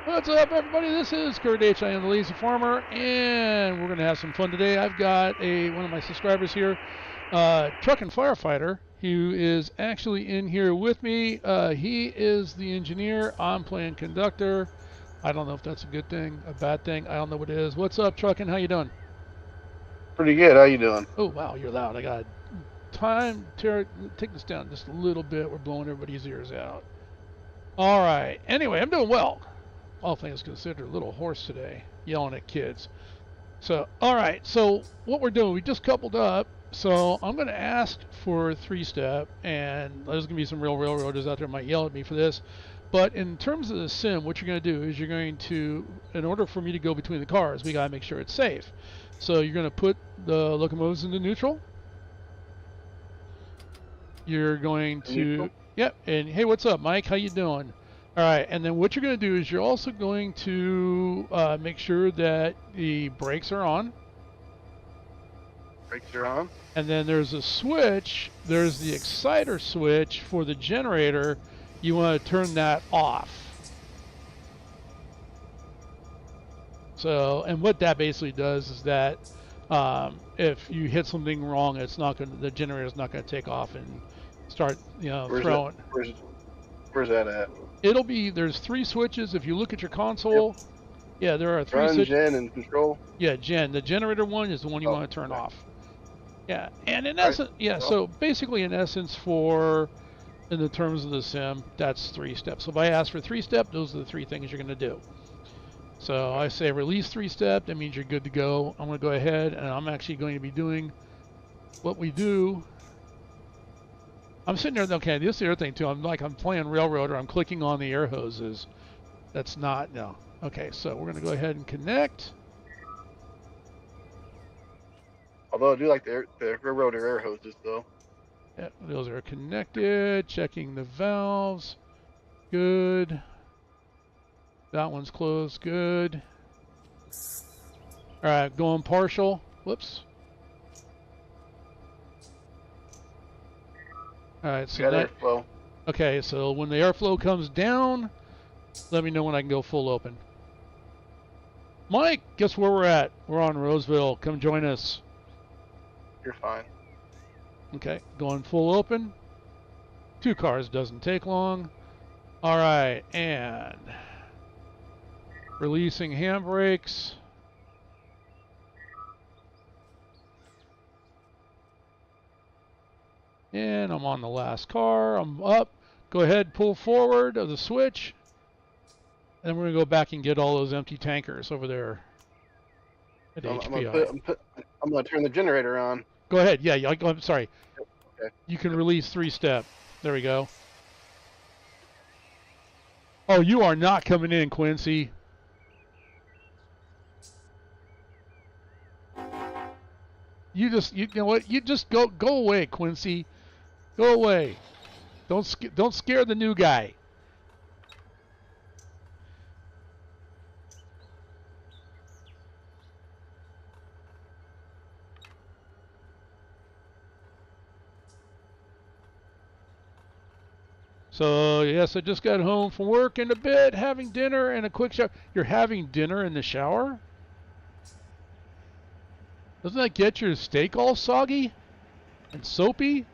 What's up, everybody? This is Kurt H. I am the Lazy Farmer, and we're going to have some fun today. I've got one of my subscribers here, Truck and Firefighter, who is actually in here with me. He is the engineer. I'm playing conductor. I don't know if that's a good thing, a bad thing. I don't know what it is. What's up, Truckin'? How you doing? Pretty good. How you doing? Oh, wow, you're loud. I got time. Take this down just a little bit. We're blowing everybody's ears out. All right. Anyway, I'm doing well. All things considered, a little hoarse today, yelling at kids. So, all right. So what we're doing, we just coupled up. So I'm going to ask for 3-step, and there's going to be some real railroaders out there who might yell at me for this. But in terms of the sim, what you're going to do is you're going to, in order for me to go between the cars, we got to make sure it's safe. So you're going to put the locomotives into neutral. You're going to, yep. And hey, what's up, Mike? How you doing? All right, and then what you're going to do is you're also going to make sure that the brakes are on. Brakes are on. And then there's a switch. There's the exciter switch for the generator. You want to turn that off. So, and what that basically does is that if you hit something wrong, it's not going. The generator's not going to take off and start, throwing. Where's that at? It'll be, there's 3 switches. If you look at your console, yeah, there are 3 switches. Gen, and control. Yeah, gen. The generator one is the one you want to turn off. Yeah, and in essence, so basically in essence in the terms of the sim, that's 3 steps. So if I ask for 3-step, those are the 3 things you're going to do. So I say release 3-step, that means you're good to go. I'm going to go ahead and I'm actually going to be doing what we do. I'm sitting there, okay, this is the other thing too. I'm playing Railroader. I'm clicking on the air hoses. That's not, no. Okay, so we're going to go ahead and connect. Although I do like the Railroader air hoses though. Yeah, those are connected. Checking the valves. Good. That one's closed. Good. All right, going partial. Whoops. All right, so that airflow. Okay, so when the airflow comes down, let me know when I can go full open. Mike, guess where we're at? We're on Roseville. Come join us. You're fine. Okay, going full open. 2 cars doesn't take long. All right, and releasing handbrakes. And I'm on the last car. I'm up. Go ahead, pull forward of the switch. And we're going to go back and get all those empty tankers over there at HPI. I'm going to turn the generator on. Go ahead. Yeah, I'm sorry. Okay. You can release 3-step. There we go. Oh, you are not coming in, Quincy. You know what? You just go away, Quincy. Go away. Don't scare the new guy. So, yes, I just got home from work in a bit, having dinner and a quick shower. You're having dinner in the shower? Doesn't that get your steak all soggy and soapy?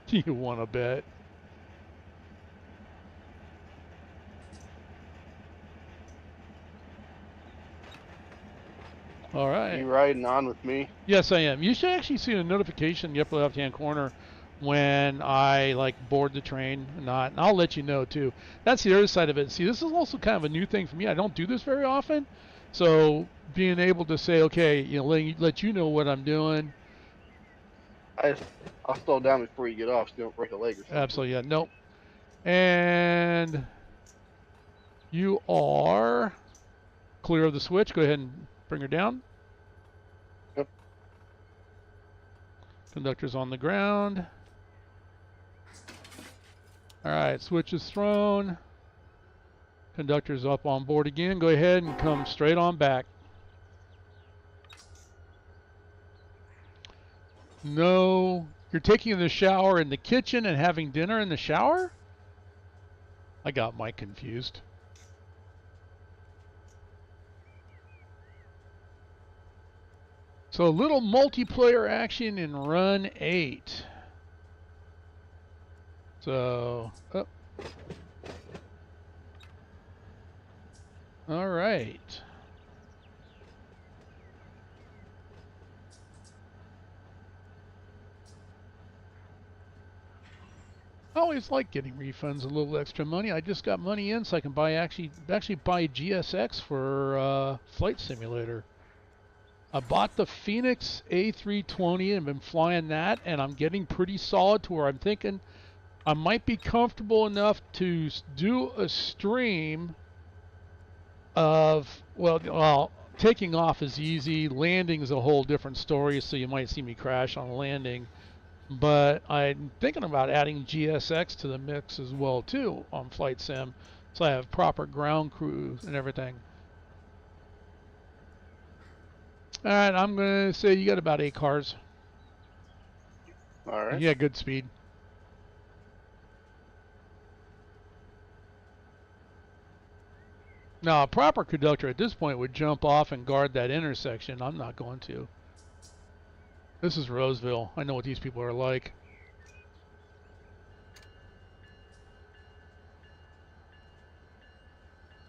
You want to bet? All right. You riding on with me? Yes, I am. You should actually see a notification in the upper left-hand corner when I board the train or not, and I'll let you know too. That's the other side of it. See, this is also kind of a new thing for me. I don't do this very often, so being able to say, okay, let you know what I'm doing. I'll slow down before you get off, so you don't break a leg or something. Absolutely, yeah, nope. And you are clear of the switch. Go ahead and bring her down. Yep. Conductor's on the ground. All right, switch is thrown. Conductor's up on board again. Go ahead and come straight on back. No You're taking the shower in the kitchen and having dinner in the shower? I got Mike confused. So a little multiplayer action in Run 8. So, oh. All right. I always like getting refunds, a little extra money. I just got money in so I can buy actually buy GSX for Flight Simulator. I bought the Phoenix A320 and been flying that, and I'm getting pretty solid to where I'm thinking I might be comfortable enough to do a stream of, well, taking off is easy. Landing is a whole different story, so you might see me crash on landing. But I'm thinking about adding GSX to the mix as well, too, on Flight Sim, so I have proper ground crew and everything. All right, I'm going to say you got about 8 cars. All right. Yeah, good speed. Now, a proper conductor at this point would jump off and guard that intersection. I'm not going to. This is Roseville. I know what these people are like.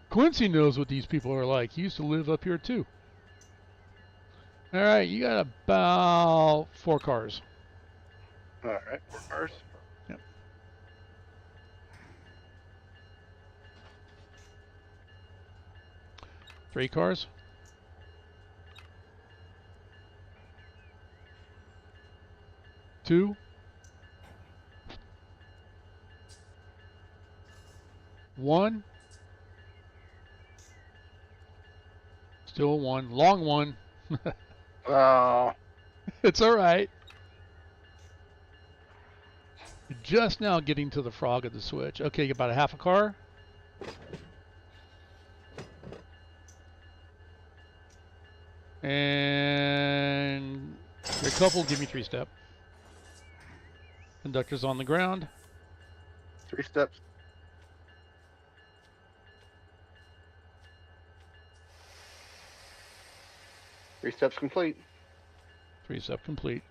Quincy knows what these people are like. He used to live up here, too. All right, you got about 4 cars. All right, 4 cars. Yep. Three cars. Two. One. Still one. Long one. Oh. It's all right. You're just now getting to the frog of the switch. Okay, about a half a car. And you're coupled. Give me 3-step. Conductor's on the ground. 3 steps. Three steps complete. 3-step complete.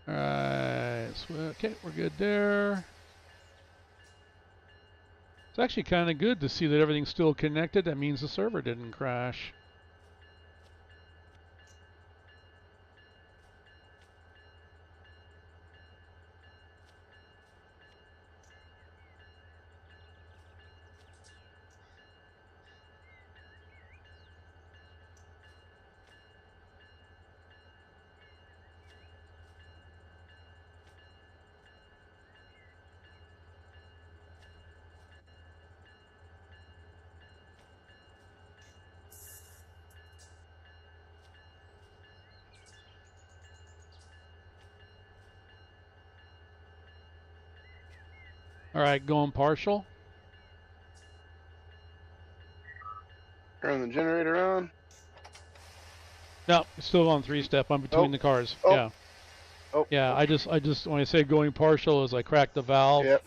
All right. So, okay, we're good there. It's actually kind of good to see that everything's still connected. That means the server didn't crash. All right, going partial. Turn the generator on. No, still on 3-step. I'm between the cars. Oh. Yeah. Oh. Yeah, I just when I say going partial is I cracked the valve. Yep.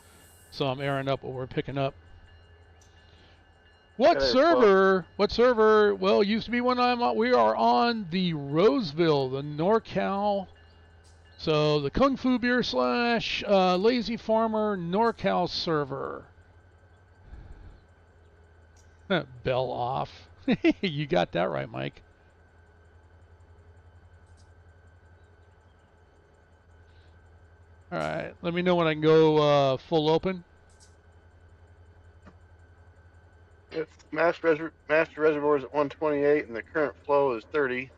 So I'm airing up what we're picking up. What There, server? What server? Well, it used to be when we are on the Roseville, the NorCal. So the Kung Fu Beer / TheLazyFarmer NorCal server. Bell off. You got that right, Mike. All right, let me know when I can go full open. It's master reservoir is at 128, and the current flow is 30.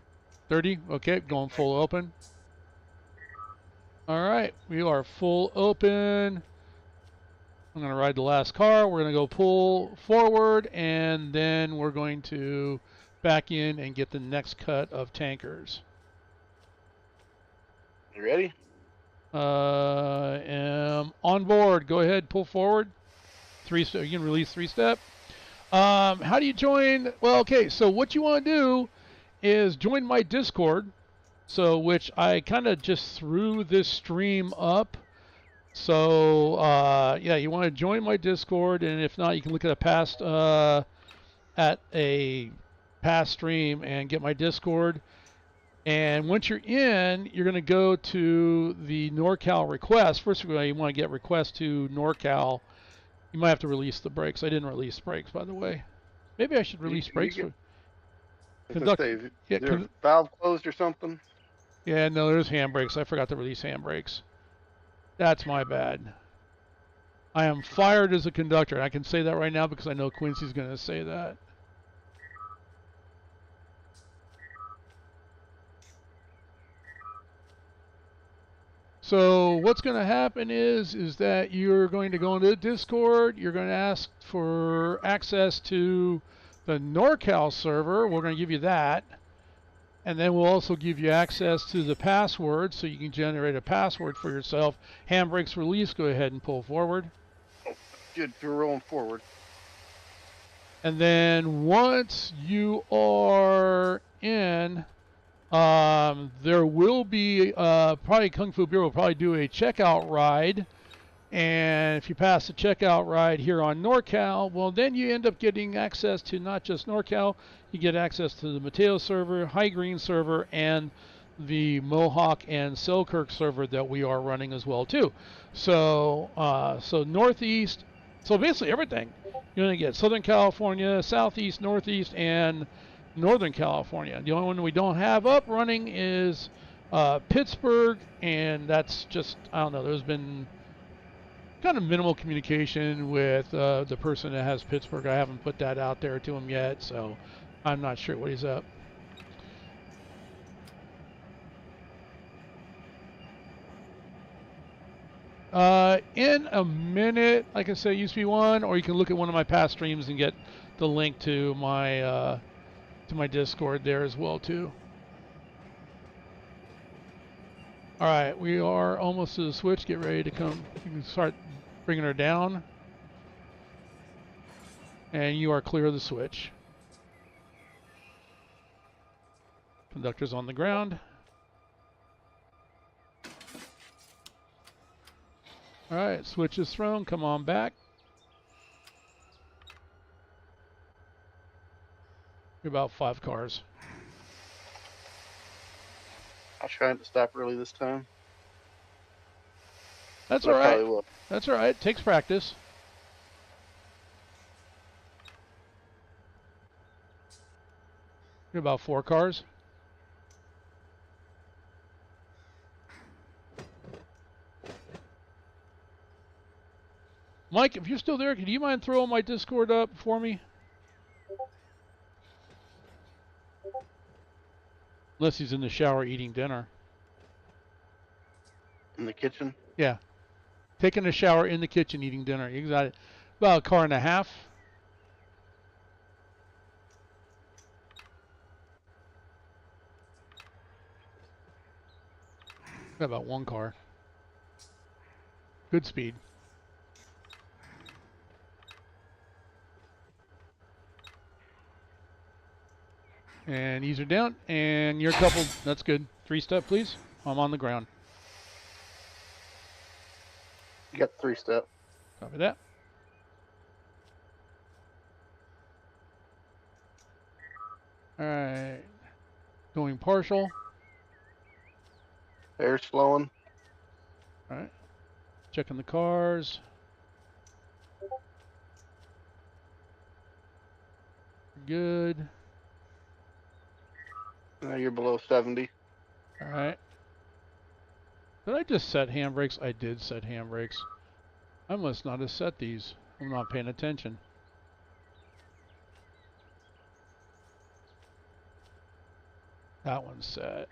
30. Okay, going full open. All right, we are full open. I'm going to ride the last car. We're going to go pull forward, and then we're going to back in and get the next cut of tankers. You ready? Am on board. Go ahead, pull forward. You can release 3-step. How do you join? Well, okay, so what you want to do is join my Discord. So, which I kind of just threw this stream up. So, yeah, you want to join my Discord, and if not, you can look at a past stream and get my Discord. And once you're in, you're going to go to the NorCal request. First of all, you want to get request to NorCal. You might have to release the brakes. I didn't release brakes, by the way. Maybe I should release You brakes get, for as I conduct. say, Yeah, is there a valve closed or something? yeah, no, there's handbrakes. I forgot to release handbrakes. That's my bad. I am fired as a conductor. I can say that right now because I know Quincy's going to say that. So what's going to happen is that you're going to go into Discord. You're going to ask for access to the NorCal server. We're going to give you that. And then we'll also give you access to the password so you can generate a password for yourself. Handbrakes release, go ahead and pull forward. Good, you're rolling forward. And then once you are in, there will be probably Kung Fu Bureau will probably do a checkout ride. And if you pass the checkout ride here on NorCal, well, then you end up getting access to not just NorCal, you get access to the Mateo server, High Green server, and the Mohawk and Selkirk server that we are running as well too. So, so Northeast, so basically everything. You're going to get Southern California, Southeast, Northeast, and Northern California. The only one we don't have up running is Pittsburgh, and that's just, I don't know, there's been kind of minimal communication with the person that has Pittsburgh. I haven't put that out there to him yet, so I'm not sure what he's up. In a minute, like I said, it used to be one, or you can look at one of my past streams and get the link to my Discord there as well too. All right, we are almost to the switch. Get ready to come. You can start bringing her down, and you are clear of the switch. Conductor's on the ground. All right, switch is thrown. Come on back. You're about 5 cars. I tried to stop early this time. That's But all I right. probably will. That's all right. It takes practice. You're about 4 cars. Mike, if you're still there, can you mind throwing my Discord up for me? Unless he's in the shower eating dinner. In the kitchen? Yeah. Taking a shower in the kitchen eating dinner. You got it. About a car and a half. Got about 1 car. Good speed. And ease her down. And you're coupled. That's good. 3-step, please. I'm on the ground. You got 3-step. Copy that. All right. Going partial. Air's flowing. All right. Checking the cars. Good. Now you're below 70. All right. Did I just set handbrakes? I did set handbrakes. I must not have set these. I'm not paying attention. That one's set.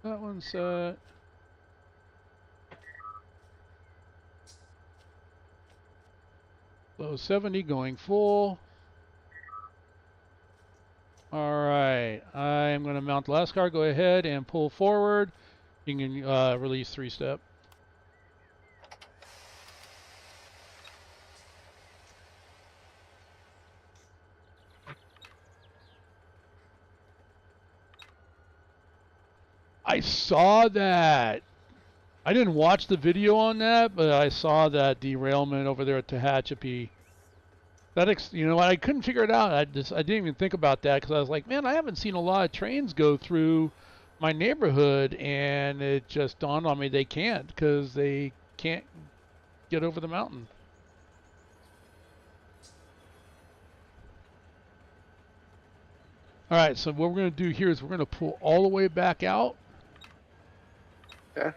That one's set. Low 70 going full. All right. I'm going to mount the last car. Go ahead and pull forward. You can release 3-step. I saw that. I didn't watch the video on that, but I saw that derailment over there at Tehachapi. You know, I couldn't figure it out. I didn't even think about that because I was like, man, I haven't seen a lot of trains go through my neighborhood, and it just dawned on me they can't because they can't get over the mountain. All right, so what we're going to do here is we're going to pull all the way back out. Okay.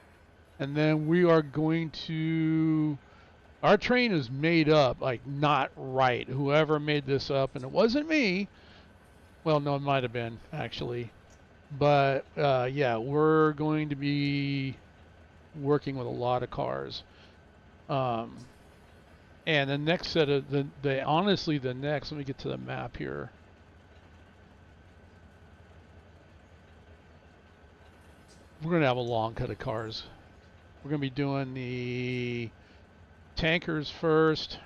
And then we are going to. Our train is made up, like not right. Whoever made this up, and it wasn't me. Well, no, it might have been actually. But yeah, we're going to be working with a lot of cars. And the next set of honestly the next. Let me get to the map here. We're going to have a long cut of cars. We're going to be doing the tankers first,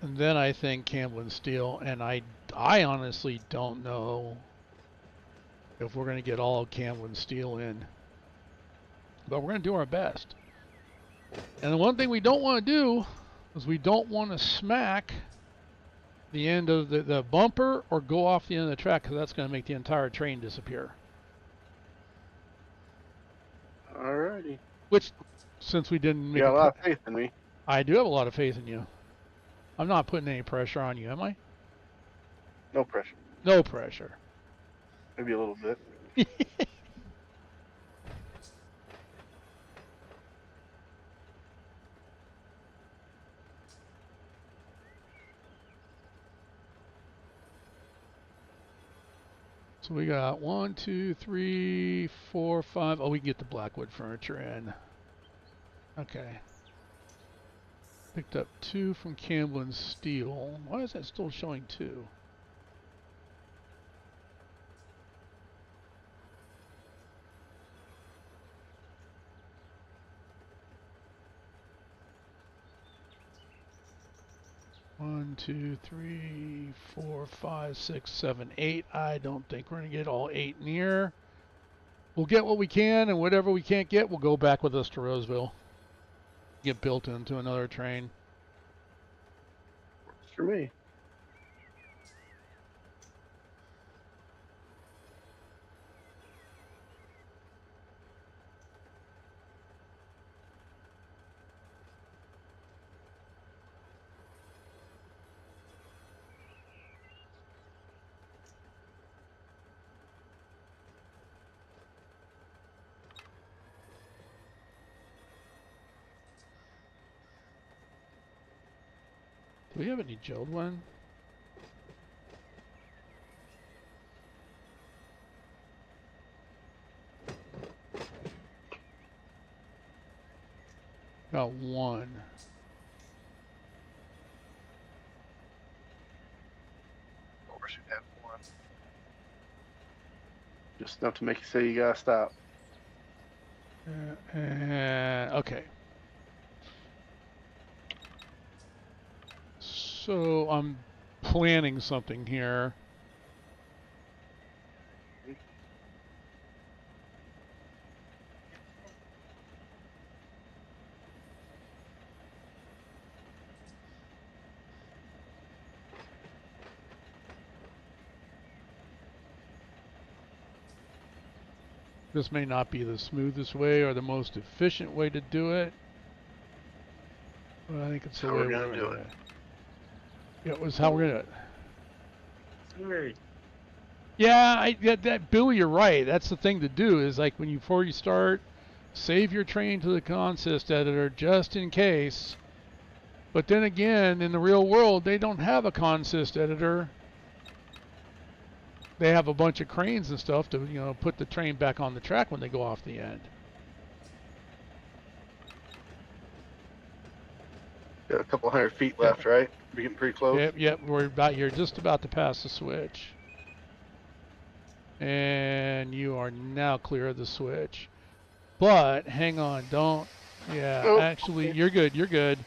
and then I think Campbell and Steel. And I honestly don't know if we're going to get all of Campbell and Steel in, but we're going to do our best. And the one thing we don't want to do is we don't want to smack the end of the bumper or go off the end of the track, because that's going to make the entire train disappear. Alrighty. Which, since we didn't make You got a lot of faith in me. I do have a lot of faith in you. I'm not putting any pressure on you, am I? No pressure. No pressure. Maybe a little bit. So we got 1, 2, 3, 4, 5. Oh, we can get the Blackwood furniture in. Okay. Picked up 2 from Campbell and Steel. Why is that still showing 2? One, 2, 3, 4, 5, 6, 7, 8. I don't think we're going to get all 8 in here. We'll get what we can, and whatever we can't get, we'll go back with us to Roseville. Get built into another train. Works for me. Do we have any gelled one? Got 1. Of course you have 1. Just enough to make you say you gotta stop. Okay. So I'm planning something here. This may not be the smoothest way or the most efficient way to do it, but I think it's the way we're going to do it. Yeah, it was how we're going to do it. Yeah, Bill, you're right. That's the thing to do is like before you start, save your train to the consist editor just in case. But then again, in the real world, they don't have a consist editor. They have a bunch of cranes and stuff to, put the train back on the track when they go off the end. Got a couple 100 feet left, right? We're getting pretty close. Yep. You're just about to pass the switch. And you are now clear of the switch. But hang on, don't. Yeah, Nope. Actually, you're good.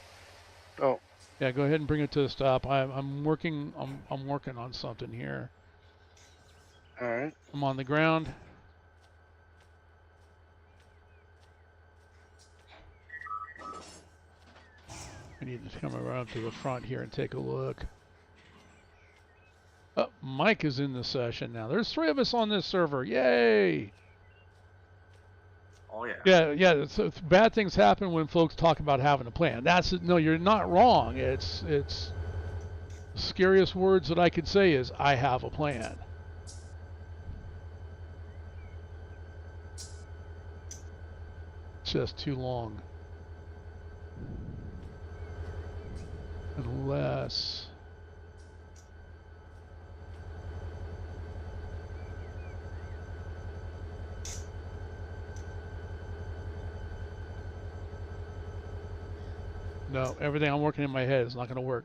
Oh. Yeah, go ahead and bring it to a stop. I'm working on something here. All right. I'm on the ground. I need to come around to the front here and take a look. Oh, Mike is in the session now. There's 3 of us on this server. Yay! Oh yeah. Yeah. So bad things happen when folks talk about having a plan. No, you're not wrong. It's the scariest words that I could say is I have a plan. It's just too long. Unless no, everything I'm working in my head is not going to work.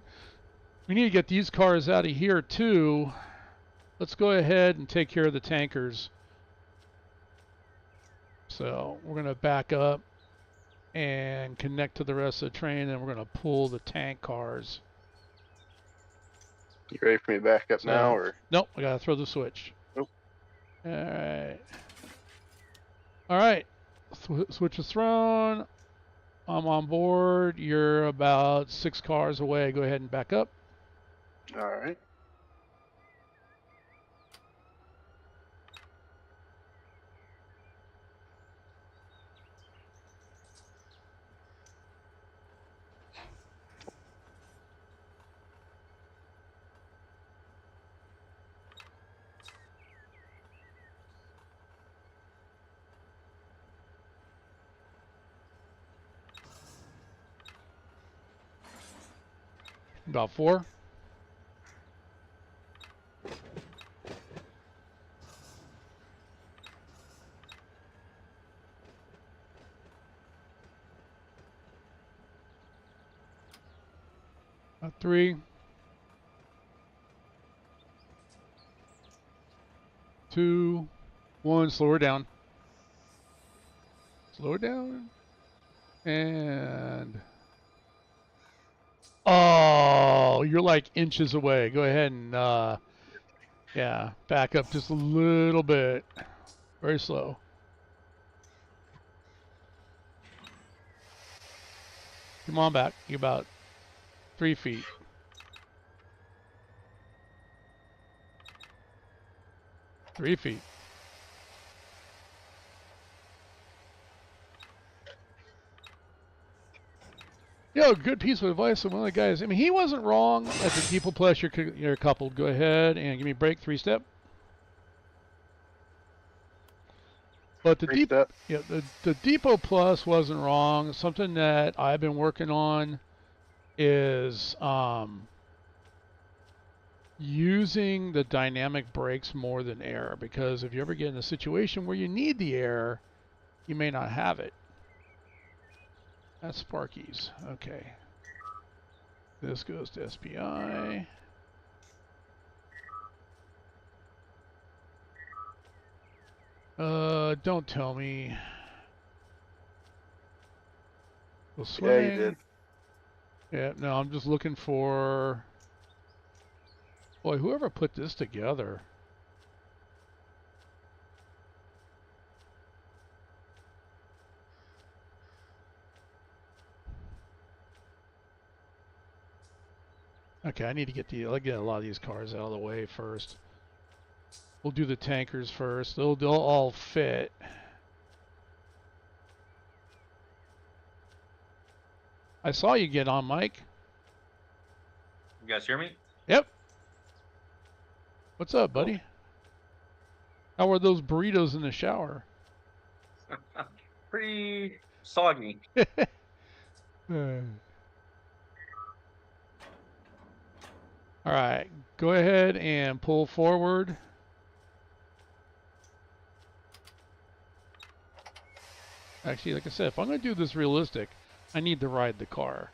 We need to get these cars out of here too. Let's go ahead and take care of the tankers. So we're going to back up and connect to the rest of the train, and we're going to pull the tank cars. You ready for me to back up now, or? Nope, I got to throw the switch. Nope. All right. Switch is thrown. I'm on board. You're about 6 cars away. Go ahead and back up. All right. About 4. About 3. 2, 1. Slow her down. Slow her down. And oh, you're like inches away. Go ahead and yeah, back up just a little bit. Very slow. Come on back. You're about 3 feet. Three feet. Yo, good piece of advice from one of the guys. I mean, he wasn't wrong. At the depot plus, you're coupled. Go ahead and give me break 3-step. But the the depot plus wasn't wrong. Something that I've been working on is using the dynamic brakes more than air, because if you ever get in a situation where you need the air, you may not have it. That's Sparky's. Okay. This goes to SPI. Don't tell me. We'll swing. Yeah, you did. Yeah, no, I'm just looking for... Boy, whoever put this together. Okay, I need to get a lot of these cars out of the way first. We'll do the tankers first. They'll all fit. I saw you get on, Mike. You guys hear me? Yep. What's up, buddy? How are those burritos in the shower? Pretty soggy. All right, go ahead and pull forward. Actually, like I said, if I'm going to do this realistic, I need to ride the car.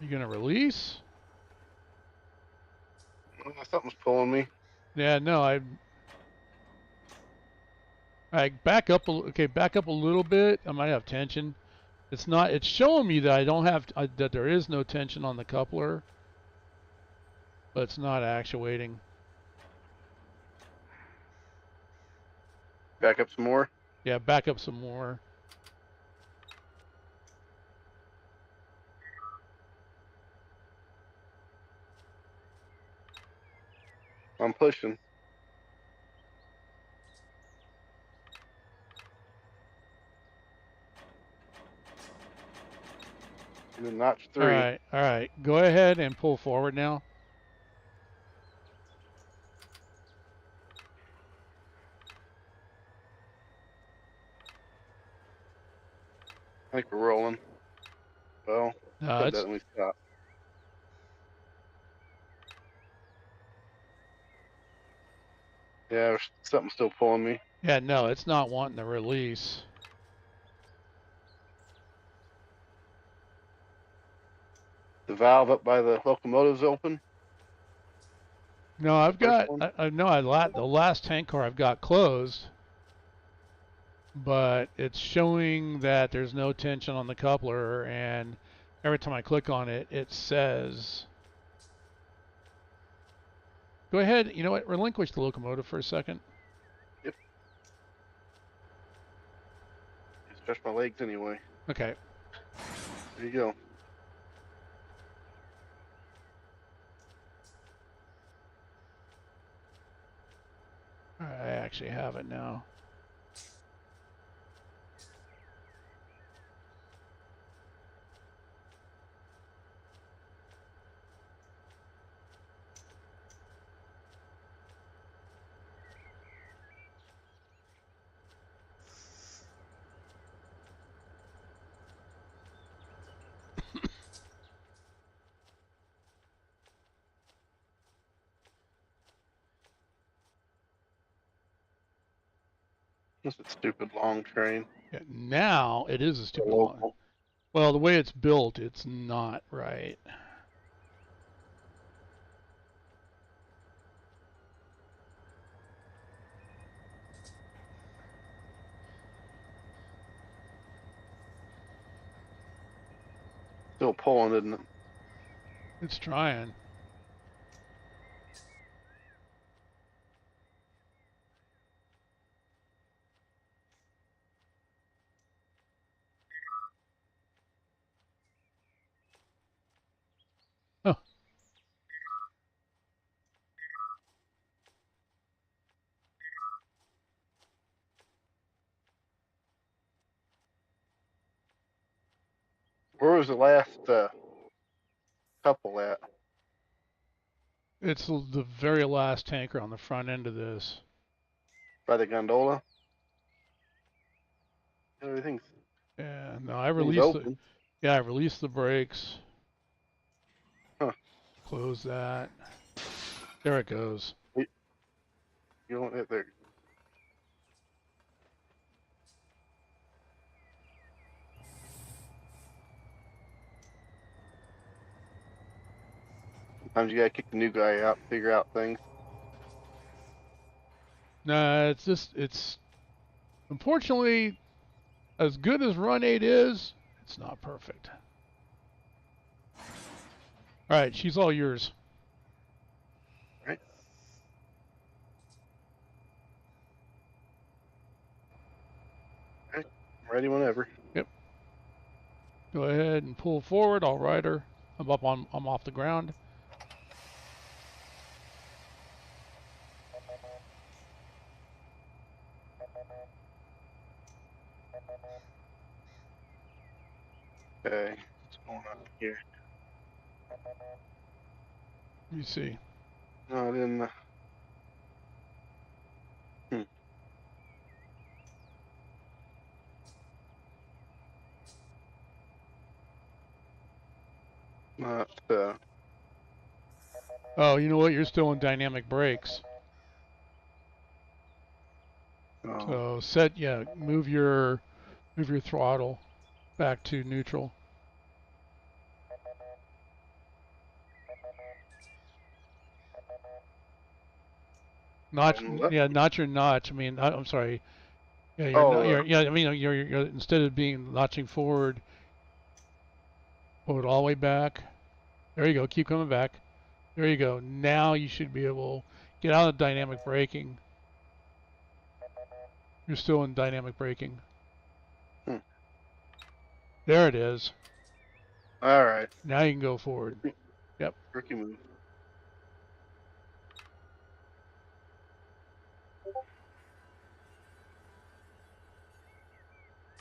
You going to release? Something's pulling me. Yeah, no, I back up. Okay, back up a little bit. I might have tension. It's not. It's showing me that I don't have that there is no tension on the coupler, but it's not actuating. Back up some more. Yeah, back up some more. I'm pushing. And then notch 3. All right. Go ahead and pull forward now. I think we're rolling. Well, that It's doesn't we stop. Yeah, there's something still pulling me. yeah. No, it's not wanting to release. The valve up by the locomotive's open. No, I've First got. one. I know the last tank car I've got closed, but it's showing that there's no tension on the coupler, and every time I click on it, it says. Go ahead. You know what? Relinquish the locomotive for a second. Yep. Stretch my legs anyway. Okay. There you go. All right, I actually have it now. This is a stupid long train. Yeah, now it is a stupid long. Local. Well, the way it's built, it's not right. Still pulling, isn't it? It's trying. Oh, Where was the last couple at? it's the very last tanker on the front end of this. By the gondola? Everything's Yeah, no, I released the. open. Yeah, I released the brakes. Huh. Close that. There it goes. You don't hit there. Sometimes you gotta kick the new guy out, figure out things. No, it's just unfortunately as good as Run8 is, it's not perfect. All right, she's all yours. Right? Okay. I'm ready whenever. Yep. Go ahead and pull forward. I'll ride her. I'm off the ground. Okay. What's going on here? Let me see. No, I didn't. Not. Oh, you know what? You're still in dynamic brakes. Oh. So move your throttle back to neutral. Notch, yeah, not your notch. I mean, I'm sorry. Yeah, Oh, yeah. I mean, you're instead of being notching forward, Pull it all the way back. There you go. Keep coming back. There you go. Now you should be able to get out of dynamic braking. You're still in dynamic braking. Hmm. There it is. All right. Now you can go forward. Yep. Rookie move.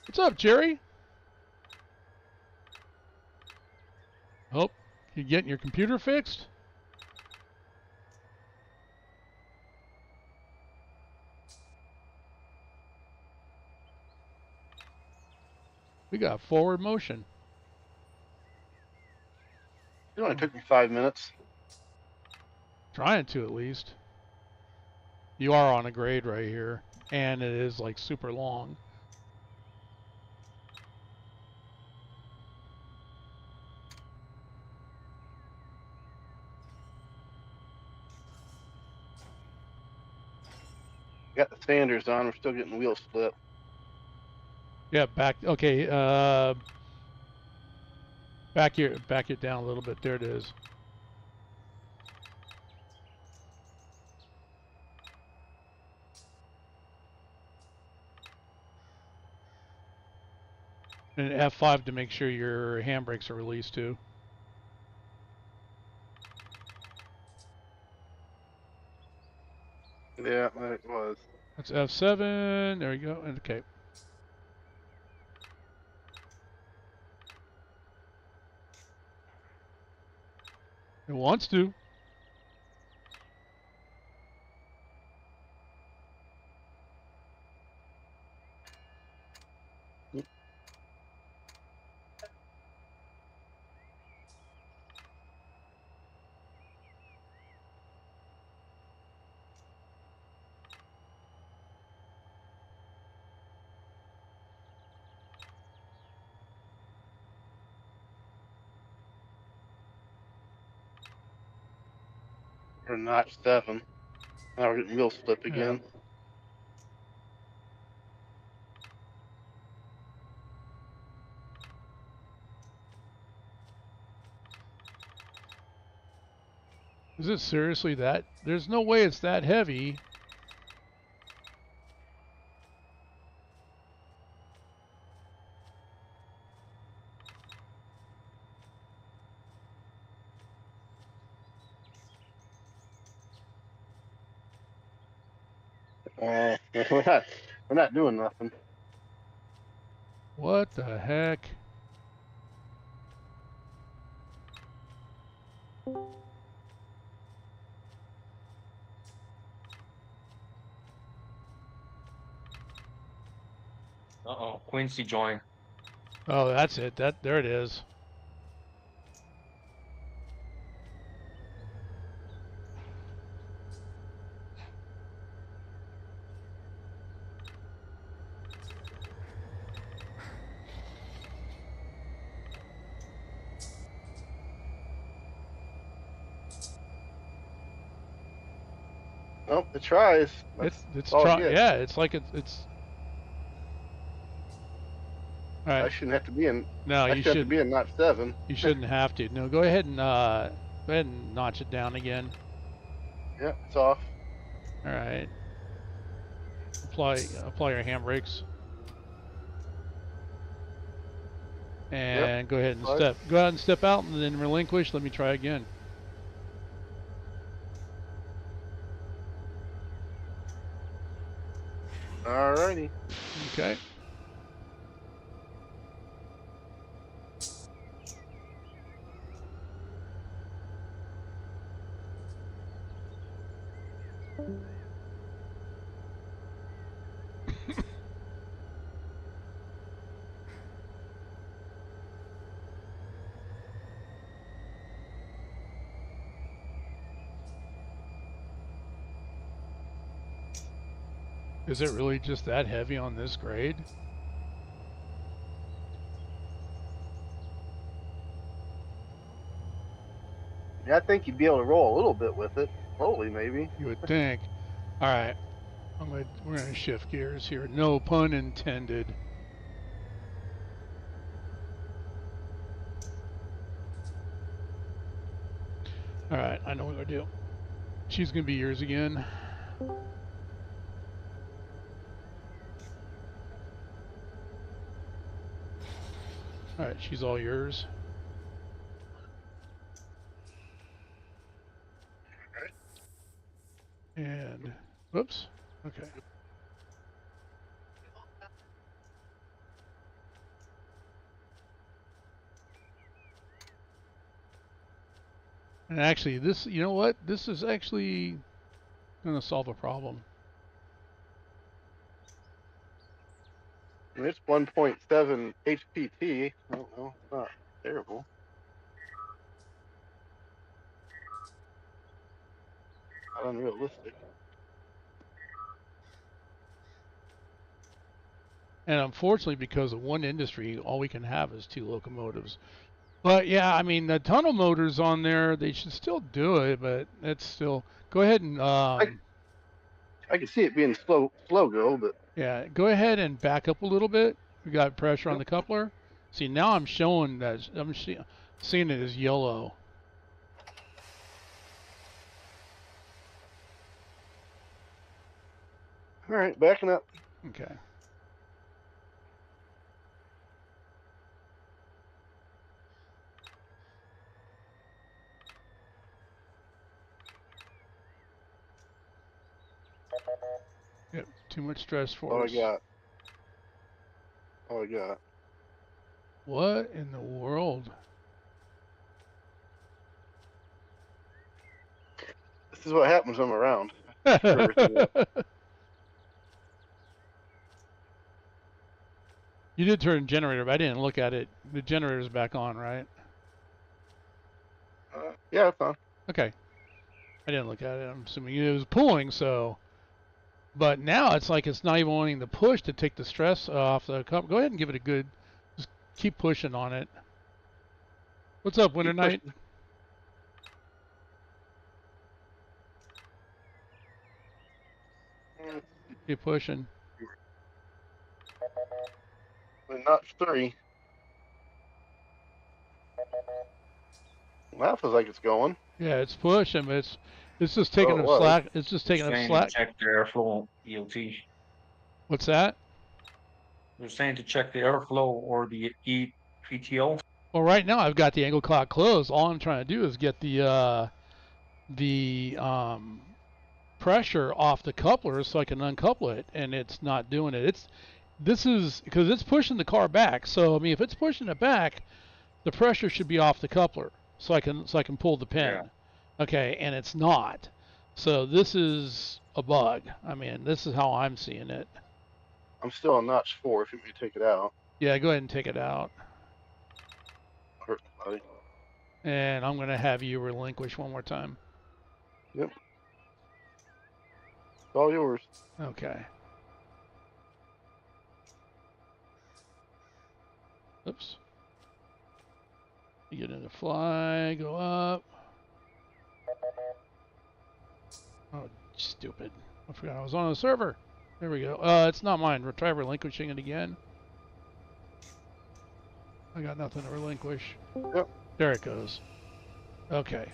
What's up, Jerry? Oh, you getting your computer fixed? We got forward motion. It only took me 5 minutes. Trying to, at least. You are on a grade right here, and it is like super long. Got the Sanders on. We're still getting wheel split. Yeah, back. Okay, back it down a little bit. There it is. And F5 to make sure your handbrakes are released too. Yeah, it was. That's F7. There you go. Okay. It wants to. We're notch 7. Now we're getting wheel split again. Yeah. Is it seriously that? There's no way it's that heavy. We're not doing nothing. What the heck? Uh-oh, Quincy joined. Oh, that's it. There it is. Oh, it tries. It's all it try. gets. Yeah, it's like it's. All I right. shouldn't have to be in. No, I you should have to should. be in notch 7. You shouldn't have to. No, go ahead and notch it down again. Yeah, it's off. All right. Apply your handbrakes. And go ahead and Right. Go ahead and step out and then relinquish. Let me try again. Alrighty. Okay. Is it really just that heavy on this grade? Yeah, I think you'd be able to roll a little bit with it. Slowly, maybe. You would think. All right. We're gonna shift gears here. No pun intended. All right, I know what we're gonna do. She's gonna be yours again. All right, she's all yours. And whoops. Okay. And actually, this, you know what? This is actually gonna solve a problem. I mean, it's 1.7 HPT. I don't know. It's not terrible. Not unrealistic. And unfortunately, because of one industry, all we can have is 2 locomotives. But yeah, I mean, the tunnel motors on there, they should still do it, but it's still. Go ahead and I can see it being slow go, but yeah, go ahead and back up a little bit. We got pressure on yep. the coupler. See, now I'm showing that seeing it as yellow. All right, backing up. Okay. Yep. Too much stress All for I us. got. All I got. What in the world? This is what happens when I'm around. Screw everything up. You did turn the generator, but I didn't look at it. The generator's back on, right? Yeah, it's on. Okay. I didn't look at it. I'm assuming it was pulling, so. But now it's like it's not even wanting to push to take the stress off the cup. Go ahead and give it a good. Just keep pushing on it. What's up, Winter Keep Night? pushing. Keep pushing. Notch 3. Well, that feels like it's going. Yeah, it's pushing, but it's just Oh, taking it up was. slack. It's just They're taking up saying to slack. check the airflow EOT. What's that? They're saying to check the airflow or the PTO. Well, right now I've got the angle clock closed. All I'm trying to do is get the pressure off the coupler so I can uncouple it, and it's not doing it. This is because it's pushing the car back. So I mean, if it's pushing it back, the pressure should be off the coupler so I can pull the Yeah. pin. Okay, and it's not. So this is a bug. I mean, this is how I'm seeing it. I'm still on notch 4 if you want me to take it out. Yeah, go ahead and take it out. Hurt nobody. And I'm going to have you relinquish one more time. Yep. It's all yours. Okay. Oops. You get into fly, go up. Oh, stupid. I forgot I was on the server. There we go. It's not mine. Try relinquishing it again. I got nothing to relinquish. Yep. There it goes. Okay.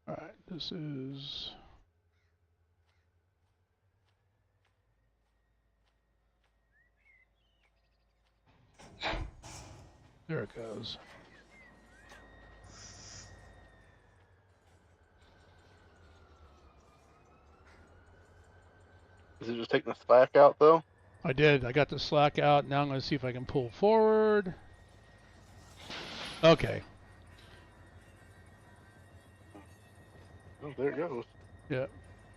All right. This is. There it goes. Is it just taking the slack out though? I did. I got the slack out. Now I'm going to see if I can pull forward. Okay. Oh, there it goes. Yeah.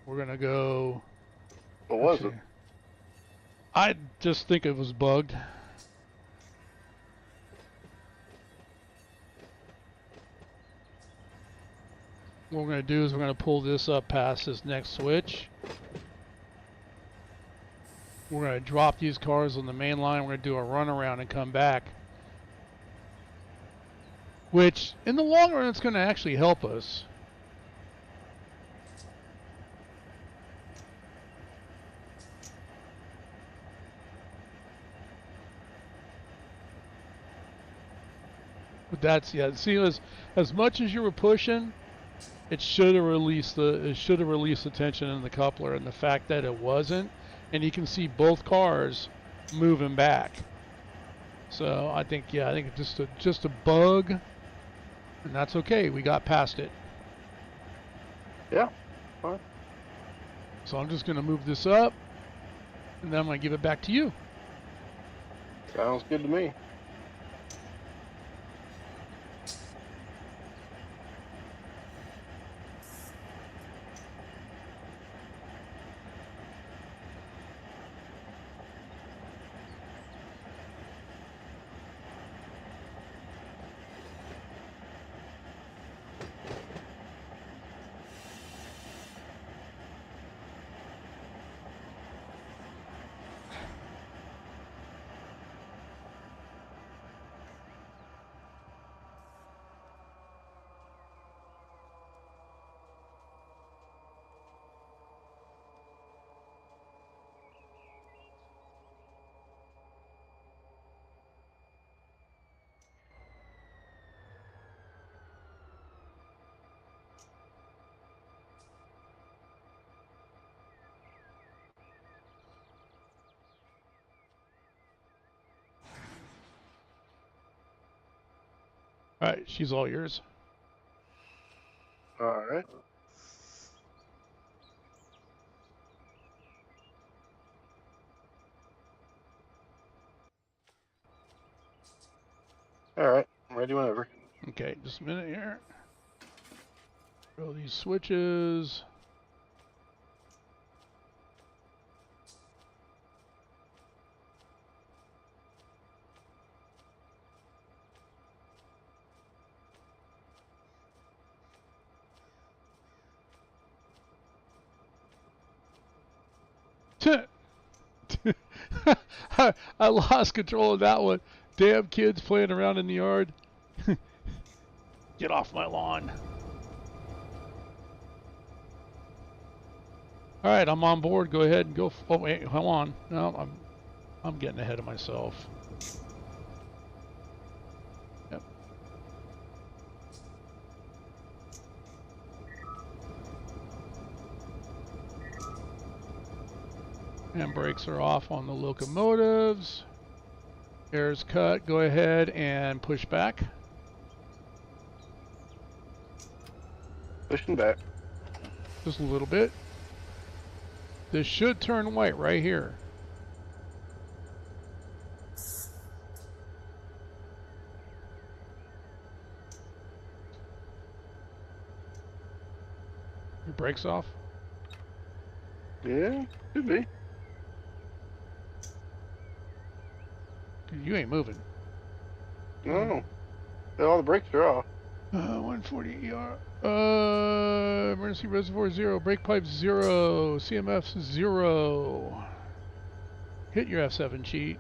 We're going to go. What was it? Actually, I just think it was bugged. What we're going to do is we're going to pull this up past this next switch. We're going to drop these cars on the main line. We're going to do a run around and come back. Which, in the long run, it's going to actually help us. But that's, yeah, see, as much as you were pushing, it should have released the tension in the coupler, and the fact that it wasn't, and you can see both cars moving back. So I think it's just a bug, and that's okay. We got past it. Yeah. Fine. So I'm just going to move this up, and then I'm going to give it back to you. Sounds good to me. All right, she's all yours. All right. All right. I'm ready whenever. Okay, just a minute here. Throw these switches. I lost control of that one. Damn kids playing around in the yard. Get off my lawn. All right, I'm on board. Go ahead and go. Oh wait, hold on. No, I'm getting ahead of myself. Yep. And brakes are off on the locomotives. Air's cut. Go ahead and push back. Pushing back. Just a little bit. This should turn white right here. Your brakes off? Yeah, could be. You ain't moving. No. All the brakes are off. 140 ER. Emergency reservoir 0. Brake pipe 0. CMF 0. Hit your F7 cheat.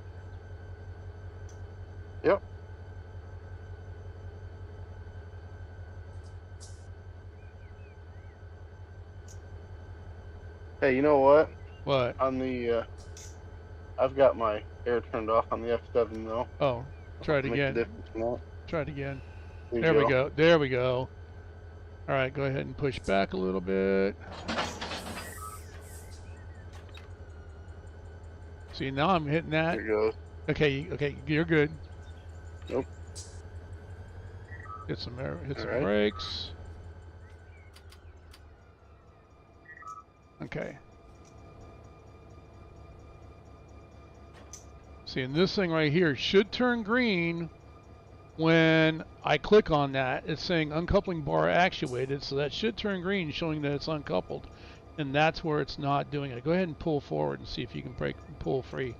Yep. Hey, you know what? What? On the, I've got my air turned off on the F7 though. Oh, try it Make the again. difference in that. Try it again. There There you we go. go. There we go. All right, go ahead and push back a little bit. See, now I'm hitting that. There it goes. Okay, you're good. Nope. Hit some All right. brakes. Okay. See, and this thing right here should turn green when I click on that. It's saying uncoupling bar actuated, so that should turn green, showing that it's uncoupled. And that's where it's not doing it. Go ahead and pull forward and see if you can pull free.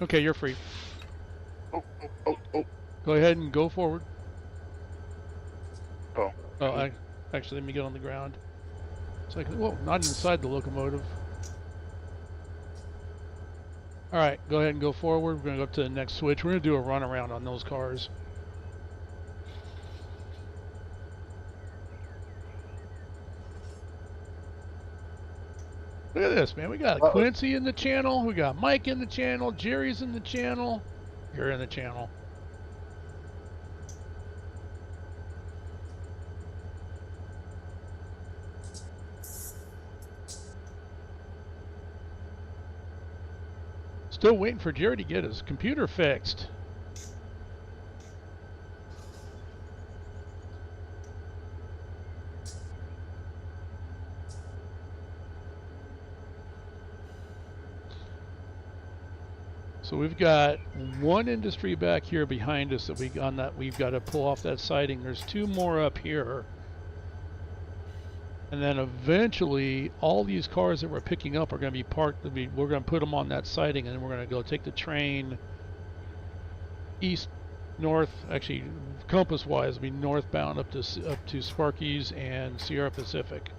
Okay, you're free. Oh, oh, oh, oh. Go ahead and go forward. Oh. Oh, actually, let me get on the ground. It's like, whoa, not inside the locomotive. All right, go ahead and go forward. We're going to go up to the next switch. We're going to do a run around on those cars. Look at this, man. We got Quincy in the channel. We got Mike in the channel. Jerry's in the channel. You're in the channel. Still waiting for Jerry to get his computer fixed. So we've got one industry back here behind us that we've got to pull off that siding. There's two more up here. And then eventually all these cars that we're picking up are going to be parked. We're going to put them on that siding, and then we're going to go take the train east, north, actually compass wise, be northbound up to Sparky's and Sierra Pacific.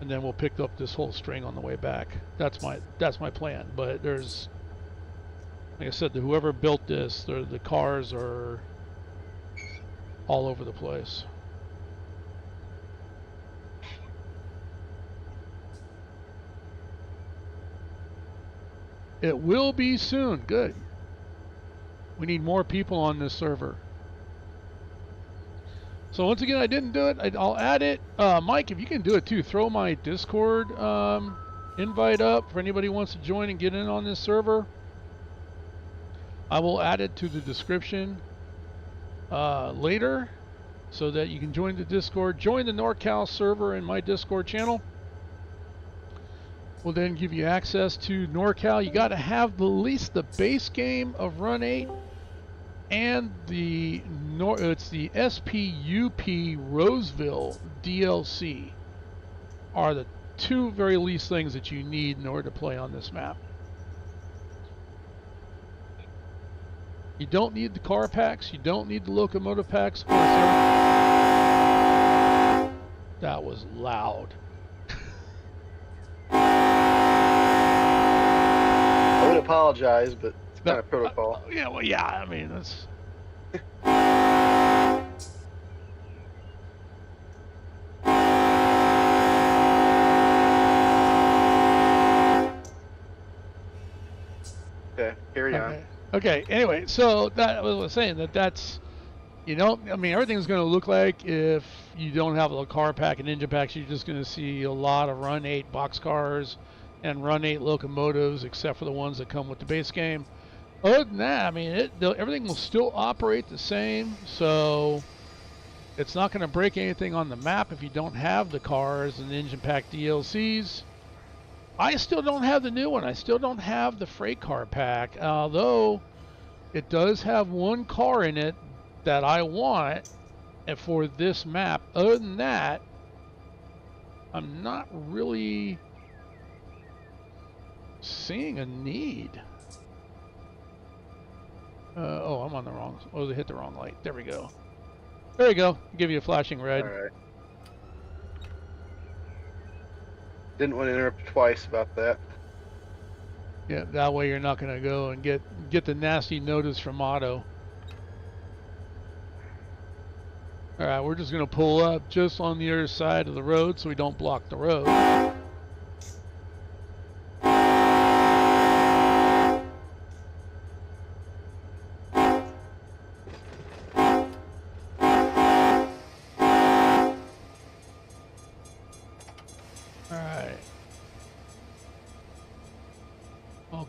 And then we'll pick up this whole string on the way back. That's my plan. But there's, like I said, whoever built this, the cars are all over the place. It will be soon. Good. We need more people on this server. So once again, I didn't do it. I'll add it. Mike, if you can do it too, throw my Discord invite up for anybody who wants to join and get in on this server. I will add it to the description later so that you can join the Discord. Join the NorCal server in my Discord channel. Will then give you access to NorCal. You got to have at least the base game of Run8 and it's the SPUP Roseville DLC are the two very least things that you need in order to play on this map. You don't need the car packs. You don't need the locomotive packs. That was loud. I would apologize, but it's kind of protocol. Yeah, well, yeah, I mean, that's... Okay, carry on. Okay, anyway, so that I was saying that's, you know, I mean, everything's going to look like if you don't have a car pack and engine packs, you're just going to see a lot of Run8 boxcars and Run8 locomotives, except for the ones that come with the base game. Other than that, I mean, everything will still operate the same, so it's not going to break anything on the map if you don't have the cars and engine pack DLCs. I still don't have the new one. I still don't have the freight car pack, although it does have one car in it that I want for this map. Other than that, I'm not really seeing a need. Oh, I'm on the wrong. Oh, I hit the wrong light. There we go. There you go. Give you a flashing red. All right. Didn't want to interrupt twice about that. Yeah, that way you're not going to go and get the nasty notice from Otto. All right, we're just going to pull up just on the other side of the road so we don't block the road.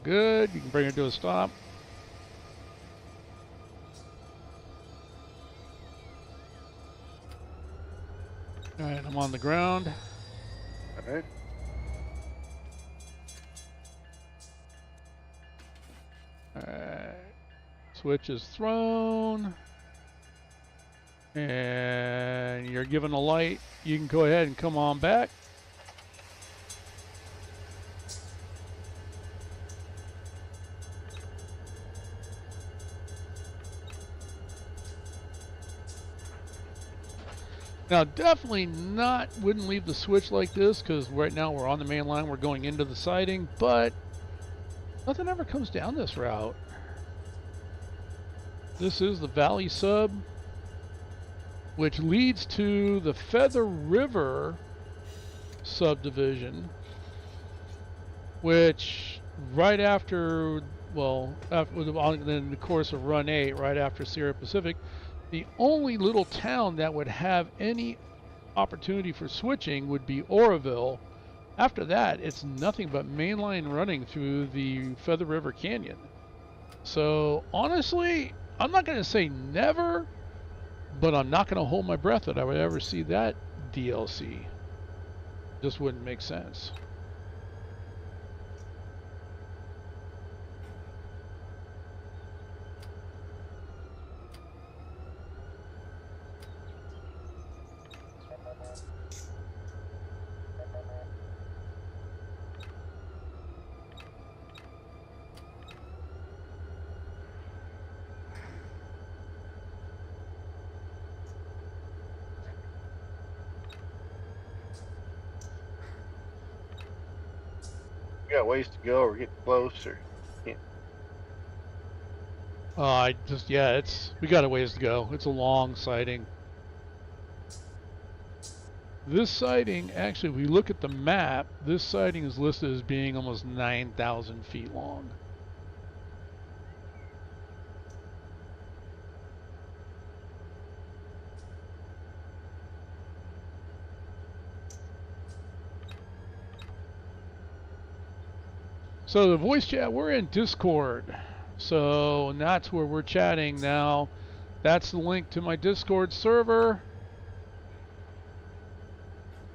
Good. You can bring it to a stop. All right, I'm on the ground. All right. Alright. Switch is thrown. And you're given a light. You can go ahead and come on back. Now, definitely wouldn't leave the switch like this, because right now we're on the main line, we're going into the siding, but nothing ever comes down this route. This is the Valley Sub, which leads to the Feather River subdivision, which right after, well, in the course of Run 8, right after Sierra Pacific, the only little town that would have any opportunity for switching would be Oroville. After that, it's nothing but mainline running through the Feather River Canyon. So honestly, I'm not going to say never, but I'm not going to hold my breath that I would ever see that DLC. Just wouldn't make sense. We got ways to go. We're getting closer. We got a ways to go. It's a long sighting. This sighting, actually, if we look at the map, this sighting is listed as being almost 9,000 feet long. So the voice chat, we're in Discord. So that's where we're chatting now. That's the link to my Discord server.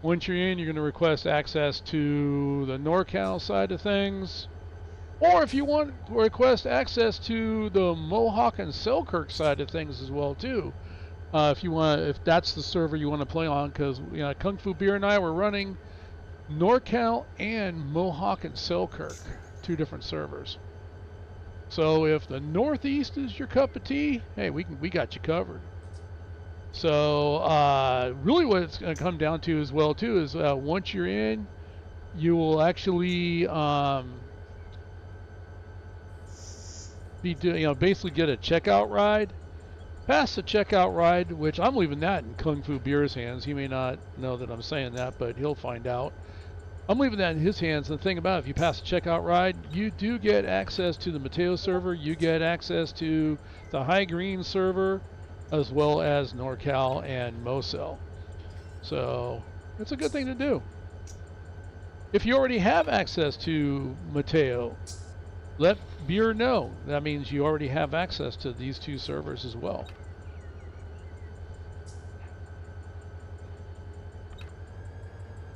Once you're in, you're going to request access to the NorCal side of things. Or if you want to request access to the Mohawk and Selkirk side of things as well too. If that's the server you want to play on, because Kung Fu Beer and I were running NorCal and Mohawk and Selkirk, 2 different servers. So if the Northeast is your cup of tea, hey, we got you covered. So really what it's going to come down to as well too is once you're in, you will actually basically get a checkout ride. Pass the checkout ride, which I'm leaving that in Kung Fu Beer's hands. He may not know that I'm saying that, but he'll find out. I'm leaving that in his hands. And the thing about it, if you pass the checkout ride, you do get access to the Mateo server. You get access to the High Green server, as well as NorCal and Mosel. So it's a good thing to do. If you already have access to Mateo, let Beer know. That means you already have access to these 2 servers as well.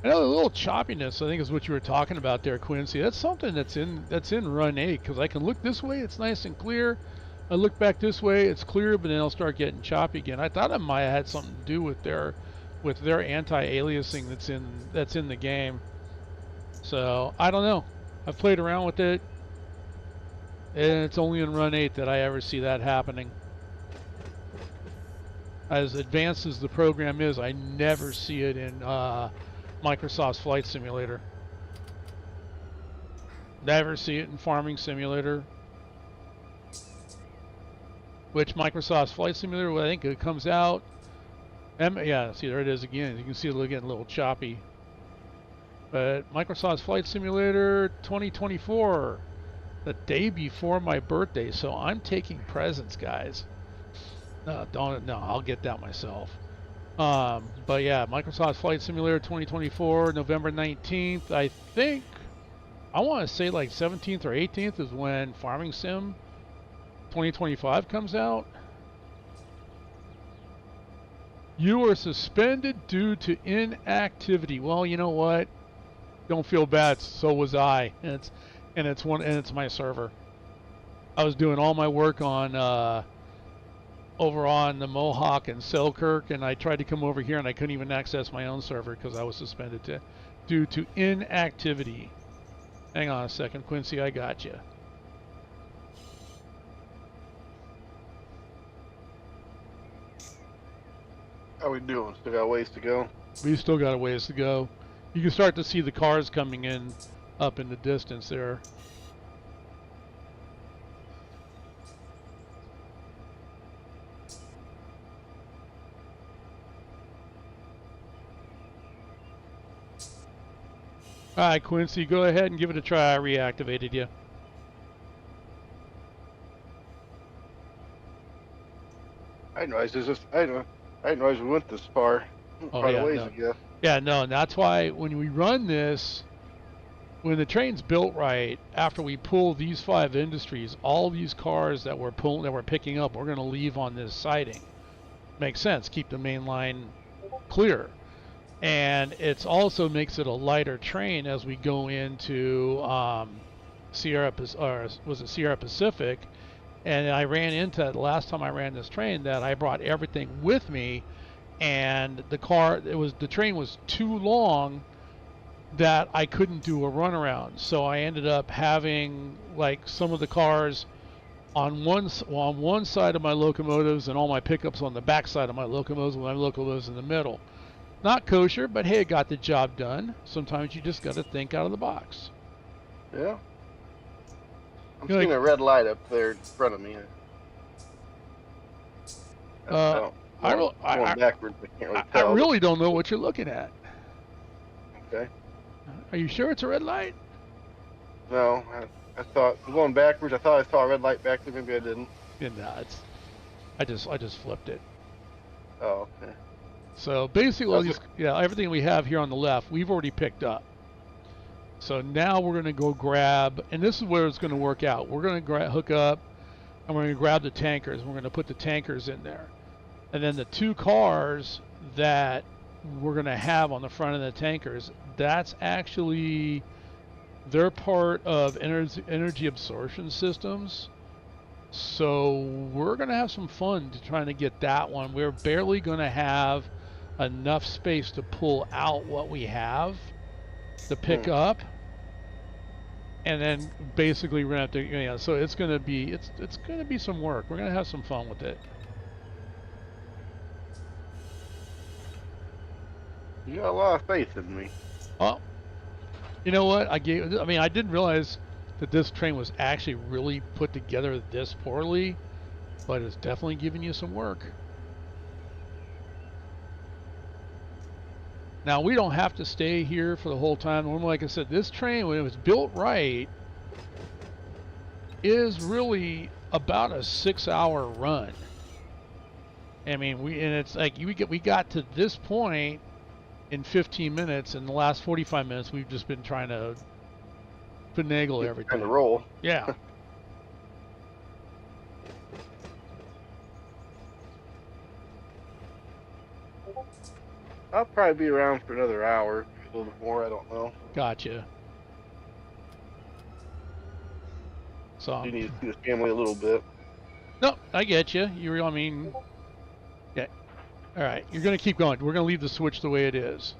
Another little choppiness, I think, is what you were talking about there, Quincy. That's something that's in Run 8, because I can look this way, it's nice and clear. I look back this way, it's clear, but then it'll start getting choppy again. I thought it might have had something to do with their anti-aliasing that's in the game. So I don't know. I've played around with it, and it's only in Run 8 that I ever see that happening. As advanced as the program is, I never see it in Microsoft's Flight Simulator. Never see it in Farming Simulator. Which Microsoft's Flight Simulator, I think it comes out. Yeah, see, there it is again. You can see it getting a little choppy. But Microsoft's Flight Simulator 2024, the day before my birthday. So I'm taking presents, guys. No, I'll get that myself. But yeah, Microsoft Flight Simulator 2024, November 19th. I think, I want to say like 17th or 18th is when Farming Sim 2025 comes out. You were suspended due to inactivity. Well, you know what? Don't feel bad. So was I. And it's my server. I was doing all my work on over on the Mohawk and Selkirk, and I tried to come over here, and I couldn't even access my own server because I was suspended due to inactivity. Hang on a second, Quincy, I got you. How we doing? Still got a ways to go. We still got a ways to go. You can start to see the cars coming in up in the distance there. All right, Quincy, go ahead and give it a try. I reactivated you. I didn't realize I didn't realize we went this far. Oh, Quite yeah, a ways, no. I guess. Yeah, no, and that's why when we run this, when the train's built right, after we pull these 5 industries, all these cars that we're picking up, we're going to leave on this siding. Makes sense. Keep the main line clear. And it also makes it a lighter train as we go into Sierra Pacific. And I ran into it the last time I ran this train that I brought everything with me, and the train was too long that I couldn't do a runaround. So I ended up having like some of the cars on one side of my locomotives and all my pickups on the back side of my locomotives, with my locomotives in the middle. Not kosher, but hey, it got the job done. Sometimes you just got to think out of the box. Yeah. I'm You're seeing like, a red light up there in front of me. I, Going backwards, I can't really I tell. really don't know what you're looking at. Okay. Are you sure it's a red light? No, I thought going backwards. I thought I saw a red light back there. Maybe I didn't. Yeah, no, I just flipped it. Oh, okay. So basically, everything we have here on the left, we've already picked up. So now we're going to go grab, and this is where it's going to work out. We're going to hook up, and we're going to grab the tankers. We're going to put the tankers in there. And then the 2 cars that we're going to have on the front of the tankers, that's actually, they're part of energy absorption systems. So we're going to have some fun trying to get that one. We're barely going to have enough space to pull out what we have to pick up, and then basically we're going to have to, so it's going to be some work. We're going to have some fun with it. You got a lot of faith in me. Well, you know what? I didn't realize that this train was actually really put together this poorly, but it's definitely giving you some work. Now, we don't have to stay here for the whole time. Normally, like I said, this train, when it was built right, is really about a 6-hour run. I mean, it's like we got to this point in 15 minutes. In the last 45 minutes, we've just been trying to finagle everything. Trying to roll. Yeah. I'll probably be around for another hour, a little bit more. I don't know. Gotcha. So You need to see the family a little bit. No, I get you. Yeah. All right, you're going to keep going. We're going to leave the switch the way it is.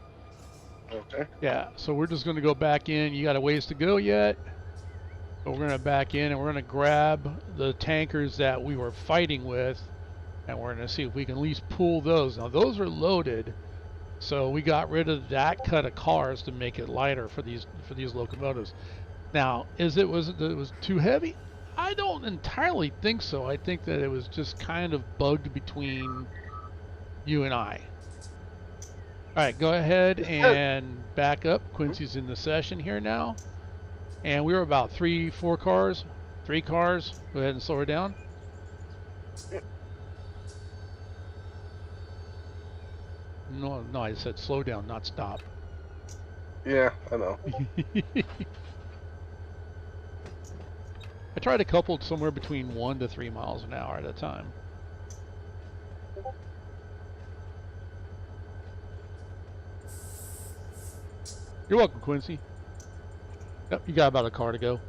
Okay. Yeah, so we're just going to go back in. You got a ways to go yet? But we're going to back in, and we're going to grab the tankers that we were fighting with, and we're going to see if we can at least pull those. Now, those are loaded, so we got rid of that cut of cars to make it lighter for these locomotives. Now, was it too heavy? I don't entirely think so. I think that it was just kind of bugged between you and I. All right, go ahead and back up. Quincy's in the session here now. And we were about 3 cars. Go ahead and slow her down. No, I said slow down, not stop. Yeah, I know. I try to couple somewhere between 1 to 3 miles an hour at a time. You're welcome, Quincy. Yep, you got about a car to go.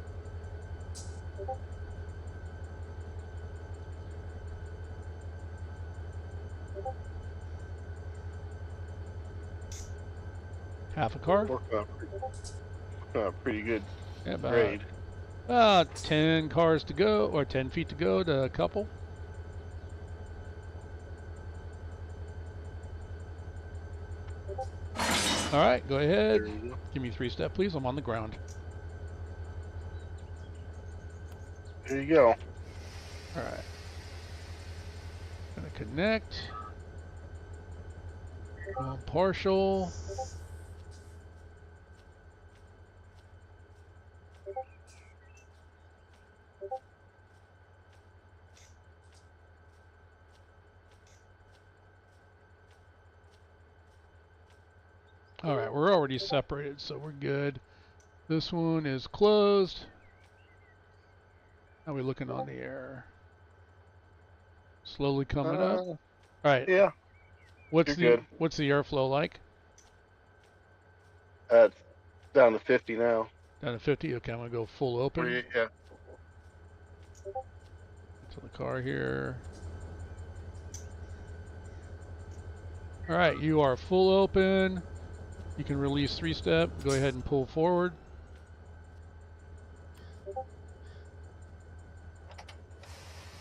Half a car. Working on a pretty good Yeah, grade. about 10 cars to go, or 10 feet to go to a couple. All right, go ahead. There you go. Give me 3-step, please. I'm on the ground. There you go. All right. Gonna connect. Going partial. All right, we're already separated, so we're good. This one is closed. How are we looking on the air? Slowly coming up. All right. Yeah, What's you're the good. airflow like? It's down to 50 now. Down to 50. Okay, I'm gonna go full open. Yeah. To the car here. All right, you are full open. You can release 3-step. Go ahead and pull forward.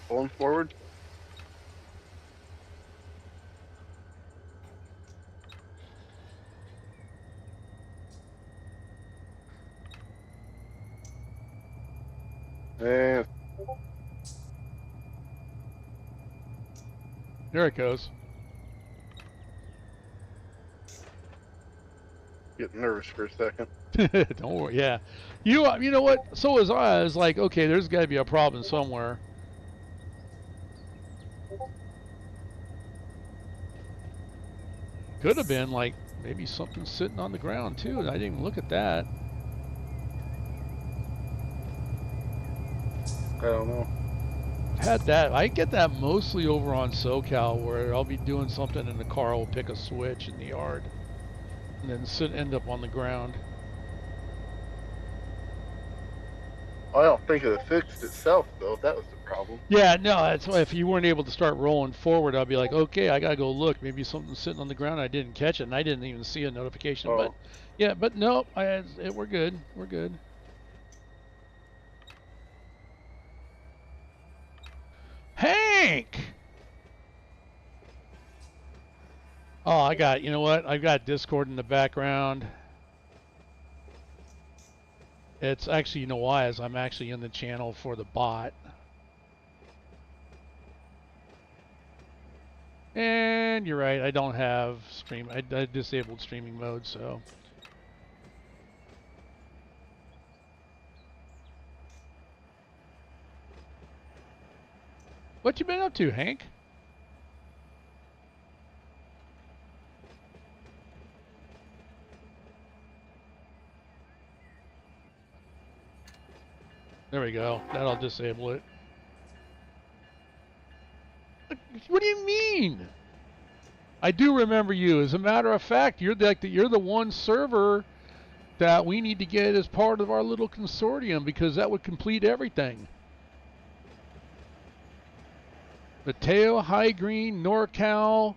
Pulling forward. And There it goes. getting nervous for a second. Don't worry. Yeah, you know what? So was I. I was like, okay, there's got to be a problem somewhere. Could have been like maybe something sitting on the ground too, and I didn't even look at that. I don't know. Had that. I get that mostly over on SoCal, where I'll be doing something and the car will pick a switch in the yard, and then end up on the ground. I don't think it fixed itself though. If that was the problem. Yeah, no, that's why if you weren't able to start rolling forward, I'd be like, okay, I gotta go look. Maybe something's sitting on the ground. I didn't catch it, and I didn't even see a notification. Oh, But yeah, but no, we're good. We're good. Hank! Oh, you know what? I've got Discord in the background. It's actually, you know why, is I'm actually in the channel for the bot. And you're right, I don't have I disabled streaming mode, so. What you been up to, Hank? There we go. That'll disable it. What do you mean? I do remember you. As a matter of fact, you're the one server that we need to get as part of our little consortium, because that would complete everything. Mateo, High Green, NorCal,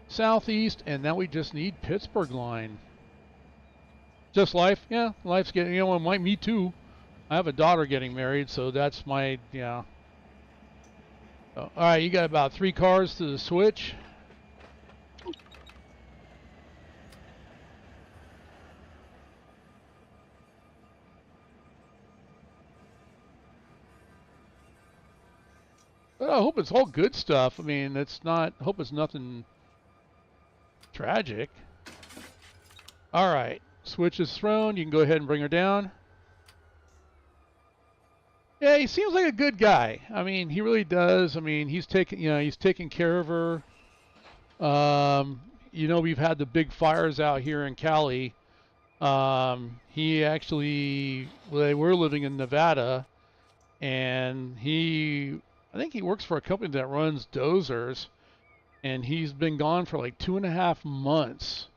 Southeast, and now we just need Pittsburgh line. Just life, yeah. Life's getting, me too. I have a daughter getting married, so that's my, yeah. All right, you got about 3 cars to the switch. But I hope it's all good stuff. I mean, I hope it's nothing tragic. All right, switch is thrown. You can go ahead and bring her down. Yeah, he seems like a good guy. I mean, he really does. I mean, he's taking care of her. We've had the big fires out here in Cali. He actually, they were living in Nevada, and I think he works for a company that runs dozers, and he's been gone for like 2.5 months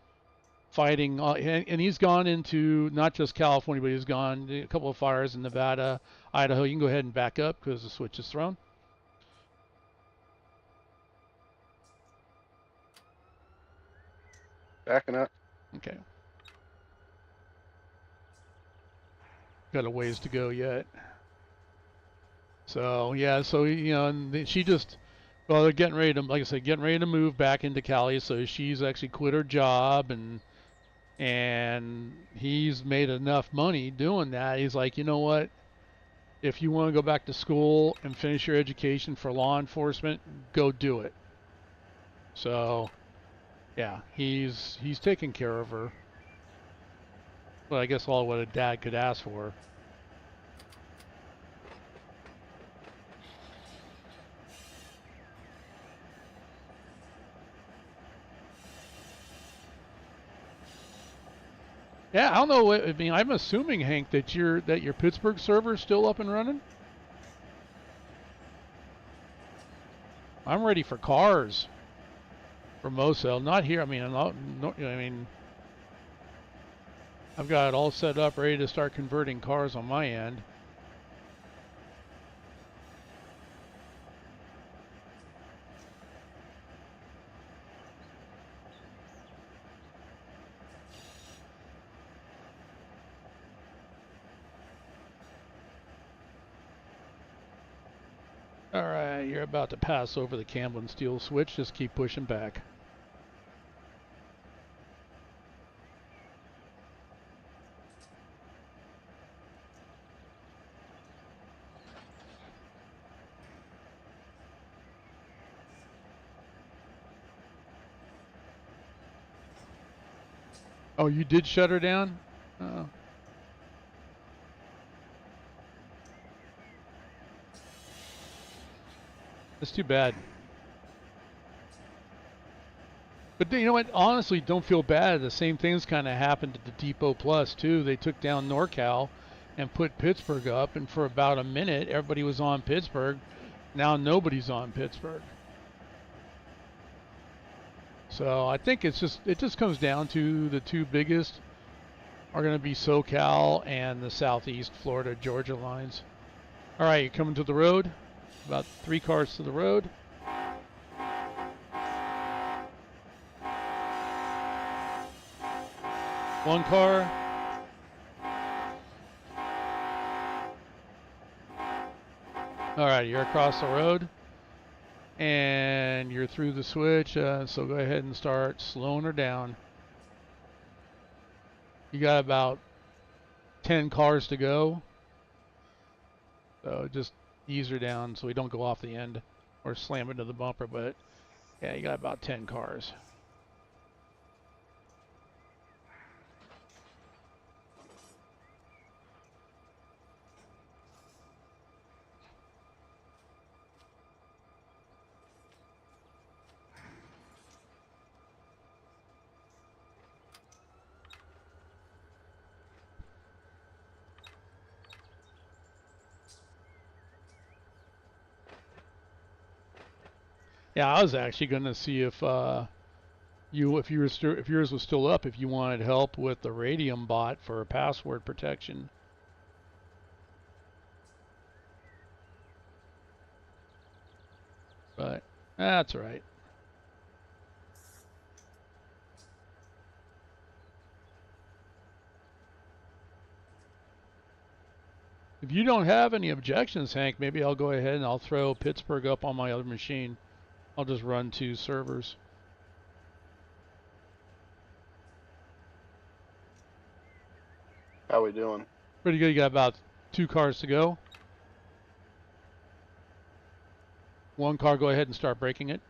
fighting, and he's gone into not just California, but he's gone a couple of fires in Nevada, Idaho. You can go ahead and back up because the switch is thrown. Backing up. Okay. Got a ways to go yet. So yeah, so you know, and she just, well, they're getting ready to, like I said, getting ready to move back into Cali. So she's actually quit her job, and he's made enough money doing that. He's like, you know what? If you want to go back to school and finish your education for law enforcement, go do it. So yeah, he's taking care of her. Well, I guess all what a dad could ask for. Yeah, I don't know. I mean, I'm assuming, Hank, that your Pittsburgh server is still up and running. I'm ready for cars for Mosel. Not here. I mean, I'm not, no, I mean, I've got it all set up, ready to start converting cars on my end. All right, you're about to pass over the Camblin Steel switch. Just keep pushing back. Oh, you did shut her down? Oh, that's too bad. But you know what? Honestly, don't feel bad. The same things kind of happened at the Depot Plus too. They took down NorCal and put Pittsburgh up, and for about a minute, everybody was on Pittsburgh. Now nobody's on Pittsburgh. So I think it just comes down to the two biggest are going to be SoCal and the Southeast Florida Georgia lines. All right, you're coming to the road. About 3 cars to the road. One car. All right, you're across the road. And you're through the switch. So go ahead and start slowing her down. You got about 10 cars to go. So just ease her down so we don't go off the end or slam into the bumper. But yeah, you got about 10 cars. Yeah, I was actually going to see if if yours was still up, if you wanted help with the Radium bot for password protection. But that's all right. If you don't have any objections, Hank, maybe I'll go ahead and I'll throw Pittsburgh up on my other machine. I'll just run 2 servers. How we doing? Pretty good. You got about 2 cars to go. One car, go ahead and start braking it.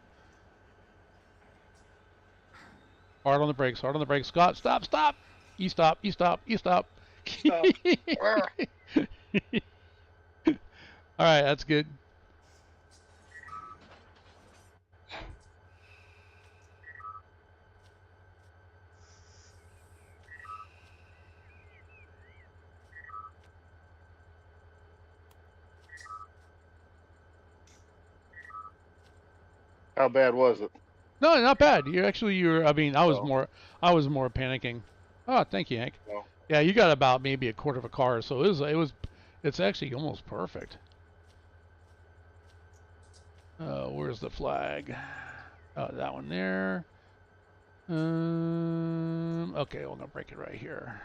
Hard on the brakes, hard on the brakes. Scott, stop, stop. You stop, you stop, you stop. Stop. All right, that's good. How bad was it? No, not bad. I mean, I was Oh, more panicking. Oh, thank you, Hank. well, Yeah, you got about maybe a quarter of a car, so it's actually almost perfect. Where's the flag? Oh, that one there. Okay, we're gonna break it right here.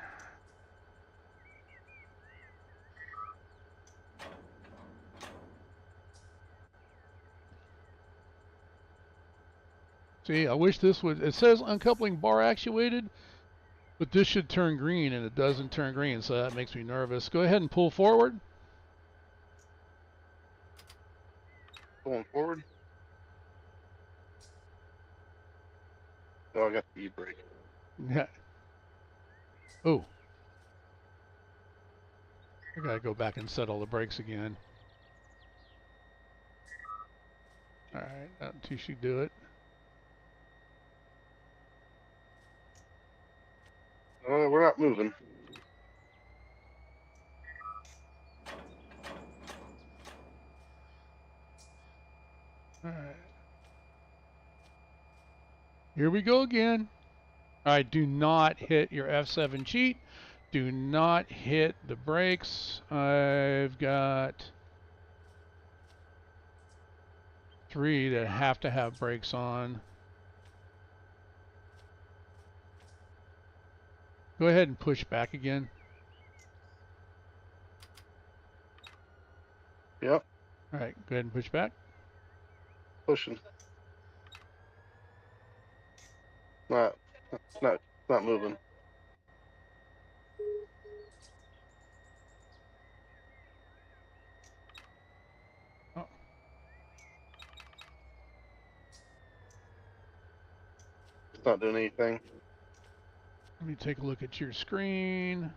See, I wish this would. It says uncoupling bar actuated, but this should turn green, and it doesn't turn green, so that makes me nervous. Go ahead and pull forward. Pulling forward. Oh, I got the e-brake. Yeah. Oh. I gotta go back and set all the brakes again. Alright, that two should do it. We're not moving. Alright. Here we go again. Alright, do not hit your F7 cheat. Do not hit the brakes. I've got 3 that have to have brakes on. Go ahead and push back again. Yep. Alright, go ahead and push back. Pushing. Not, not moving. Oh. It's not doing anything. Let me take a look at your screen.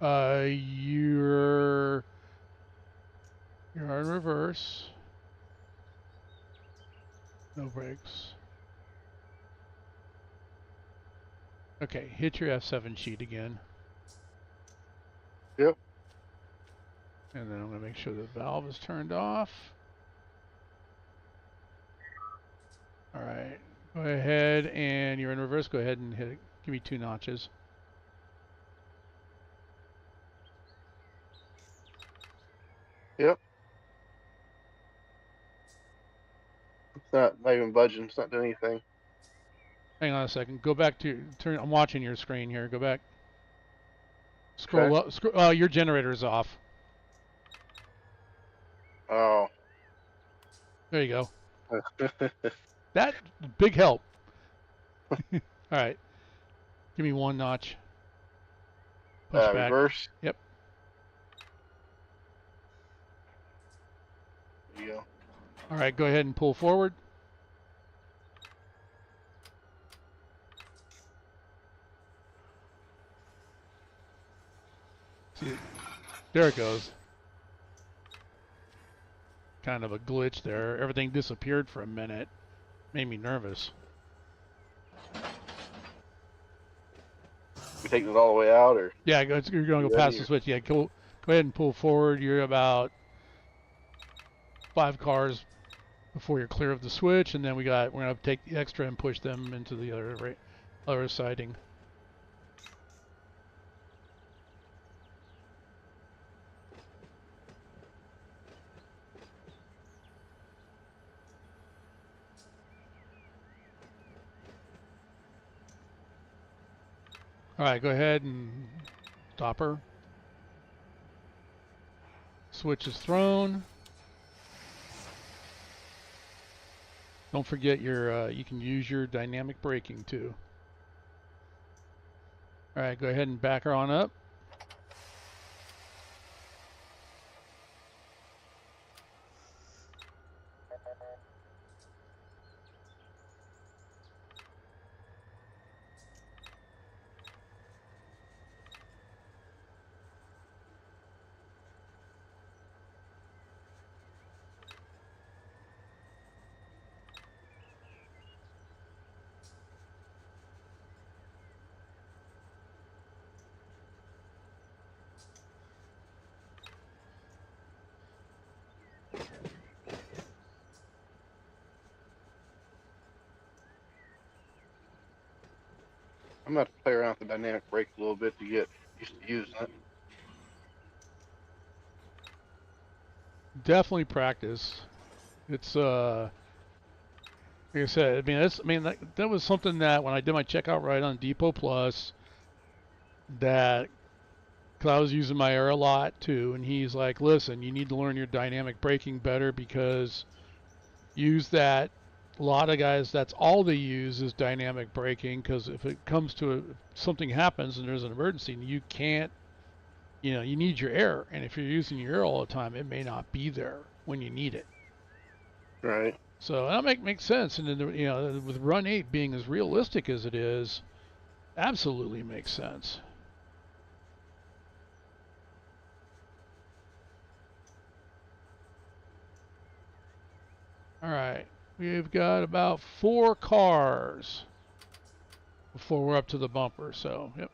You're in reverse. No brakes. Okay, hit your F7 sheet again. Yep. And then I'm going to make sure the valve is turned off. All right, go ahead, and you're in reverse. Go ahead and hit it. Give me 2 notches. Yep. It's not even budging. It's not doing anything. Hang on a second. Go back to turn. I'm watching your screen here. Go back. Scroll Okay. up. Your generator is off. Oh. There you go. That big help. All right. Give me 1 notch. Push back. Reverse. Yep. There you go. All right. Go ahead and pull forward. See, there it goes. Kind of a glitch there. Everything disappeared for a minute. Made me nervous. You taking it all the way out, or Yeah, you're going to go past the switch. Yeah, go ahead and pull forward. You're about 5 cars before you're clear of the switch, and then we're going to take the extra and push them into the other siding. All right, go ahead and stop her. Switch is thrown. Don't forget you can use your dynamic braking too. All right, go ahead and back her on up. I'm gonna have to play around with the dynamic brake a little bit to get used to using it. Definitely practice. It's like I said. That was something that when I did my checkout ride on Depot Plus, that because I was using my air a lot too, and he's like, "Listen, you need to learn your dynamic braking better because use that." A lot of guys, that's all they use is dynamic braking because if it comes to if something happens and there's an emergency, you can't, you need your air, and if you're using your air all the time, it may not be there when you need it. Right. So that makes sense, and then with Run8 being as realistic as it is, absolutely makes sense. All right, we've got about 4 cars before we're up to the bumper. So, yep,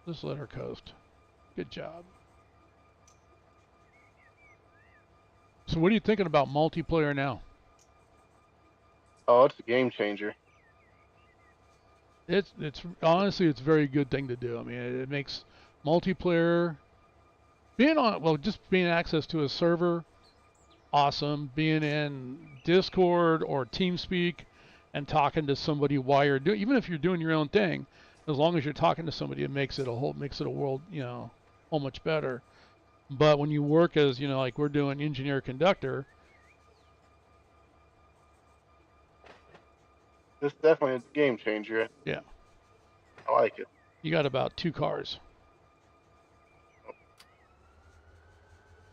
just let her coast. Good job. So, what are you thinking about multiplayer now? Oh, it's a game changer. It's honestly it's a very good thing to do. I mean, it makes multiplayer just being access to a server awesome. Being in Discord or TeamSpeak and talking to somebody while you're doing, even if you're doing your own thing, as long as you're talking to somebody, it makes it a world, whole much better. But when you work as, like we're doing engineer conductor, This definitely is a game changer. yeah, I like it. you got about 2 cars.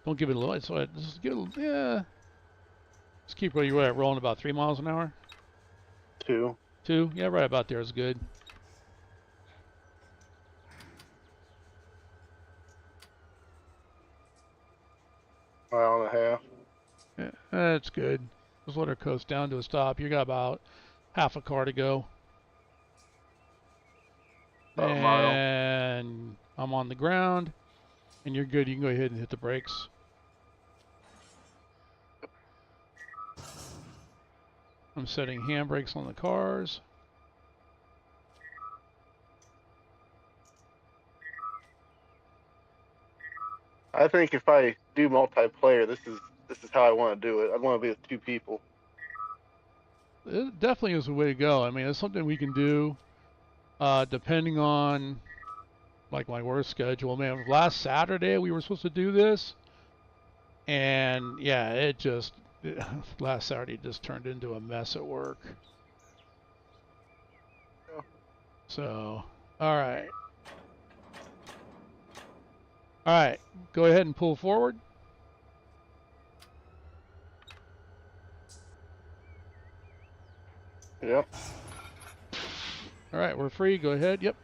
Don't give it a little. So just give it, yeah. Just keep where you're at, rolling about 3 miles an hour. 2. 2, yeah, right about there is good. Mile and a half. Yeah, that's good. Just let her coast down to a stop. You got about half a car to go. About a mile. And I'm on the ground, and you're good. You can go ahead and hit the brakes. I'm setting handbrakes on the cars. I think if I do multiplayer, this is how I want to do it. I want to be with 2 people. It definitely is a way to go. I mean, it's something we can do depending on like my work schedule. Man, last Saturday we were supposed to do this, and yeah, last Saturday just turned into a mess at work. Yeah. So, all right. All right, go ahead and pull forward. Yep. All right, we're free. Go ahead. Yep.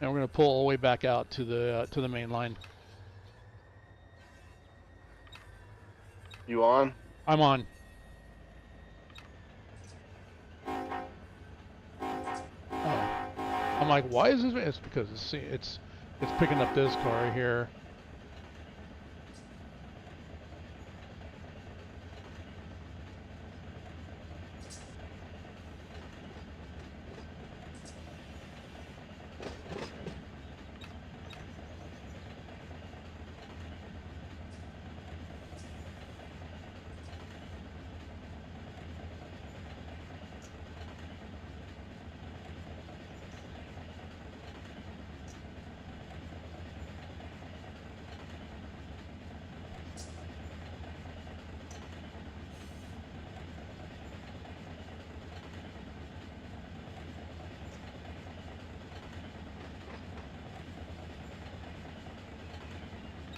And we're going to pull all the way back out to the main line. You on? I'm on. Oh, I'm like, why is this? It's because it's picking up this car here.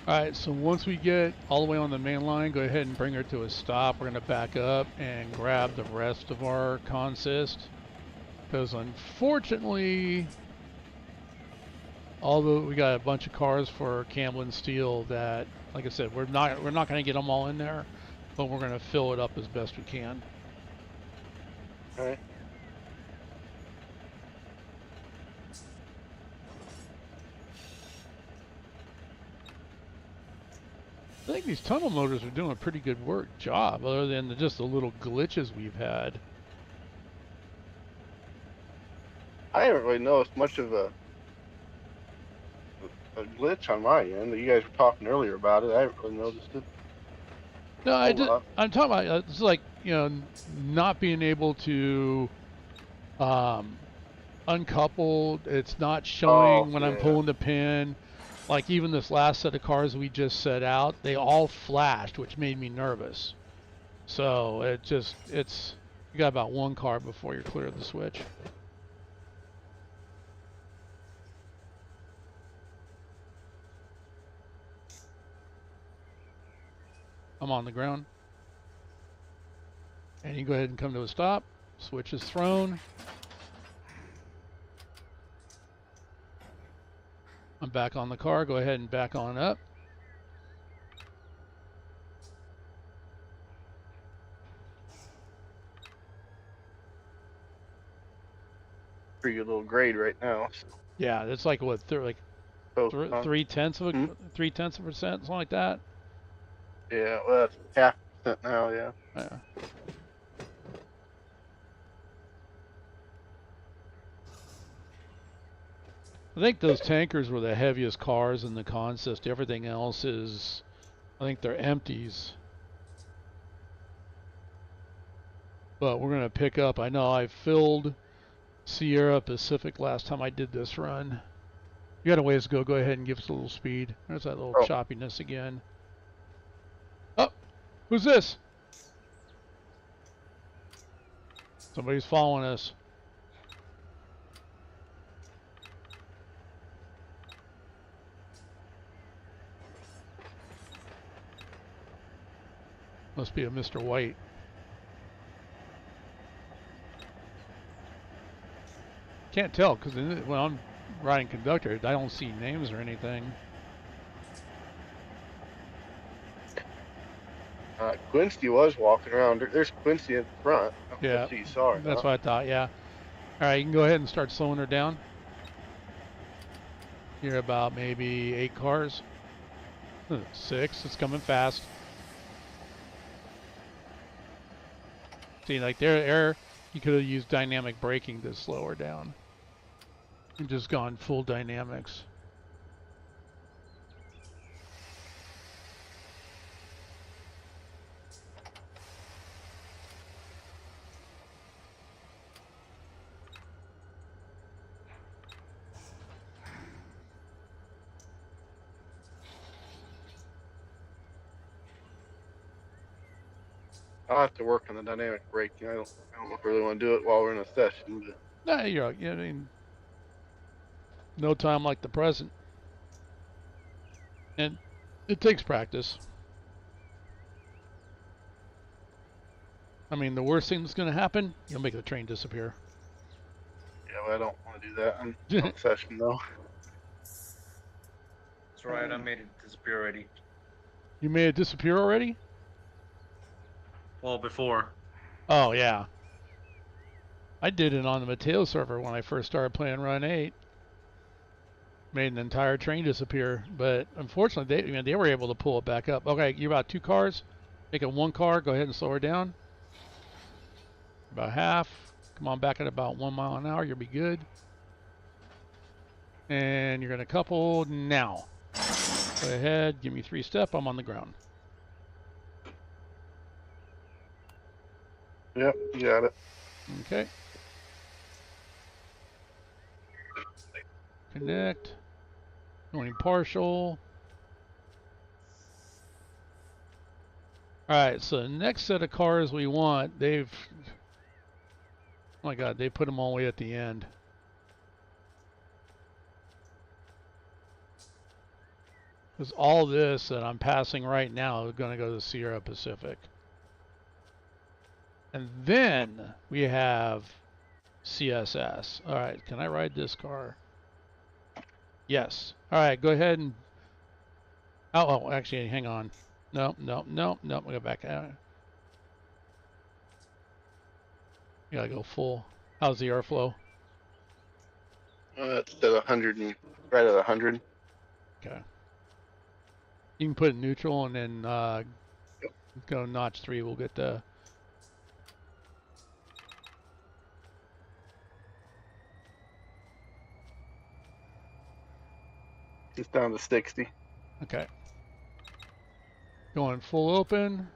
All right, so once we get all the way on the main line, go ahead and bring her to a stop. We're going to back up and grab the rest of our consist. Because unfortunately, although we got a bunch of cars for Campbell and Steel that, like I said, we're not going to get them all in there, but we're going to fill it up as best we can. All right. I think these tunnel motors are doing a pretty good job, other than just the little glitches we've had. I haven't really noticed much of a glitch on my end. You guys were talking earlier about it. I haven't really noticed it. No, whole lot. I'm talking about it's like, you know, not being able to uncoupled. It's not Oh, showing when I'm yeah. pulling the pin. Like even this last set of cars we just set out, they all flashed, which made me nervous. So it's you got about one car before you're clear of the switch. I'm on the ground. And you go ahead and come to a stop. Switch is thrown. I'm back on the car. Go ahead and back on up. Pretty good little grade right now. So Yeah, it's like what, like close on. 3/10 of Hmm? a 0.3%, something like that. Yeah, well, that's 0.5% now. Yeah. Yeah. I think those tankers were the heaviest cars in the consist. Everything else is, I think they're empties. But we're going to pick up. I know I filled Sierra Pacific last time I did this run. You got a ways to go. Go ahead and give us a little speed. There's that little Oh, choppiness again. Oh, who's this? Somebody's following us. Must be a Mr. White. Can't tell because when I'm riding conductor, I don't see names or anything. Quincy was walking around. There's Quincy in front. I don't know Yeah, if you saw or that's not. what I thought. Yeah. All right, you can go ahead and start slowing her down. You're about maybe 8 cars. 6. It's coming fast. See, like there, you could have used dynamic braking to slow her down and just gone full dynamics. I'll have to work on the dynamic braking. I don't know if I really want to do it while we're in a session, but Nah, I mean, no time like the present, and it takes practice. I mean, the worst thing that's going to happen, you'll make the train disappear. yeah, well, I don't want to do that on You session though. That's right. I made it disappear already. made it disappear already? Well, before. Oh yeah, I did it on the Mateo server when I first started playing Run8. Made an entire train disappear, but unfortunately, they were able to pull it back up. Okay, you're about 2 cars. Make it 1 car. Go ahead and slow her down. About half. Come on back at about 1 mile an hour. You'll be good. And you're going to couple now. Go ahead. Give me 3 step. I'm on the ground. Yep, you got it. Okay. Connect. Going partial. All right. So the next set of cars we want, oh my God, they put them all the way at the end. Because all this that I'm passing right now is going to go to Sierra Pacific. And then we have CSS. All right, can I ride this car? Yes. All right, go ahead and. Oh, actually, hang on. No. We go back out. You gotta go full. How's the airflow? It's at 100 and right at 100. Okay. You can put it neutral and then go notch 3. We'll get the. It's down to 60. Okay. Going full open.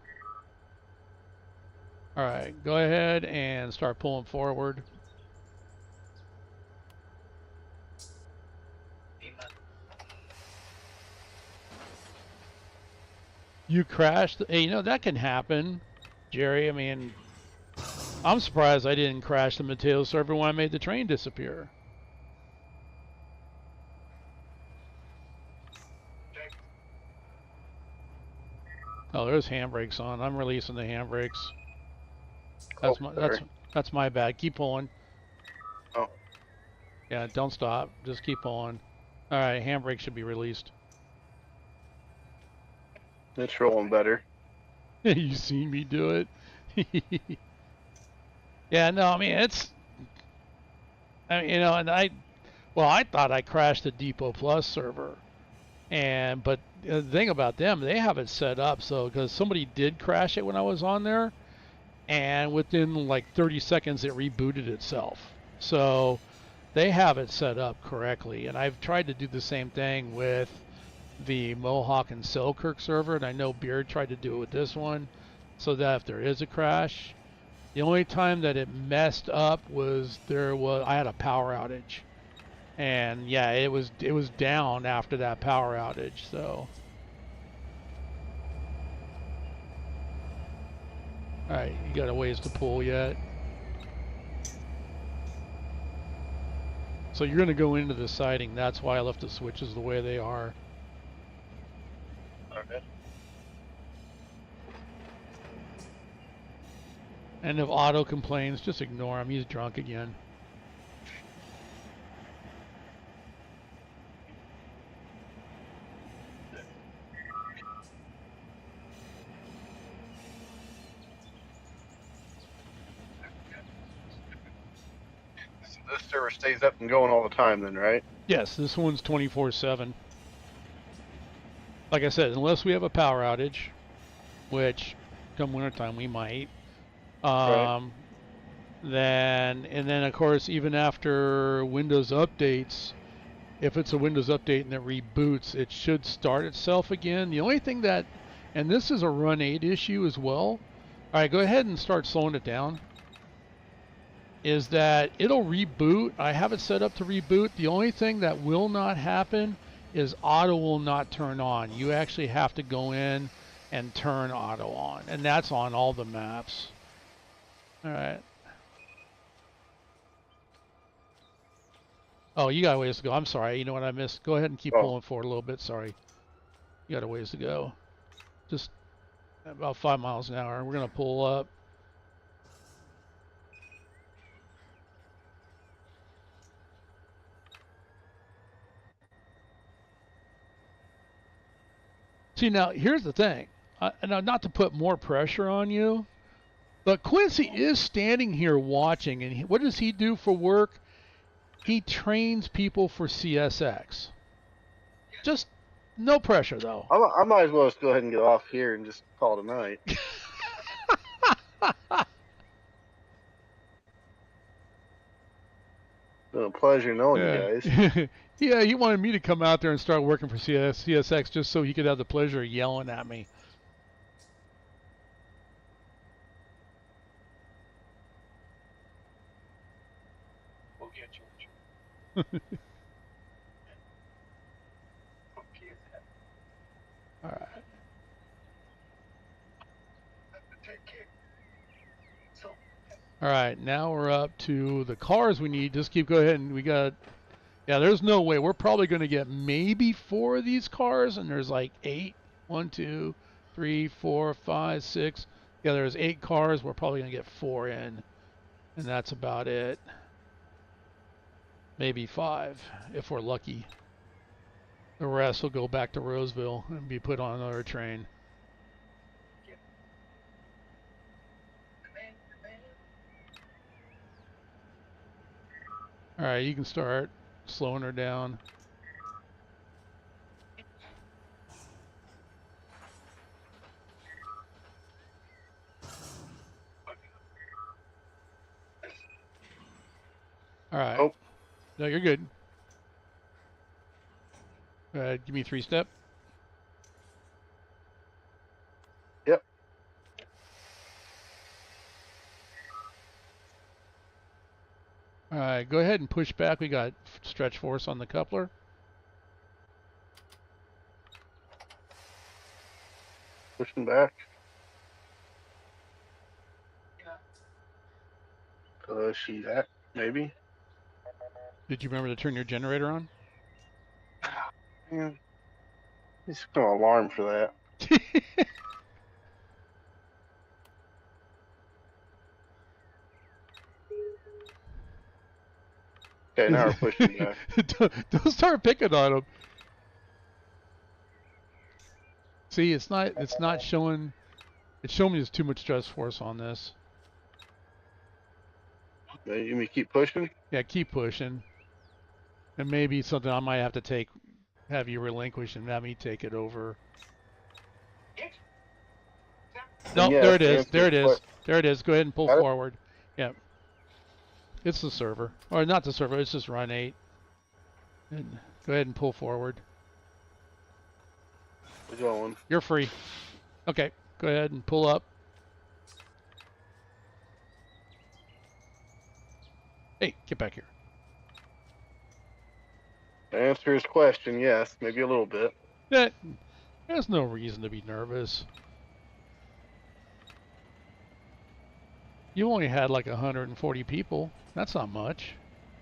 All right, go ahead and start pulling forward. You crashed. Hey, you know, that can happen, Jerry. I mean, I'm surprised I didn't crash the Mateo server when I made the train disappear. Oh, there's handbrakes on. I'm releasing the handbrakes. That's my sorry. that's my bad. Keep pulling. Oh, Yeah, don't stop. Just keep pulling. All right, handbrake should be released. it's rolling better. You seen me do it? Yeah, no, I mean you know, and I thought I crashed the Depot Plus server, but the thing about them, they have it set up so because somebody did crash it when I was on there, and within like 30 seconds it rebooted itself. So they have it set up correctly, and I've tried to do the same thing with the Mohawk and Selkirk server, and I know Beard tried to do it with this one, so that if there is a crash, the only time that it messed up was I had a power outage, and yeah, it was down after that power outage. So, all right, you got a ways to pull yet. So you're going to go into the siding. That's why I left the switches the way they are. Okay. And if Otto complains, just ignore him. He's drunk again. So this server stays up and going all the time then, right? Yes, this one's 24/7. Like I said, unless we have a power outage, which come wintertime we might. Right. Then of course even after Windows updates, if it's a Windows update and it reboots, it should start itself again. The only thing that, and this is a Run8 issue as well. All right, go ahead and start slowing it down. Is that it'll reboot. I have it set up to reboot. The only thing that will not happen is auto will not turn on. You actually have to go in and turn auto on, and that's on all the maps. All right. Oh, you got a ways to go. I'm sorry. You know what I missed? Go ahead and keep Oh, pulling forward a little bit. Sorry. You got a ways to go. Just about 5 miles an hour. We're going to pull up. See, now, here's the thing. Now, not to put more pressure on you, but Quincy is standing here watching, and what does he do for work? He trains people for CSX. Just no pressure, though. I might as well just go ahead and get off here and just call it a night. It's been a pleasure knowing you Yeah. guys. Yeah, he wanted me to come out there and start working for CSX just so he could have the pleasure of yelling at me. We'll get you. All right. All right, now we're up to the cars we need. Just go ahead and we got, yeah, there's no way. We're probably going to get maybe 4 of these cars, and there's like 8. 1, 2, 3, 4, 5, 6. Yeah, there's 8 cars. We're probably going to get 4 in, and that's about it. Maybe 5 if we're lucky. The rest will go back to Roseville and be put on another train. All right, you can start slowing her down. All right. Oh, No, you're good. Give me 3-step. yep. right, go ahead and push back. We got stretch force on the coupler. Pushing back. Pushing back, maybe. Did you remember to turn your generator on? Yeah. It's kind of alarm for that. Okay, now we're pushing back. Don't start picking on them. See, it's not showing. It's showing me there's too much stress force on this. You may keep pushing. Yeah, keep pushing. And maybe something I might have to have you relinquish and have me take it over. And No, there yes, it to is. answer There your it is. question, There it is. Go ahead and pull got it? forward. Yeah. It's the server. Or not the server, it's just Run8. And go ahead and pull forward. We're going. You're free. Okay, go ahead and pull up. Hey, get back here. To answer his question, yes, maybe a little bit. There's no reason to be nervous. You only had like 140 people. That's not much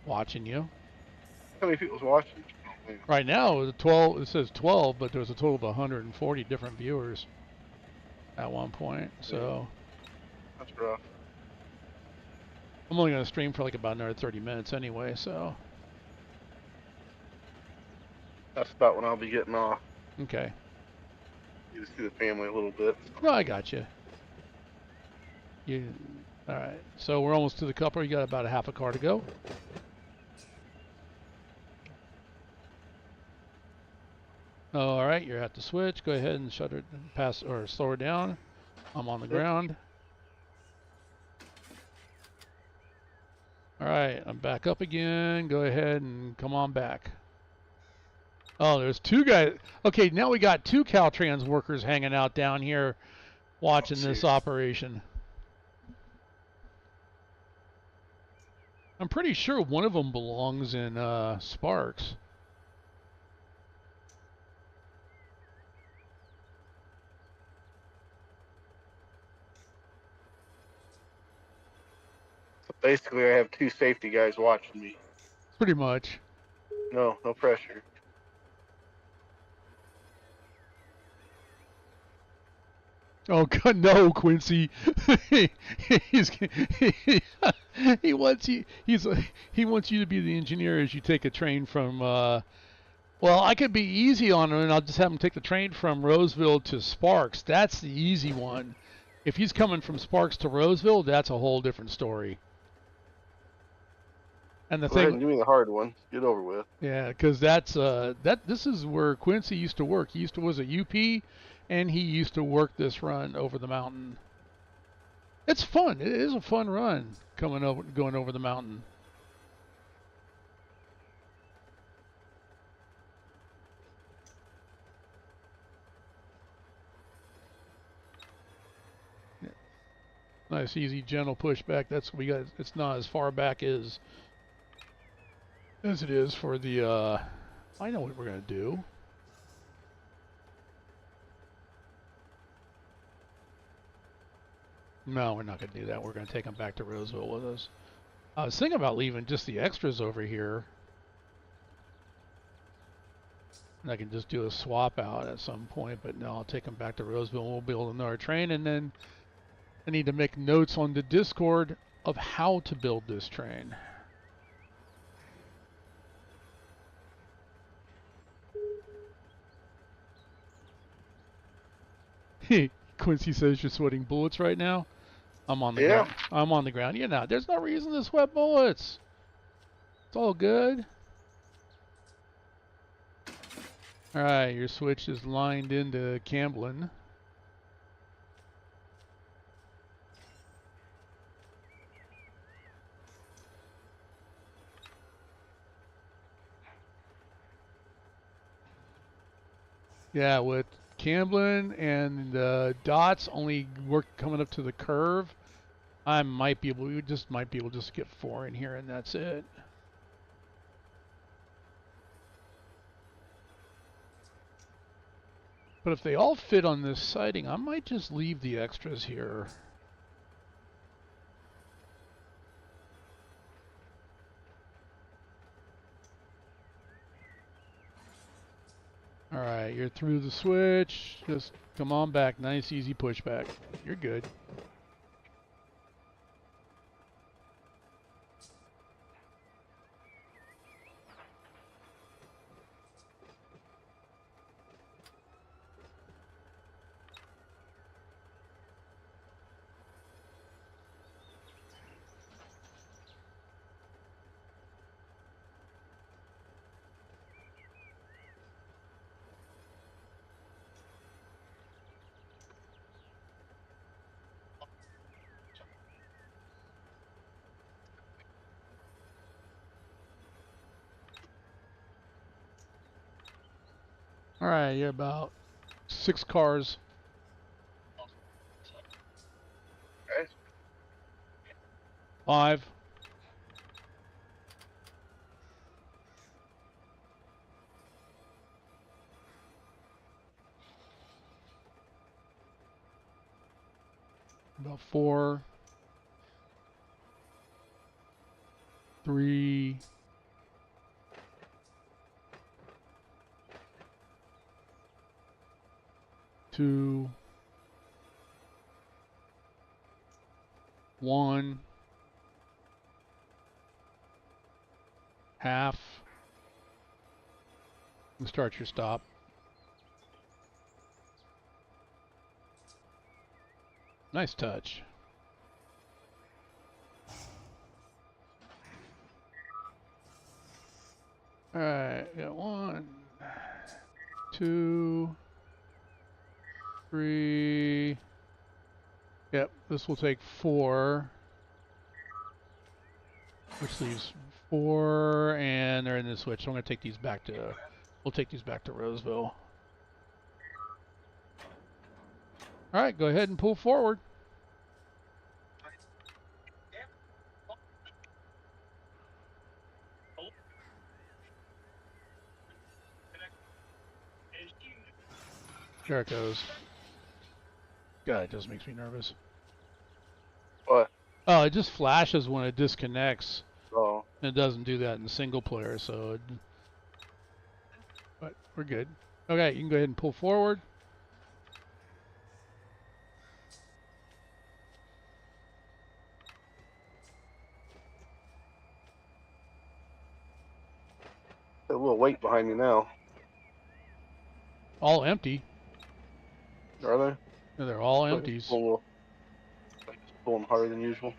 watching you. How many people's watching? Right now, it says 12, but there's a total of 140 different viewers at one point. So That's rough. I'm only going to stream for like about another 30 minutes anyway, so. That's about when I'll be getting off. Okay. You see the family a little bit. No, I got you. All right. So we're almost to the coupler. You got about a half a car to go. All right, you're at the switch. Go ahead and shut it, pass or slow her down. I'm on the ground. All right, I'm back up again. Go ahead and come on back. Oh, there's two guys. Okay, now we got two Caltrans workers hanging out down here watching this operation. I'm pretty sure one of them belongs in Sparks. So basically, I have two safety guys watching me. Pretty much. No pressure. Oh God, no, Quincy. He's, he wants you. He wants you to be the engineer as you take a train from. Well, I could be easy on him, and I'll just have him take the train from Roseville to Sparks. That's the easy one. If he's coming from Sparks to Roseville, that's a whole different story. And the Go ahead thing, and give me the hard one. Get over with. yeah, because this is where Quincy used to work. He was a UP, and he used to work this run over the mountain. It's fun. It is a fun run going over the mountain. Nice, easy, gentle pushback. That's what we got. It's not as far back as it is for the. I know what we're gonna do. No, we're not gonna do that. We're gonna take them back to Roseville with us. I was thinking about leaving just the extras over here, and I can just do a swap out at some point. But no, I'll take them back to Roseville. And we'll build another train, and then I need to make notes on the Discord of how to build this train. Quincy says you're sweating bullets right now. I'm on the ground. I'm on the ground. You're not. There's no reason to sweat bullets. It's all good. All right, your switch is lined into Camblin. Yeah, with Camblin and dots only work coming up to the curve. We just might be able to get 4 in here, and that's it. But if they all fit on this siding, I might just leave the extras here. All right, you're through the switch. Just come on back. Nice, easy pushback. You're good. All right, you're about 6 cars. Okay. 5. About 4. 3. 2. 1. Half. And start your stop. Nice touch. All right, got 1, 2, 3. Yep, this will take 4. Which leaves 4, and they're in the switch. So I'm going to take these back to, we'll take these back to Roseville. All right, go ahead and pull forward. There it goes. God, it just makes me nervous. What? Oh, it just flashes when it disconnects. Oh. And it doesn't do that in single player, so. But we're good. Okay, you can go ahead and pull forward. A little weight behind me now. All empty. Are they? Yeah, they're all I empties. just pull them harder than usual.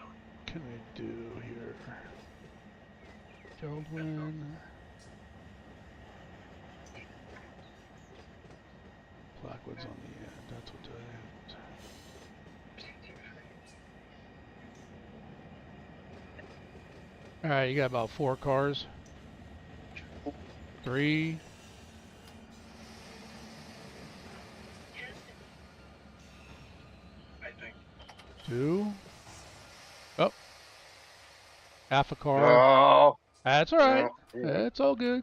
What can we do here? Geldwin. Blackwood's on the end. That's what that is. All right, you got about 4 cars. 3. 2. Oh, half a car. Oh. That's all right. Yeah. That's all good.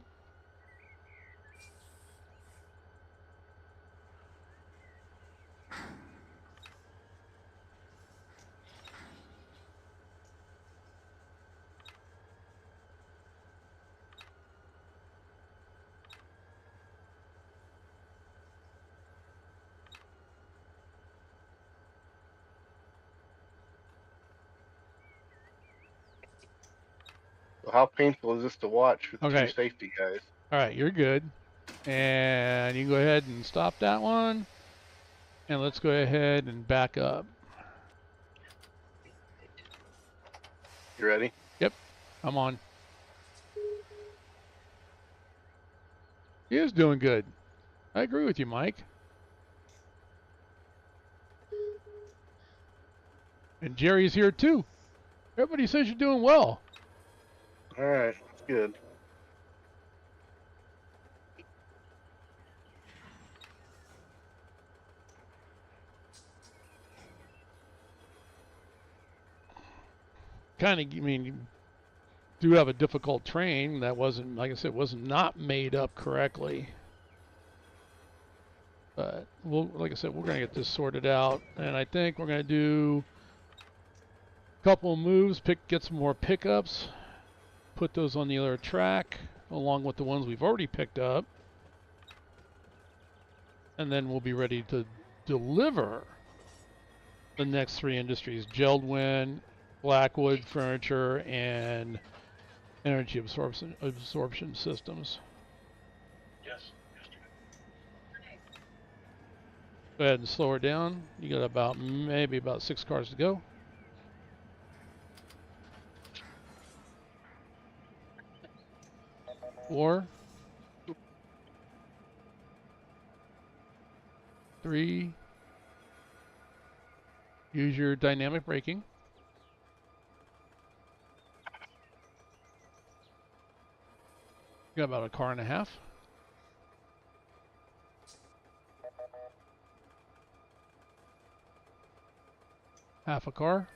So how painful is this to watch with 2 Okay. safety guys? All right, you're good. And you can go ahead and stop that one. And let's go ahead and back up. You ready? Yep, I'm on. He is doing good. I agree with you, Mike. And Jerry's here too. Everybody says you're doing well. All right, that's good. Kind of, I mean, you do have a difficult train that wasn't, like I said, was not made up correctly. But like I said, we're gonna get this sorted out, and I think we're gonna do a couple of moves, get some more pickups, put those on the other track along with the ones we've already picked up, and then we'll be ready to deliver the next three industries: Geldwin, Blackwood Furniture, and energy absorption systems. Yes. Go ahead and slow her down. You got maybe about 6 cars to go. 4, 3. Use your dynamic braking. You got about a car and a half. Half a car.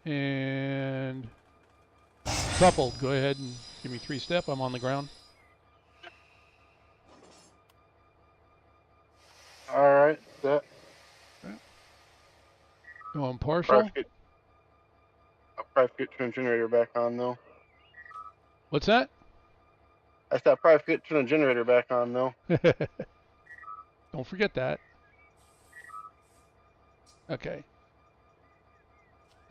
And coupled. Go ahead and give me 3-step. I'm on the ground. All right, set. Going partial. I'll probably get turn generator back on though. What's that? I said I'll probably get turn generator back on though. Don't forget that. Okay.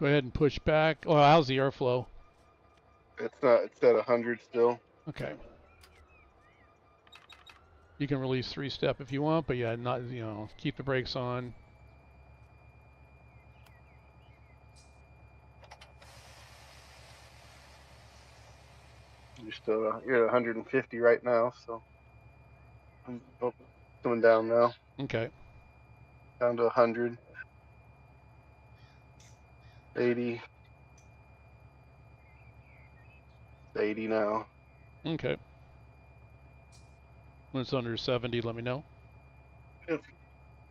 Go ahead and push back. Oh, how's the airflow? It's not. It's at 100 still. Okay. You can release 3-step if you want, but yeah, not, keep the brakes on. You're at 150 right now, so I'm coming down now. Okay. Down to 100. 80. 80 now. Okay. When it's under 70, let me know. Yep.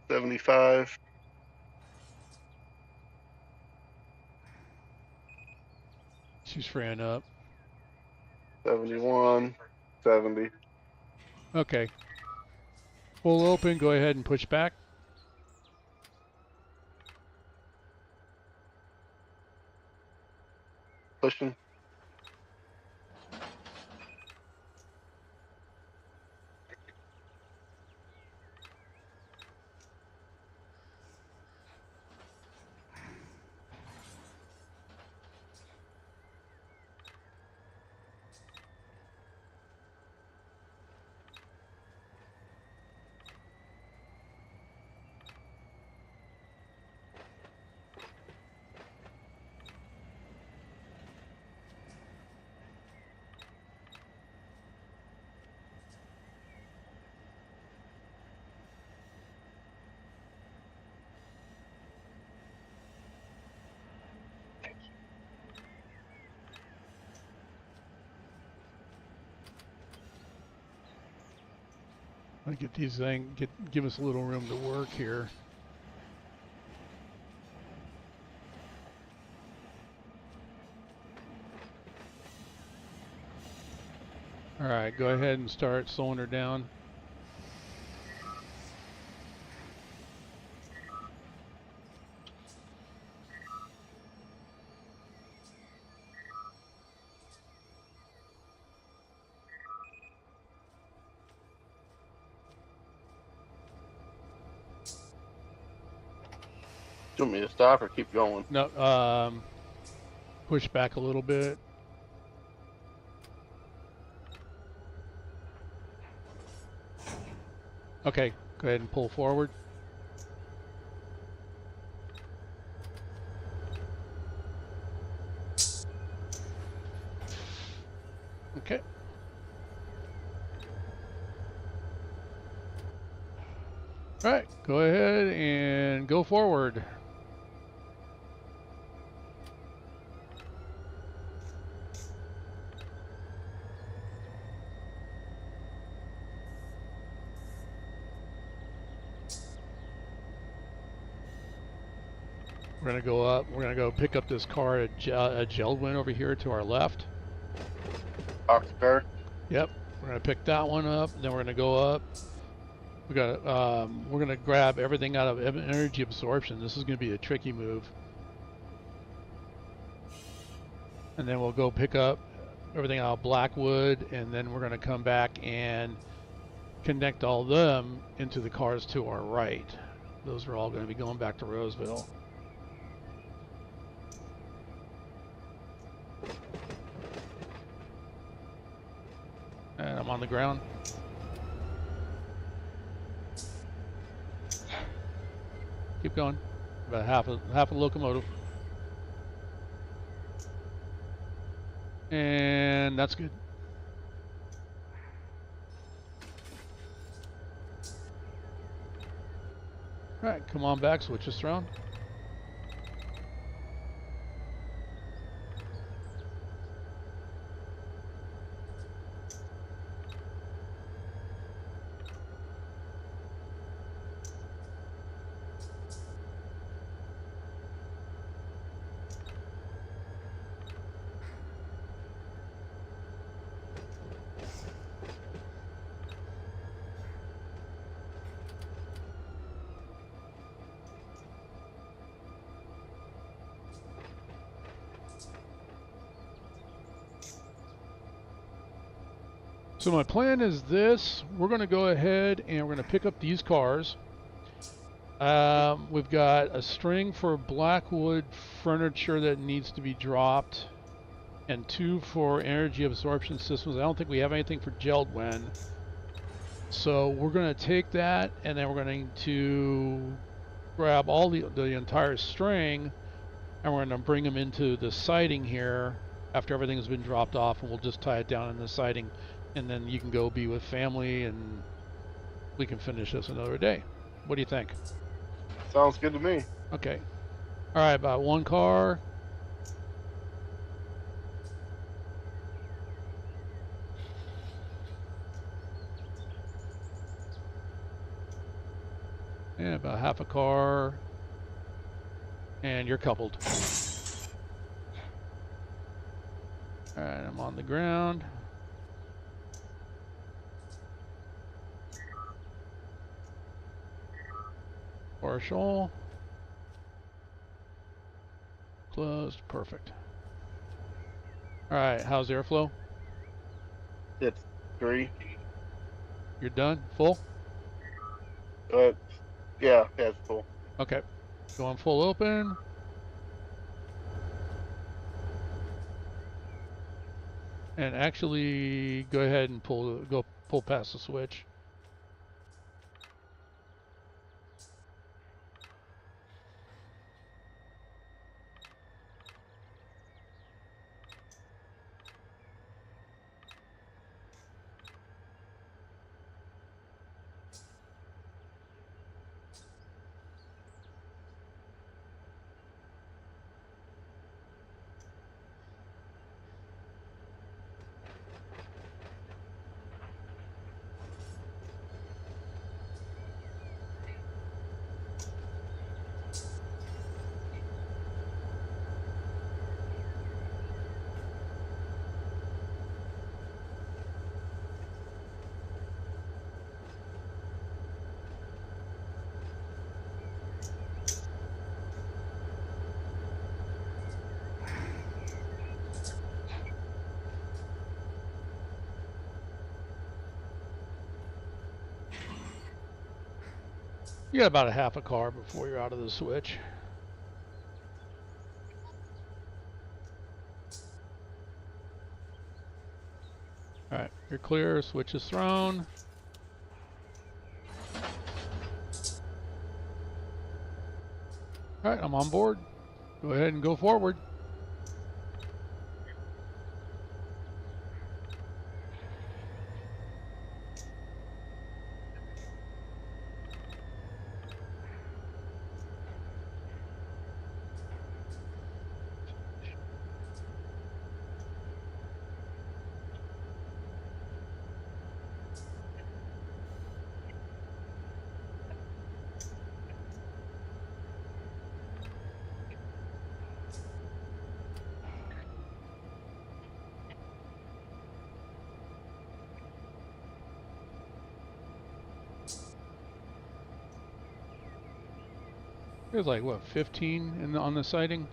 75. She's freeing up. 71. 70. Okay. Full open. Go ahead and push back. Pushing. I get these things. Give us a little room to work here. All right. Go ahead and start slowing her down. Do you want me to stop or keep going? No. Push back a little bit. Okay. Go ahead and pull forward. Okay. All right, go ahead and go forward. We're going to go up. We're going to go pick up this car at Geldwin over here to our left. Boxcar. Yep. We're going to pick that one up. Then we're going to go up. We're going to grab everything out of energy absorption. This is going to be a tricky move. And then we'll go pick up everything out of Blackwood. And then we're going to come back and connect all of them into the cars to our right. Those are all going to be going back to Roseville. And I'm on the ground. Keep going. About half a locomotive. And that's good. All right, come on back, switch us around. So my plan is this. We're going to go ahead and we're going to pick up these cars. We've got a string for Blackwood furniture that needs to be dropped and 2 for energy absorption systems. I don't think we have anything for Geldwin. So we're going to take that and then we're going to grab all the entire string and we're going to bring them into the siding here after everything has been dropped off, and we'll just tie it down in the siding, and then you can go be with family and we can finish this another day. What do you think? Sounds good to me. Okay. All right, about 1 car. And about half a car. And you're coupled. All right, I'm on the ground. Partial. Closed. Perfect. All right, how's the airflow? It's 3. You're done? Full? Yeah, it's full. Okay. Going full open. And actually, go ahead and pull past the switch. You got about a half a car before you're out of the switch. All right, you're clear. Switch is thrown. All right, I'm on board. Go ahead and go forward. There's like what 15 on the sighting.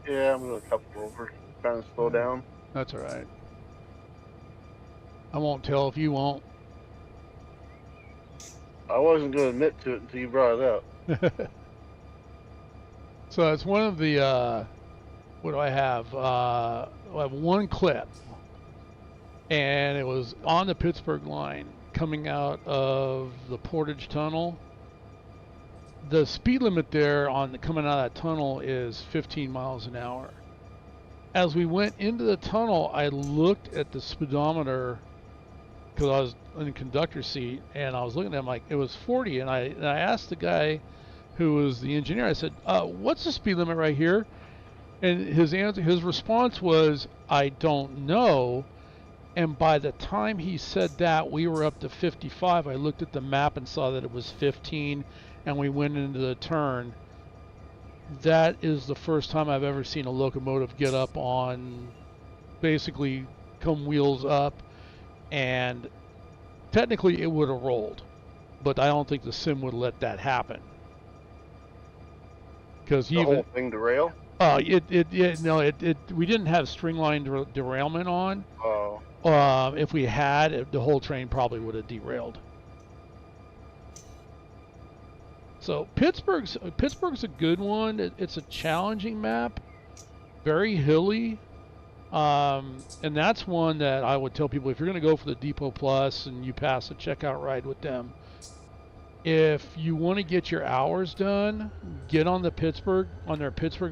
Yeah, I'm going a couple over. Trying to slow down. That's all right. I won't tell if you won't. I wasn't going to admit to it until you brought it up. So it's one of the what do I have? I have one clip, and it was on the Pittsburgh line coming out of the Portage Tunnel. The speed limit there on coming out of that tunnel is 15 miles an hour. As we went into the tunnel, I looked at the speedometer because I was in the conductor's seat, and I was looking at him like it was 40, and I asked the guy who was the engineer. I said, "What's the speed limit right here?" And his response was, "I don't know." And by the time he said that, we were up to 55. I looked at the map and saw that it was 15, and we went into the turn. That is the first time I've ever seen a locomotive get up on, basically come wheels up, and technically it would have rolled, but I don't think the sim would let that happen. Because The even whole thing derail? we didn't have string line derailment on. Oh. If we had, the whole train probably would have derailed. So Pittsburgh's a good one. It's a challenging map, very hilly, and that's one that I would tell people if you're going to go for the Depot Plus and you pass a checkout ride with them. If you want to get your hours done, get on their Pittsburgh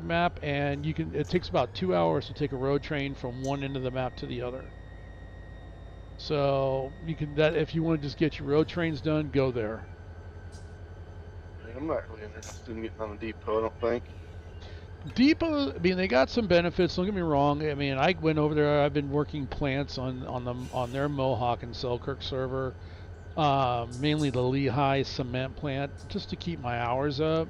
map, and you can. It takes about 2 hours to take a road train from one end of the map to the other. So you can that if you want to just get your road trains done, go there. I'm not really interested in getting on the depot, I don't think. Depot, I mean, they got some benefits. Don't get me wrong. I mean, I went over there. I've been working plants on their Mohawk and Selkirk server, mainly the Lehigh cement plant, just to keep my hours up.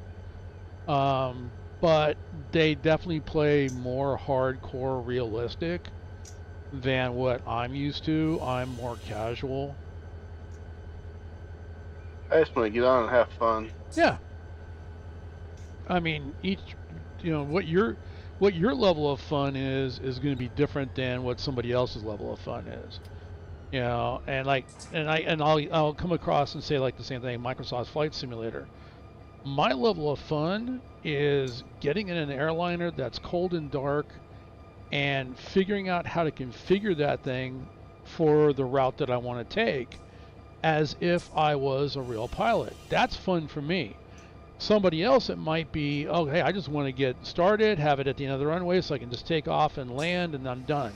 But they definitely play more hardcore realistic than what I'm used to. I'm more casual. I just want to get on and have fun. Yeah, I mean, what your level of fun is going to be different than what somebody else's level of fun is. And I'll come across and say like the same thing. Microsoft's Flight Simulator. My level of fun is getting in an airliner that's cold and dark and figuring out how to configure that thing for the route that I want to take as if I was a real pilot. That's fun for me. Somebody else, it might be, oh, hey, I just want to get started, have it at the end of the runway so I can just take off and land and I'm done.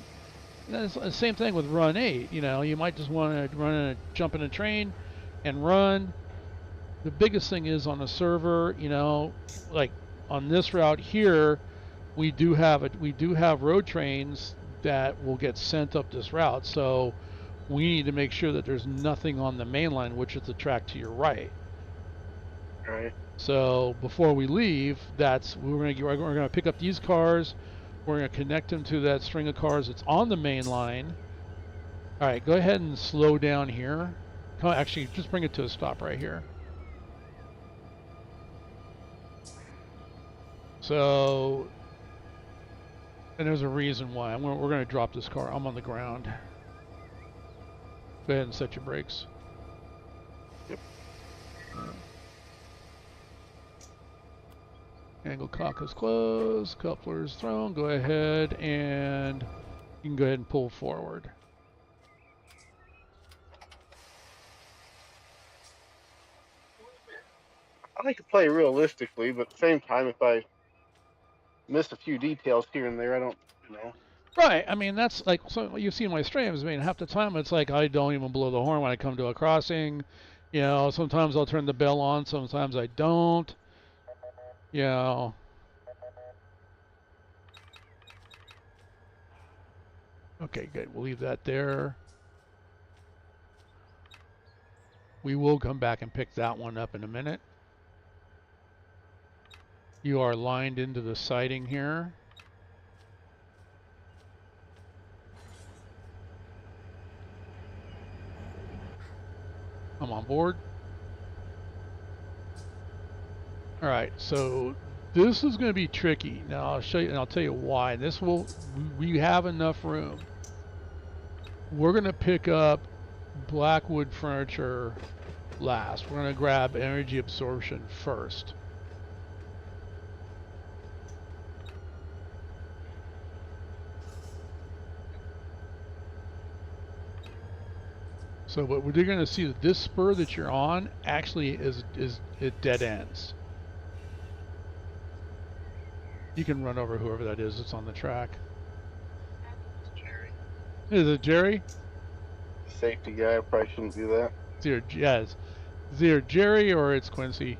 And it's the same thing with Run8. You might just want to jump in a train and run. The biggest thing is on a server, like on this route here, we do have road trains that will get sent up this route. So we need to make sure that there's nothing on the main line, which is the track to your right. Right. So before we leave, we're gonna pick up these cars. We're gonna connect them to that string of cars that's on the main line. All right, go ahead and slow down here. Actually, just bring it to a stop right here. So, and there's a reason why. We're gonna drop this car. I'm on the ground. Go ahead and set your brakes. Yep. Angle cock is closed. Coupler is thrown. Go ahead and you can go ahead and pull forward. I like to play realistically, but at the same time, if I miss a few details here and there, I don't. Right. I mean, that's like so you see my streams. I mean, half the time it's like I don't even blow the horn when I come to a crossing. Sometimes I'll turn the bell on. Sometimes I don't. You know. Okay, good. We'll leave that there. We will come back and pick that one up in a minute. You are lined into the siding here. I'm on board. All right, so this is going to be tricky. Now I'll show you, and I'll tell you why. This will, we have enough room. We're going to pick up Blackwood furniture last. We're going to grab energy absorption first. So what we're going to see that this spur that you're on actually is it dead ends. You can run over whoever that is that's on the track. Jerry. Is it Jerry? Safety guy, probably shouldn't do that. It's either Jerry or it's Quincy.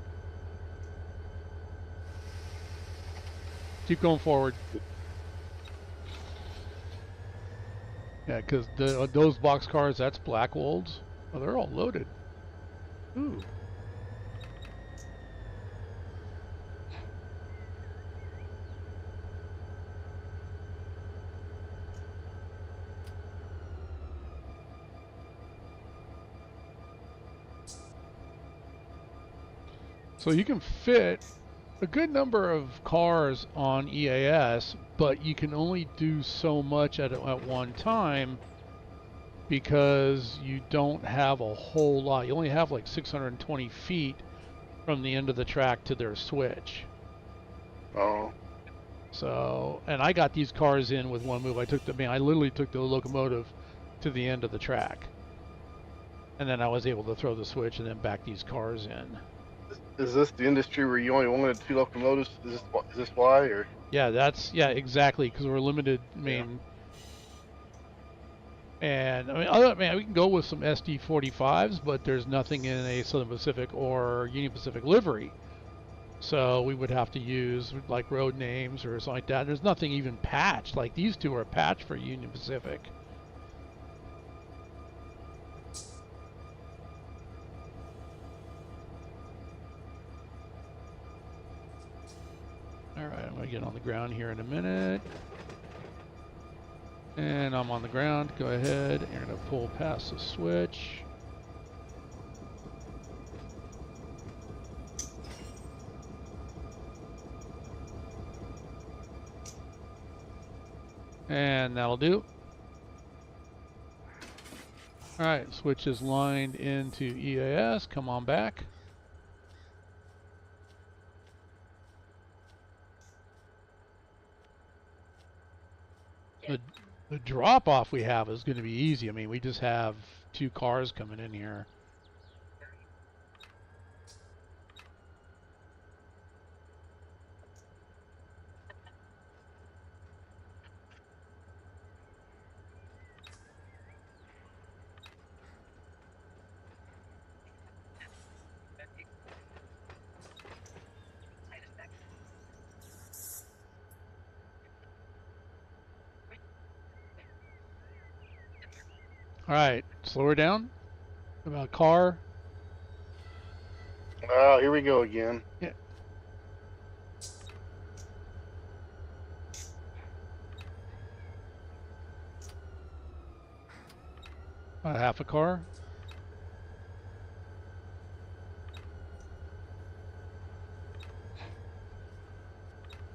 Keep going forward. Yeah, because those box cars, that's Blackwolds. Oh, they're all loaded. Ooh. So you can fit a good number of cars on EAS, but you can only do so much at one time because you don't have a whole lot. You only have like 620 feet from the end of the track to their switch. Oh. So, and I got these cars in with one move. I literally took the locomotive to the end of the track. And then I was able to throw the switch and then back these cars in. Is this the industry where you only wanted 2 locomotives? Is this why, or? Yeah, exactly, because we're limited. I Yeah. mean, and I mean, we can go with some SD45s, but there's nothing in a Southern Pacific or Union Pacific livery. So we would have to use like road names or something like that. There's nothing even patched. Like these two are patched for Union Pacific. All right, I'm gonna get on the ground here in a minute. And I'm on the ground. Go ahead. You're gonna pull past the switch. And that'll do. All right, switch is lined into EAS. Come on back. The, the drop off we have is going to be easy. I mean, we just have 2 cars coming in here. All right, slow her down. About car. Oh, here we go again. Yeah. About half a car.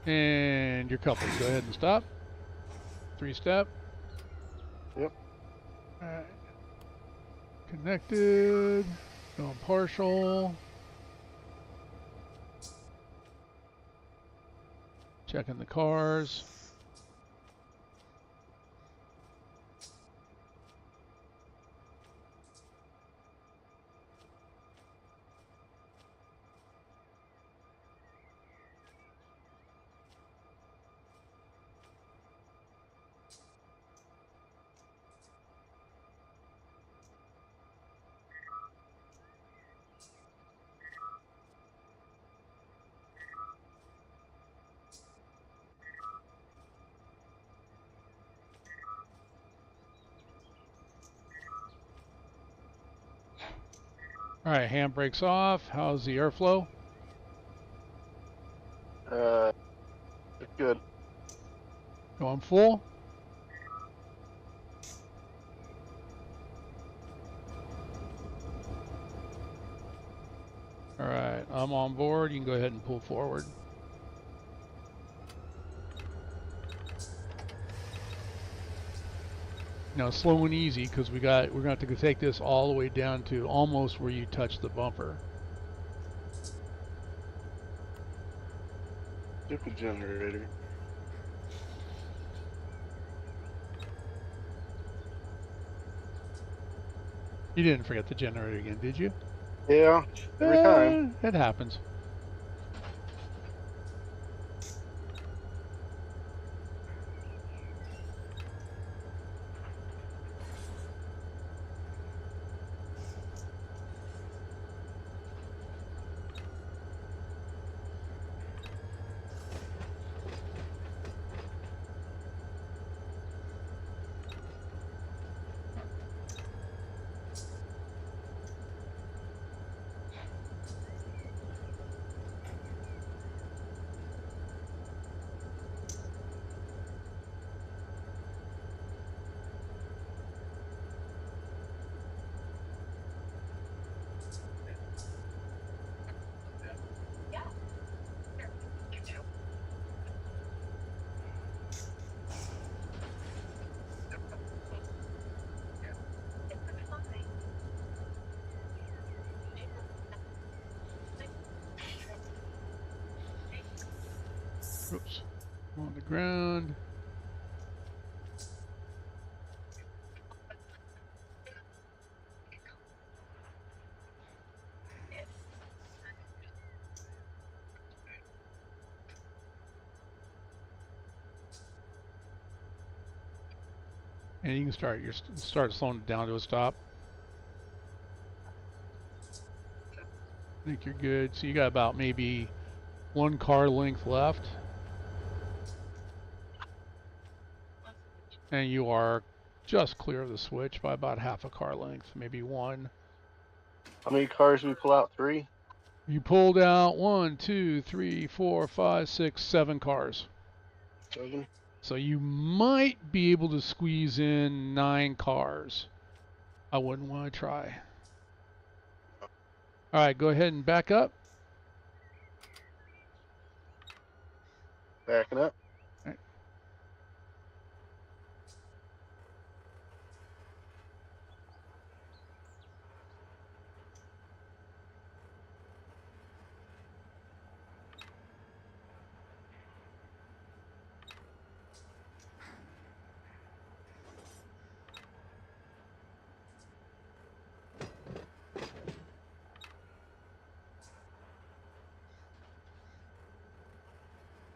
And you're coupled. Go ahead and stop. 3-step. Yep. All right. Connected. Going partial. Checking the cars. All right, handbrake's off. How's the airflow? It's good. Going full? All right, I'm on board. You can go ahead and pull forward. Now slow and easy because we're gonna have to take this all the way down to almost where you touch the bumper. Stupid generator. You didn't forget the generator again, did you? Yeah, every time. It happens. Oops. I'm on the ground. And you can start slowing it down to a stop. I think you're good. So you got about maybe 1 car length left. And you are just clear of the switch by about half a car length, maybe one. How many cars we pull out? 3? You pulled out 1, 2, 3, 4, 5, 6, 7 cars. 7? So you might be able to squeeze in 9 cars. I wouldn't want to try. All right, go ahead and back up. Backing up. All right.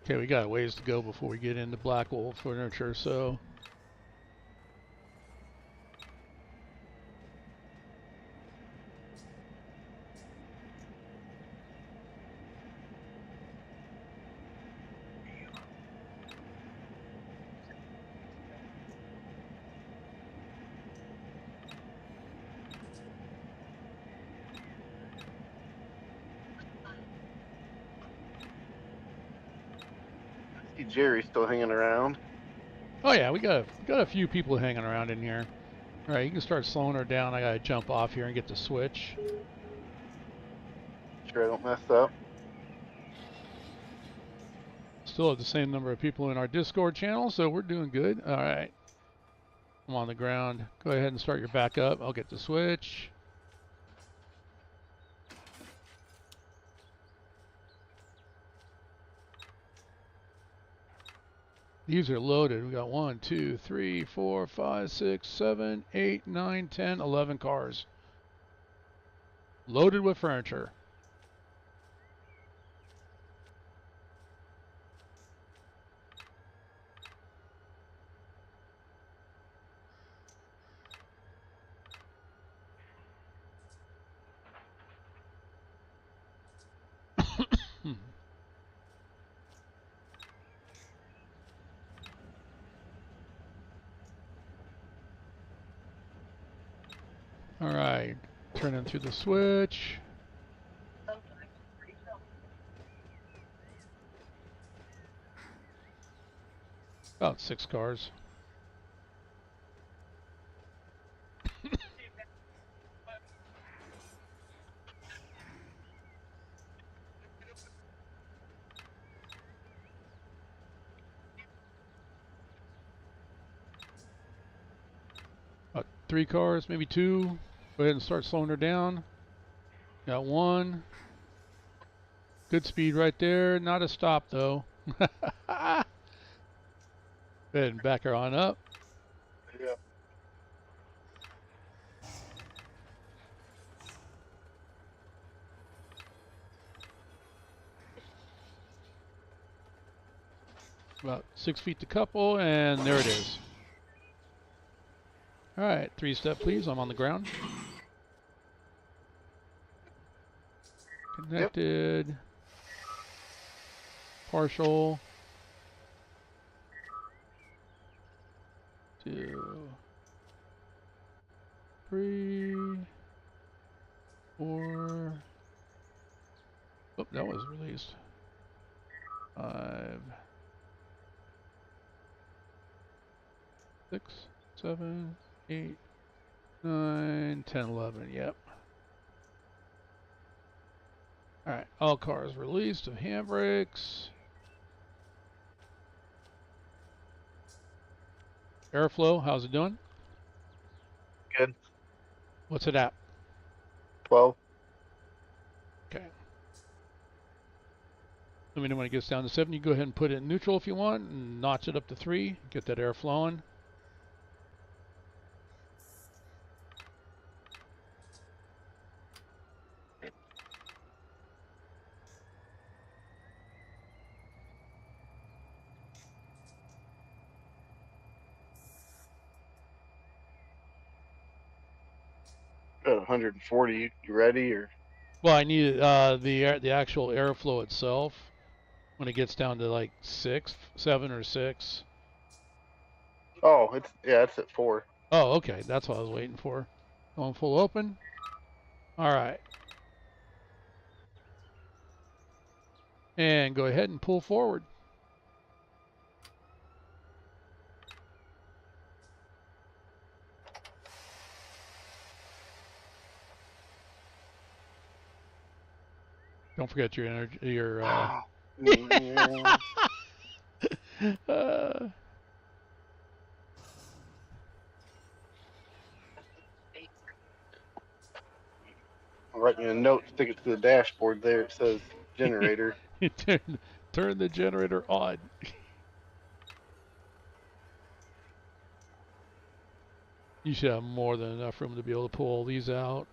Okay, we got a ways to go before we get into Blackwell Furniture, so I see Jerry still hanging around. oh yeah, we got a few people hanging around in here. All right, you can start slowing her down. I gotta jump off here and get the switch. Sure I don't mess up. Still have the same number of people in our Discord channel, so we're doing good. All right, I'm on the ground. Go ahead and start your backup. I'll get the switch. These are loaded. We got 1, 2, 3, 4, 5, 6, 7, 8, 9, 10, 11 cars. Loaded with furniture. All right, turning through the switch. About 6 cars. 3 cars, maybe 2. Go ahead and start slowing her down. Got 1. Good speed right there. Not a stop though. Go ahead and back her on up. Yeah. About 6 feet to couple, and there it is. All right, 3-step please. I'm on the ground. Connected. Yep. Partial. 2, 3, 4. Oh, that was released. 5, 6, 7, 8, 9, 10, 11. Yep. All right, all cars released of handbrakes. Airflow, how's it doing? Good. What's it at? 12. Okay. Let me know when it gets down to 7. You go ahead and put it in neutral if you want, and notch it up to 3. Get that air flowing. Got 140. You ready or? Well, I need the actual airflow itself when it gets down to like 6, 7 or 6. Oh, it's at 4. Oh, okay. That's what I was waiting for. Going full open. All right. And go ahead and pull forward. Don't forget your energy. Your. Yeah. I'll write you a note, stick it to the dashboard there. It says generator. turn the generator on. You should have more than enough room to be able to pull all these out.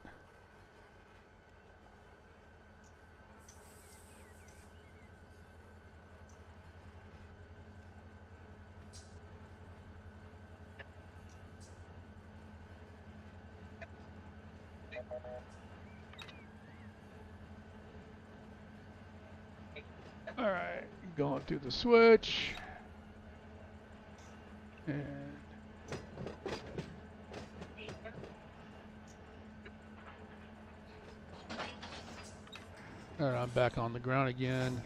All right, going through the switch. And all right, I'm back on the ground again.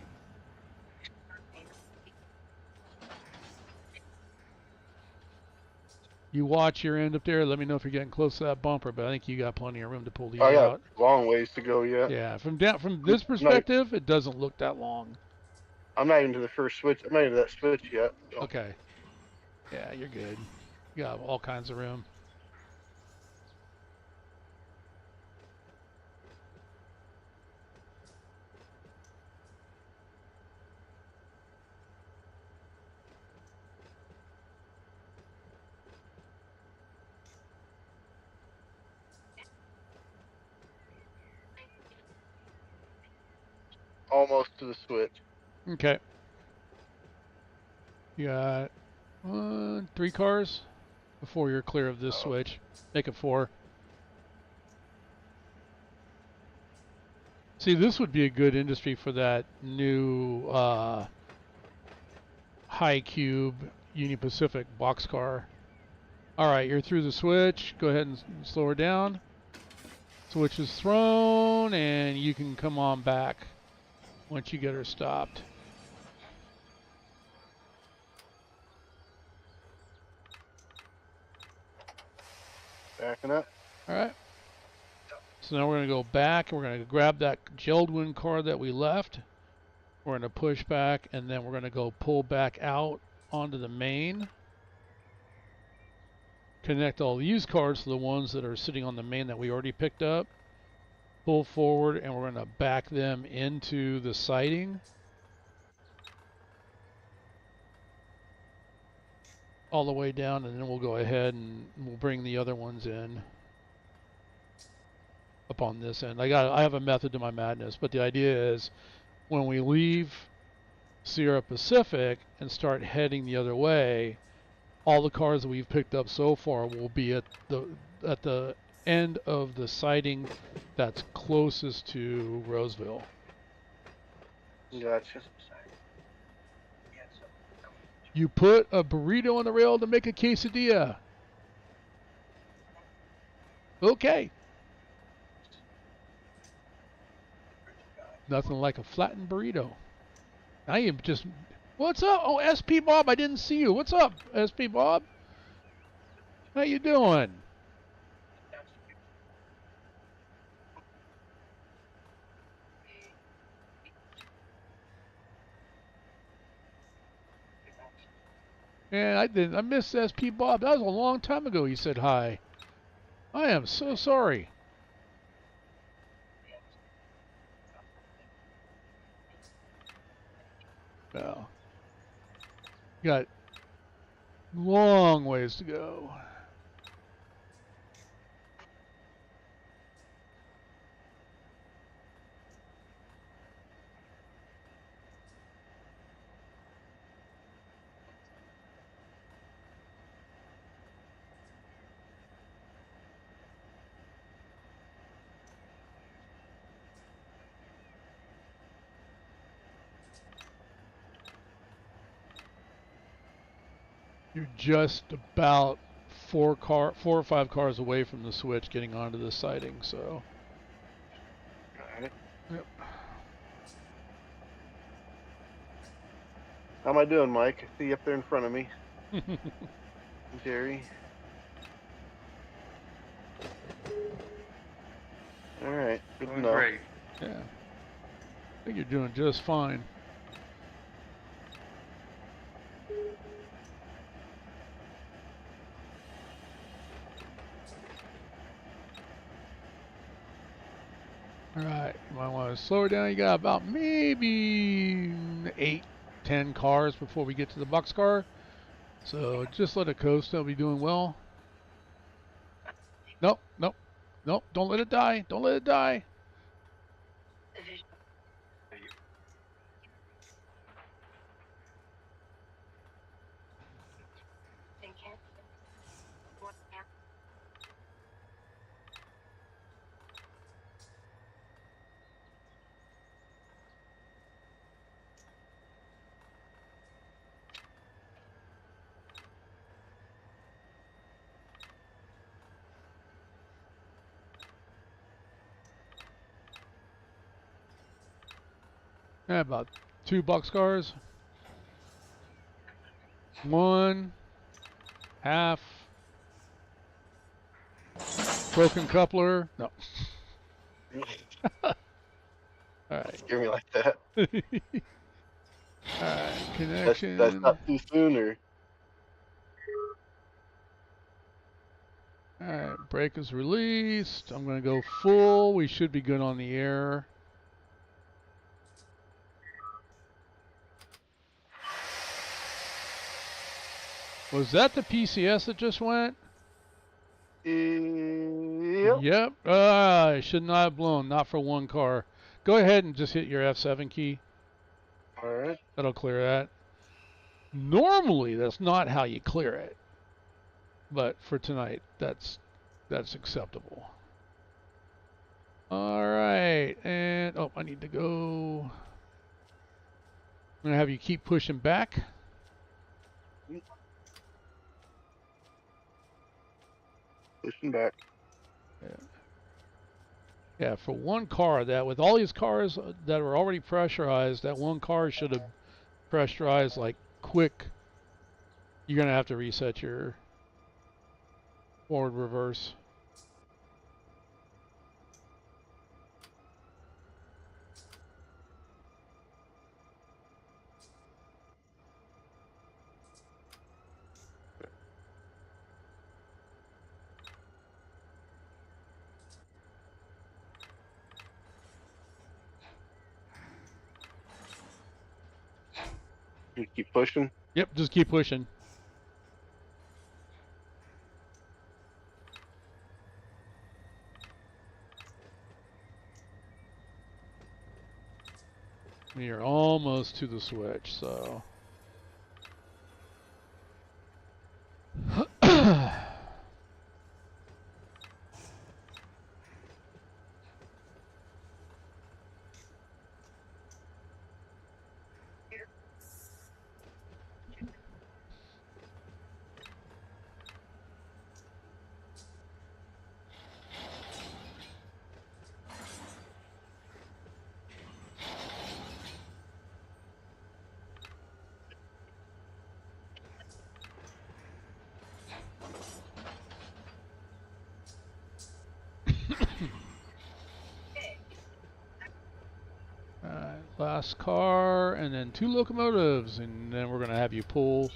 You watch your end up there. Let me know if you're getting close to that bumper, but I think you got plenty of room to pull these I got out. a long ways to go yet. Yeah, from this perspective, it doesn't look that long. I'm not even to the first switch. I'm not even to that switch yet. So. Okay. Yeah, you're good. You got all kinds of room. Almost to the switch. Okay. You got 3 cars before you're clear of this switch. Make it 4. See, this would be a good industry for that new high cube Union Pacific boxcar. All right, you're through the switch. Go ahead and slow her down. Switch is thrown, and you can come on back once you get her stopped. Backing up. All right. So now we're going to go back, and we're going to grab that Geldwin car that we left. We're going to push back, and then we're going to go pull back out onto the main. connect all these cars to the ones that are sitting on the main that we already picked up, pull forward, and we're going to back them into the siding. All the way down, and then we'll go ahead and we'll bring the other ones in up on this end. I have a method to my madness, but the idea is when we leave Sierra Pacific and start heading the other way, all the cars that we've picked up so far will be at the end of the siding that's closest to Roseville. Gotcha. You put a burrito on the rail to make a quesadilla. Okay. Nothing like a flattened burrito. Now you just... What's up? Oh, SP Bob, I didn't see you. What's up, SP Bob? How you doing? Man, I missed SP Bob. That was a long time ago he said hi. I am so sorry. Well, got long ways to go. You're just about four or five cars away from the switch getting onto the siding, so. Alright. Yep. How am I doing, Mike? I see you up there in front of me. Jerry. Alright, good to Doing know. great. Yeah. I think you're doing just fine. Alright, you might want to slow it down. You got about maybe 8-10 cars before we get to the boxcar. So just let it coast. They'll be doing well. Nope, nope, nope. Don't let it die. Don't let it die. Yeah, about 2 boxcars. 1 half. Broken coupler. No. All right. Scare me like that. All right. That's Connection. not too soon, or All right. Brake is released. I'm going to go full. We should be good on the air. Was that the PCS that just went? yep. Yep. I should not have blown. Not for one car. Go ahead and just hit your F7 key. Alright. That'll clear that. Normally, that's not how you clear it. But for tonight, that's acceptable. All right. And, oh, I need to go. I'm going to have you keep pushing back. Pushing back. Yeah, for one car, that with all these cars that are already pressurized, that one car should have pressurized like quick. You're going to have to reset your forward reverse. You keep pushing. Yep, just keep pushing. You're almost to the switch, so. Alright, last car, and then 2 locomotives, and then we're gonna have you pull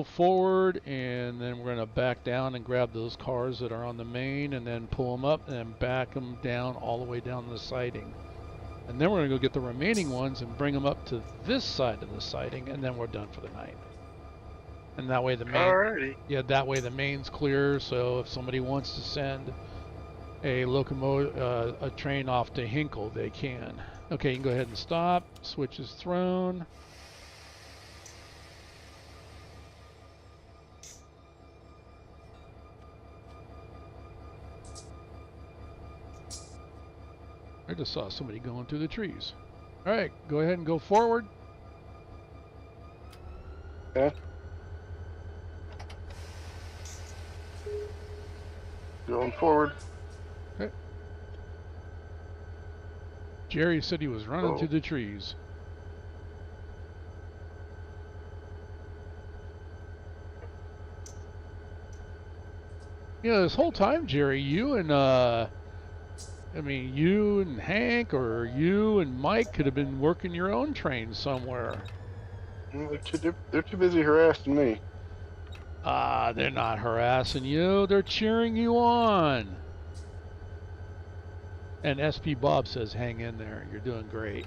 forward, and then we're gonna back down and grab those cars that are on the main, and then pull them up, and then back them down all the way down the siding. And then we're gonna go get the remaining ones and bring them up to this side of the siding, and then we're done for the night. And that way the main, Alrighty. yeah, that way the main's clear. So if somebody wants to send a locomotive, a train off to Hinkle, they can. Okay, you can go ahead and stop. Switch is thrown. I just saw somebody going through the trees. All right, go ahead and go forward. Okay. Going forward. Okay. Jerry said he was running through the trees. Yeah, this whole time, Jerry, you and you and Hank or you and Mike could have been working your own train somewhere. They're too busy harassing me. They're not harassing you. They're cheering you on. And SP Bob says, hang in there. You're doing great.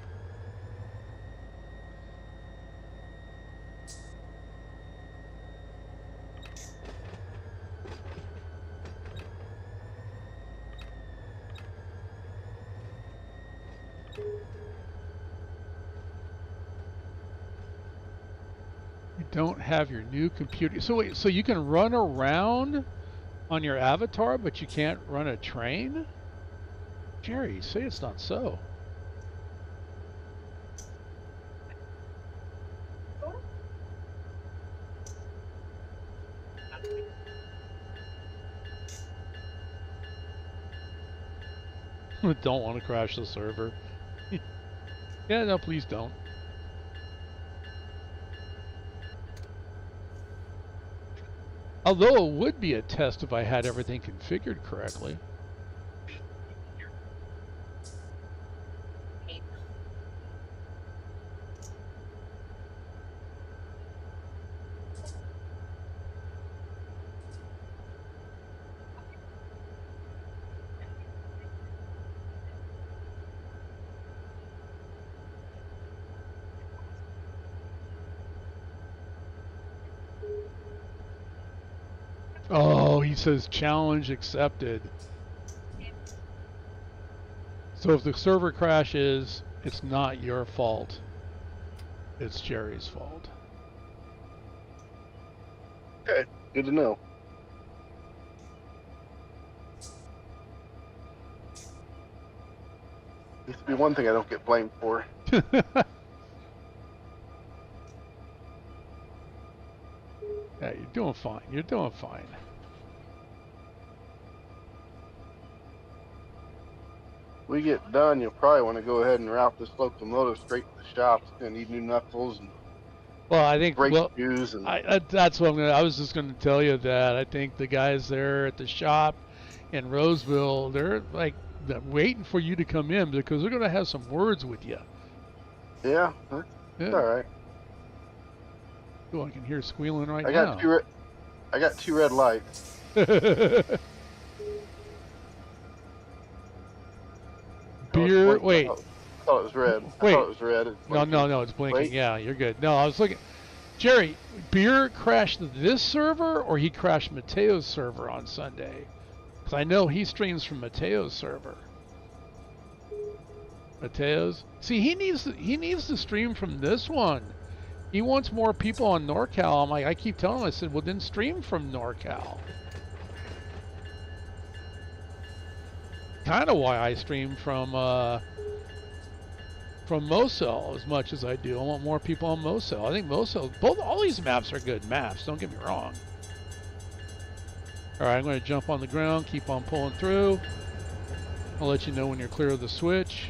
You don't have your new computer. So wait, so you can run around on your avatar, but you can't run a train? Jerry, say it's not so. Don't want to crash the server. Yeah, no, please don't. Although it would be a test if I had everything configured correctly. Oh, he says challenge accepted. So if the server crashes, it's not your fault. It's Jerry's fault. Okay, good to know. This would be one thing I don't get blamed for. Yeah, you're doing fine. You're doing fine. We get done, you'll probably want to go ahead and route this locomotive straight to the shop. It's going to need new knuckles and Well, I think brake shoes. And that's what I was just going to tell you that I think the guys there at the shop in Roseville, they're like waiting for you to come in because they're going to have some words with you. yeah, that's all right. Oh, I can hear squealing right I now. got two red lights. Beer. Wait. Called thought it was red. I Wait. thought it was red. It's No, blinking. no, it's blinking. Wait. Yeah, you're good. No, I was looking. Jerry, Beer crashed this server, or he crashed Mateo's server on Sunday? Because I know he streams from Mateo's server. Mateo's. See, he needs to stream from this one. He wants more people on NorCal. I'm like, I keep telling him. I said, well, then stream from NorCal. Kind of why I stream from Mosel as much as I do. I want more people on Mosel. I think Mosel, all these maps are good maps. Don't get me wrong. All right, I'm going to jump on the ground, keep on pulling through. I'll let you know when you're clear of the switch.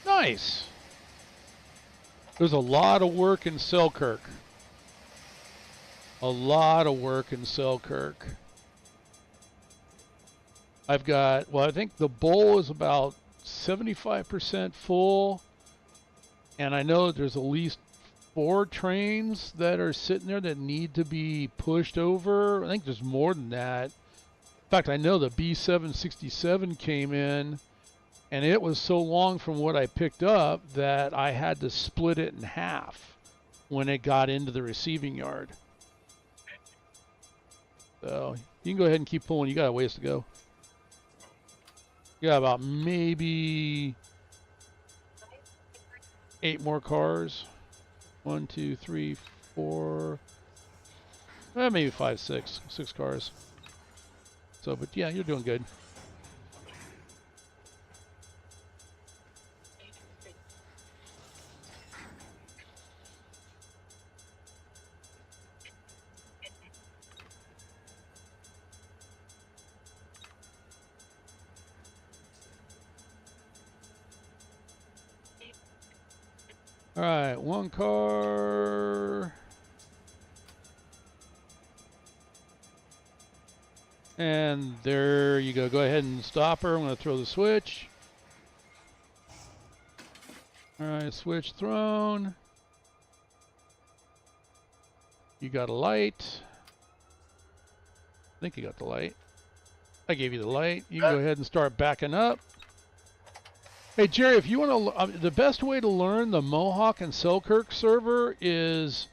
Nice. There's a lot of work in Selkirk. A lot of work in Selkirk. I've got, well, I think the bowl is about 75% full. And I know there's at least 4 trains that are sitting there that need to be pushed over. I think there's more than that. In fact, I know the B767 came in, and it was so long from what I picked up that I had to split it in half when it got into the receiving yard. So you can go ahead and keep pulling. You got a ways to go. You got about maybe 8 more cars. 1, 2, 3, 4. Maybe 5, 6 cars. So, but yeah, you're doing good. All right, 1 car. And there you go. Go ahead and stop her. I'm going to throw the switch. All right, switch thrown. You got a light. I think you got the light. I gave you the light. You can go ahead and start backing up. Hey, Jerry, if you want to, the best way to learn the Mohawk and Selkirk server is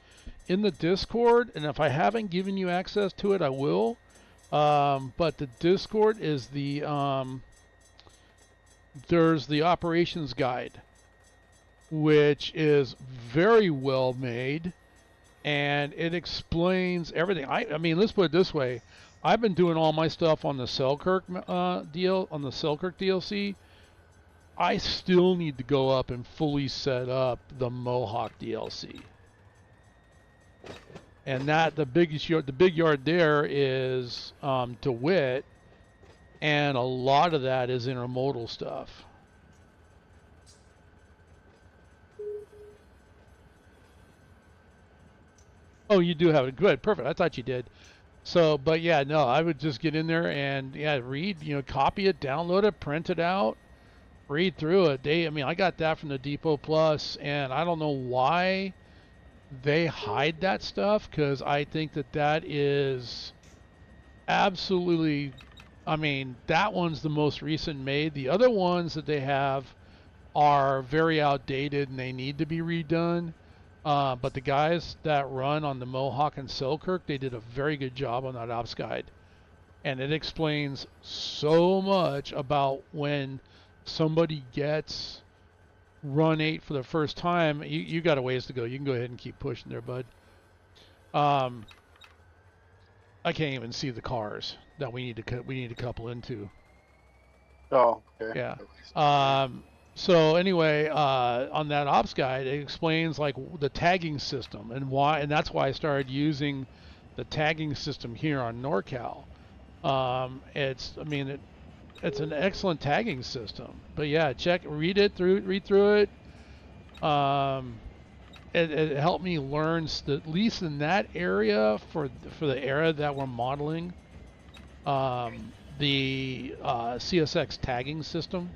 in the Discord. And if I haven't given you access to it, I will. But the Discord is there's the operations guide, which is very well made, and it explains everything. I mean, let's put it this way: I've been doing all my stuff on the Selkirk Selkirk DLC. I still need to go up and fully set up the Mohawk DLC. And that the big yard there is DeWitt, and a lot of that is intermodal stuff. Oh, you do have it. Good, perfect. I thought you did. So, but yeah, no, I would just get in there and read, copy it, download it, print it out, read through it. I mean, I got that from the Depot Plus, and I don't know why they hide that stuff, because I think that is absolutely, I mean, that one's the most recent made. The other ones that they have are very outdated and they need to be redone. But the guys that run on the Mohawk and Selkirk, they did a very good job on that ops guide. And it explains so much about when somebody gets Run 8 for the first time. You got a ways to go. You can go ahead and keep pushing there, bud. I can't even see the cars that we need to couple into. Oh, okay. Yeah. So anyway, on that ops guide, it explains like the tagging system and why, and that's why I started using the tagging system here on NorCal. It's an excellent tagging system. But yeah, read through it. It helped me learn, at least in that area for the era that we're modeling, the CSX tagging system.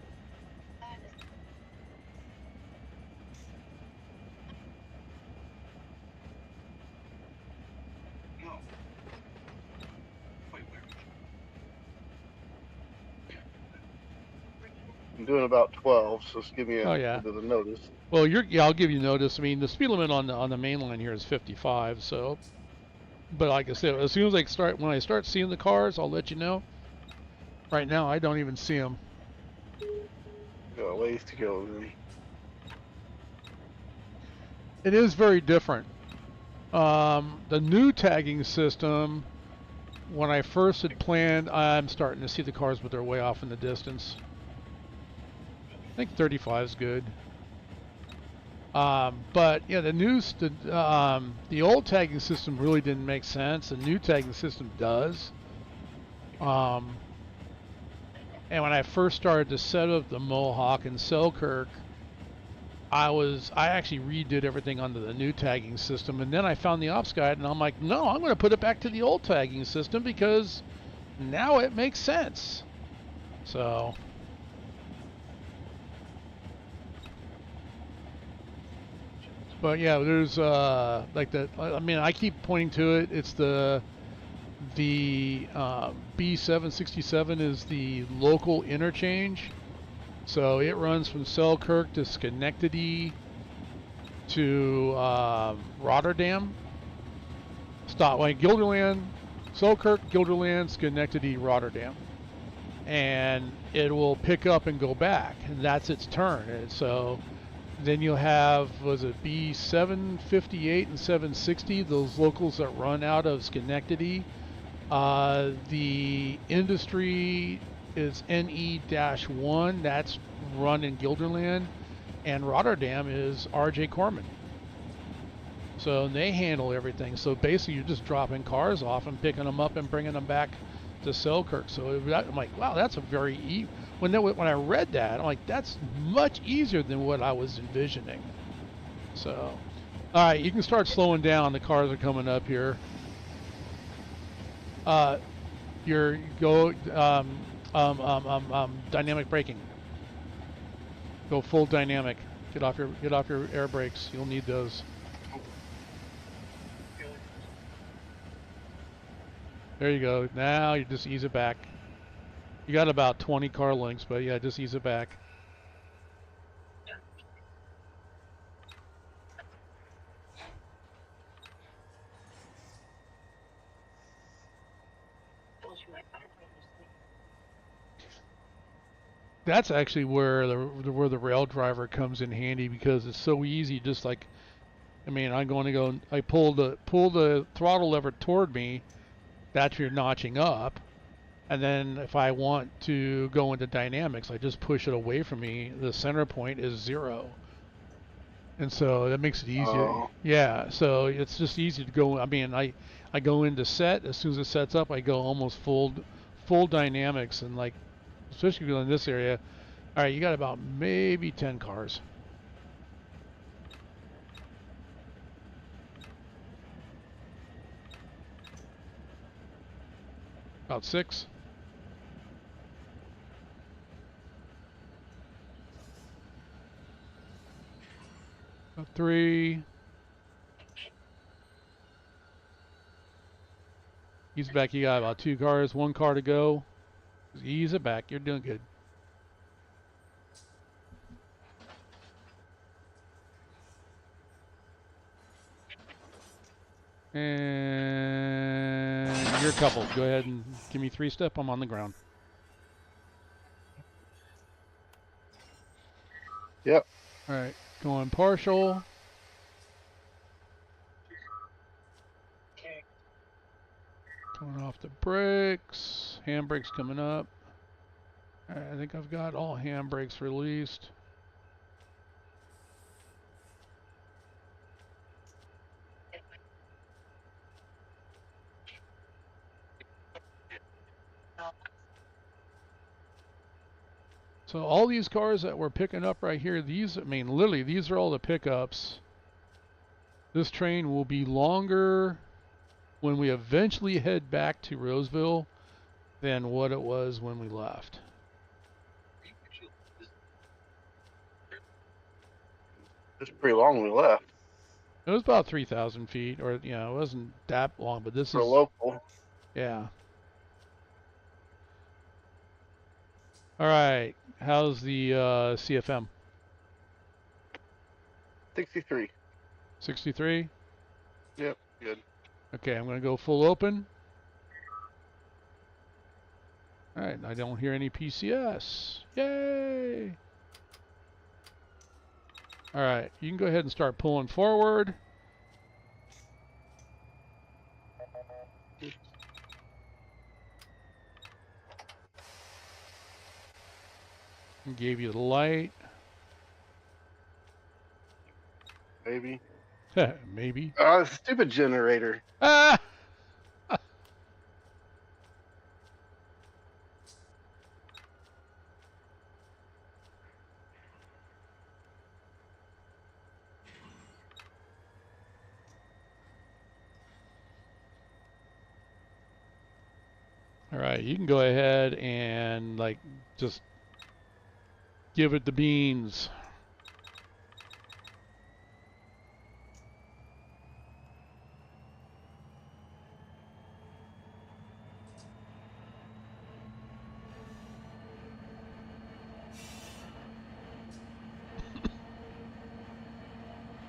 I'm doing about 12, so just give me a Oh yeah. little bit of notice. Well, yeah, I'll give you notice. I mean, the speed limit on the main line here is 55. So, but like I said, as soon as when I start seeing the cars, I'll let you know. Right now, I don't even see them. Got a ways to go then. It is very different. The new tagging system, when I first had planned, I'm starting to see the cars, but they're way off in the distance. I think 35 is good. But yeah, the old tagging system really didn't make sense. The new tagging system does. And when I first started to set up the Mohawk and Selkirk, I actually redid everything under the new tagging system, and then I found the ops guide, and I'm like, no, I'm going to put it back to the old tagging system because now it makes sense. So, but yeah, there's like that. I mean, I keep pointing to it. It's the B767 is the local interchange. So it runs from Selkirk to Schenectady to Rotterdam. Stop like Guilderland, Selkirk, Guilderland, Schenectady, Rotterdam, and it will pick up and go back, and that's its turn. And so then you'll have, was it B758 and 760, those locals that run out of Schenectady. The industry is NE-1, that's run in Guilderland, and Rotterdam is RJ Corman. So they handle everything. So basically, you're just dropping cars off and picking them up and bringing them back to Selkirk. So I'm like, wow, that's a very when I read that, I'm like, that's much easier than what I was envisioning. So, all right, you can start slowing down. The cars are coming up here. Dynamic braking. Go full dynamic. Get off your air brakes. You'll need those. There you go. Now you just ease it back. You got about 20 car lengths, but yeah, just ease it back. That's actually where the rail driver comes in handy, because it's so easy. Just like, I mean, I'm going to go. I pull the throttle lever toward me. That's your notching up. And then if I want to go into dynamics, I just push it away from me. The center point is 0. And so that makes it easier. Oh. Yeah, so it's just easy to go. I mean, I go into set. As soon as it sets up, I go almost full dynamics, and like, especially in this area. All right, you got about maybe 10 cars. About 6. About 3. Ease it back. You got about 2 cars. 1 car to go. Just ease it back. You're doing good. And you're coupled. Go ahead and give me 3-step. I'm on the ground. Yep. All right, going partial. Coming off the brakes. Handbrakes coming up. All right, I think I've got all handbrakes released. So all these cars that we're picking up right here, these, I mean, literally, these are all the pickups. This train will be longer when we eventually head back to Roseville than what it was when we left. It's pretty long when we left It was about 3,000 feet, or you know, it wasn't that long, but this for is local. yeah. All right, how's the CFM? 63. 63. Yep, good. Okay, I'm gonna go full open. All right, I don't hear any PCS. Yay! All right, you can go ahead and start pulling forward. And gave you the light. Maybe. Maybe. Oh, stupid generator. Ah! All right, you can go ahead and like just give it the beans.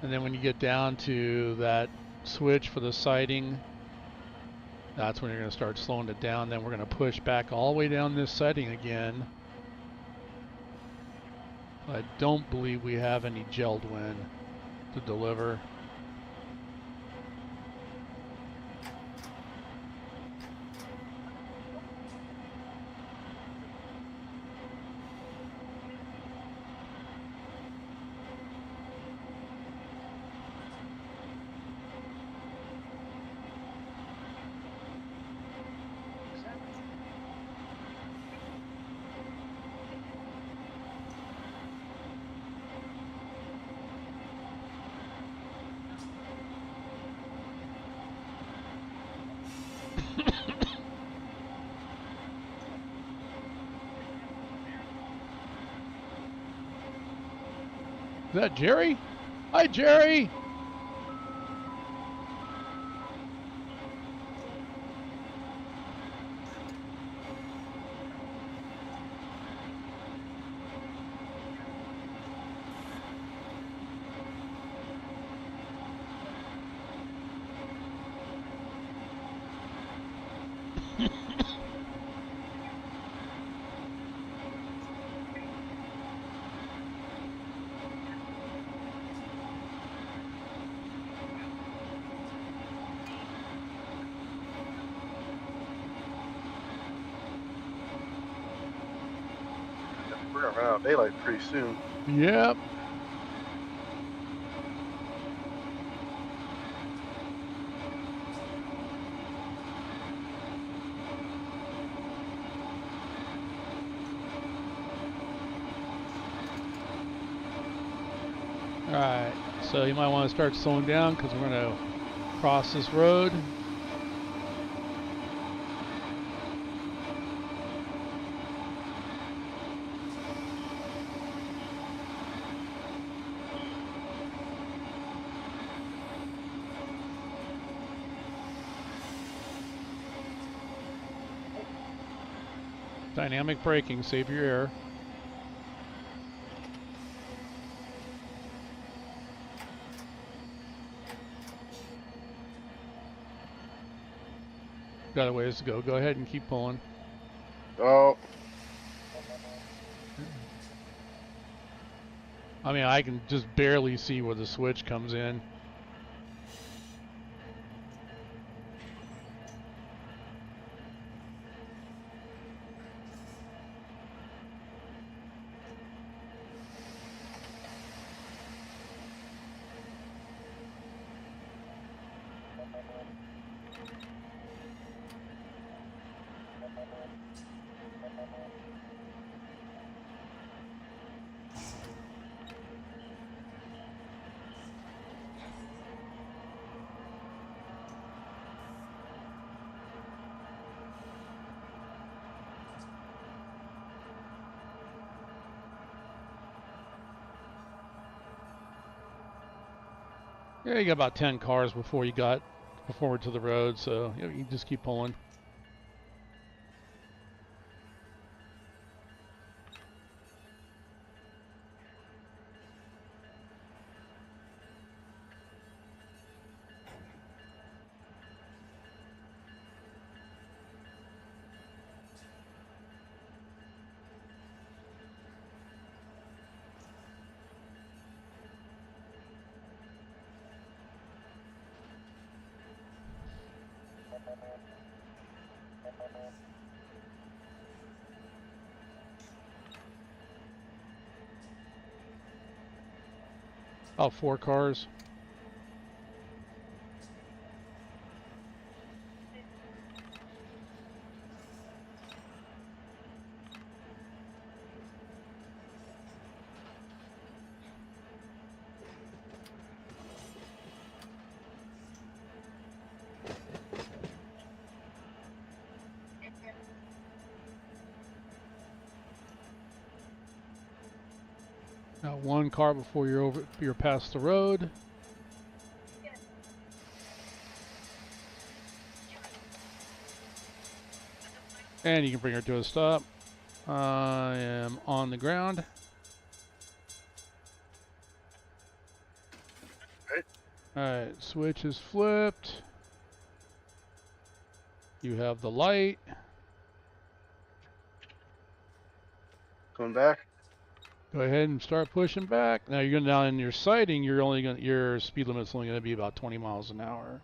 And then when you get down to that switch for the sighting, that's when you're going to start slowing it down. Then we're going to push back all the way down this sighting again. I don't believe we have any gelled wind to deliver. Is that Jerry? Hi, Jerry. We're gonna run out of daylight pretty soon. Yep. All right. So you might want to start slowing down because we're going to cross this road. Dynamic braking, save your air. Got a ways to go. Go ahead and keep pulling. Oh, I mean, I can just barely see where the switch comes in. Yeah, you got about 10 cars before we're to the road, so you can just keep pulling. About 4 cars. Got 1 car before you're past the road. And you can bring her to a stop. I am on the ground. Alright, switch is flipped. You have the light. Going back. Go ahead and start pushing back. Now you're going down in your sighting. Your speed limit's only going to be about 20 miles an hour.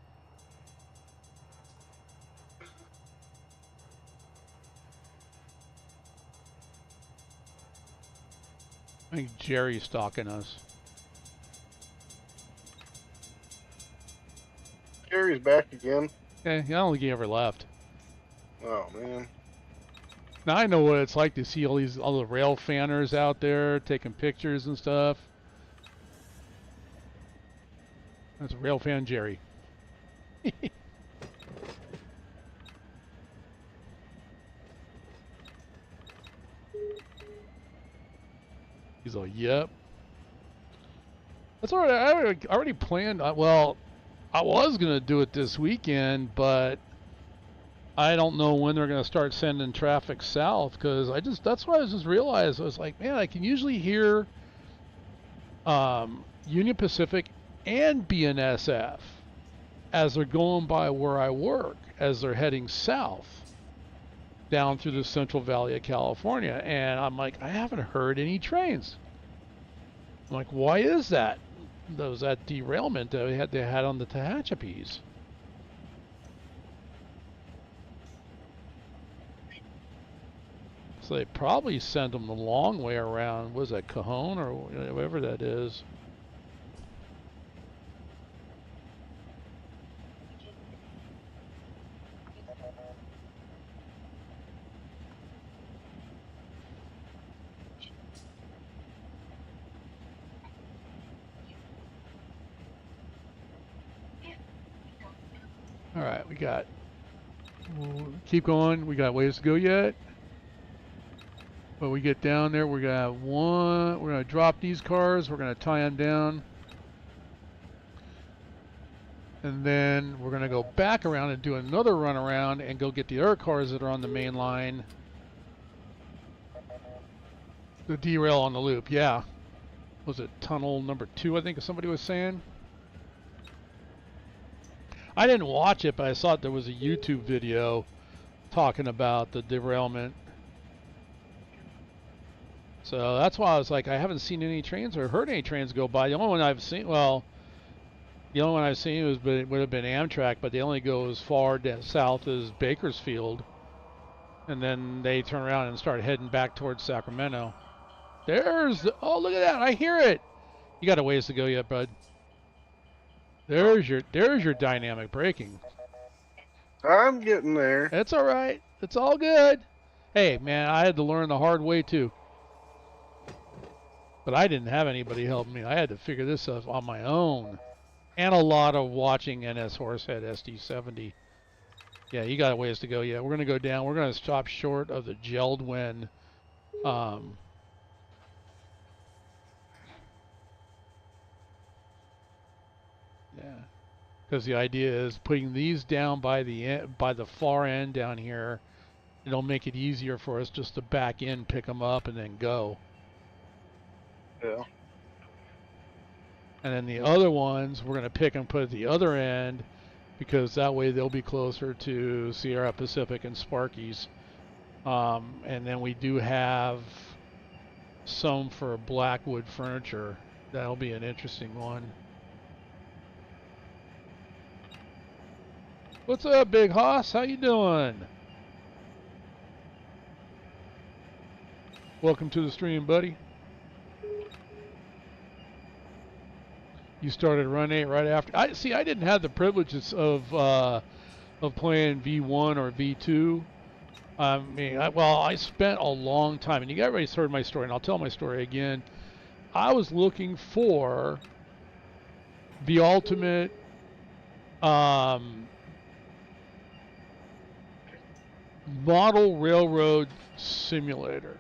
I think Jerry's stalking us. Gary's back again. Okay, I don't think he ever left. Oh man. Now I know what it's like to see all the rail fanners out there taking pictures and stuff. That's rail fan Jerry. He's like, yep. That's all right. I already planned. Well, I was going to do it this weekend, but I don't know when they're going to start sending traffic south, because that's why I just realized. I was like, man, I can usually hear Union Pacific and BNSF as they're going by where I work, as they're heading south down through the Central Valley of California. And I'm like, I haven't heard any trains. I'm like, why is that? That was that derailment that they had on the Tehachapis. So they probably sent them the long way around. Was that Cajon or whatever that is? All right, we'll keep going. We got ways to go yet. When we get down there, we're gonna drop these cars. We're gonna tie them down. And then we're gonna go back around and do another run around and go get the other cars that are on the main line. The derail on the loop, yeah. Was it tunnel number 2, I think somebody was saying? I didn't watch it, but I saw there was a YouTube video talking about the derailment. So that's why I was like, I haven't seen any trains or heard any trains go by. The only one I've seen, would have been Amtrak, but they only go as far south as Bakersfield. And then they turn around and start heading back towards Sacramento. Oh, look at that, I hear it. You got a ways to go yet, bud. There's your dynamic braking. I'm getting there. It's all right. It's all good. Hey, man, I had to learn the hard way too. But I didn't have anybody helping me. I had to figure this stuff on my own. And a lot of watching NS Horsehead SD70. Yeah, you got a ways to go. Yeah, we're going to go down. We're going to stop short of the Geldwin. because the idea is putting these down by the far end down here. It'll make it easier for us just to back in, pick them up, and then go. Yeah. And then the other ones we're going to pick and put at the other end, because that way they'll be closer to Sierra Pacific and Sparky's. And then we do have some for Blackwood furniture. That'll be an interesting one. What's up, Big Hoss? How you doing? Welcome to the stream, buddy. You started Run8 right after. I didn't have the privileges of playing V1 or V2. I mean, I spent a long time, and you guys heard my story, and I'll tell my story again. I was looking for the ultimate model railroad simulator.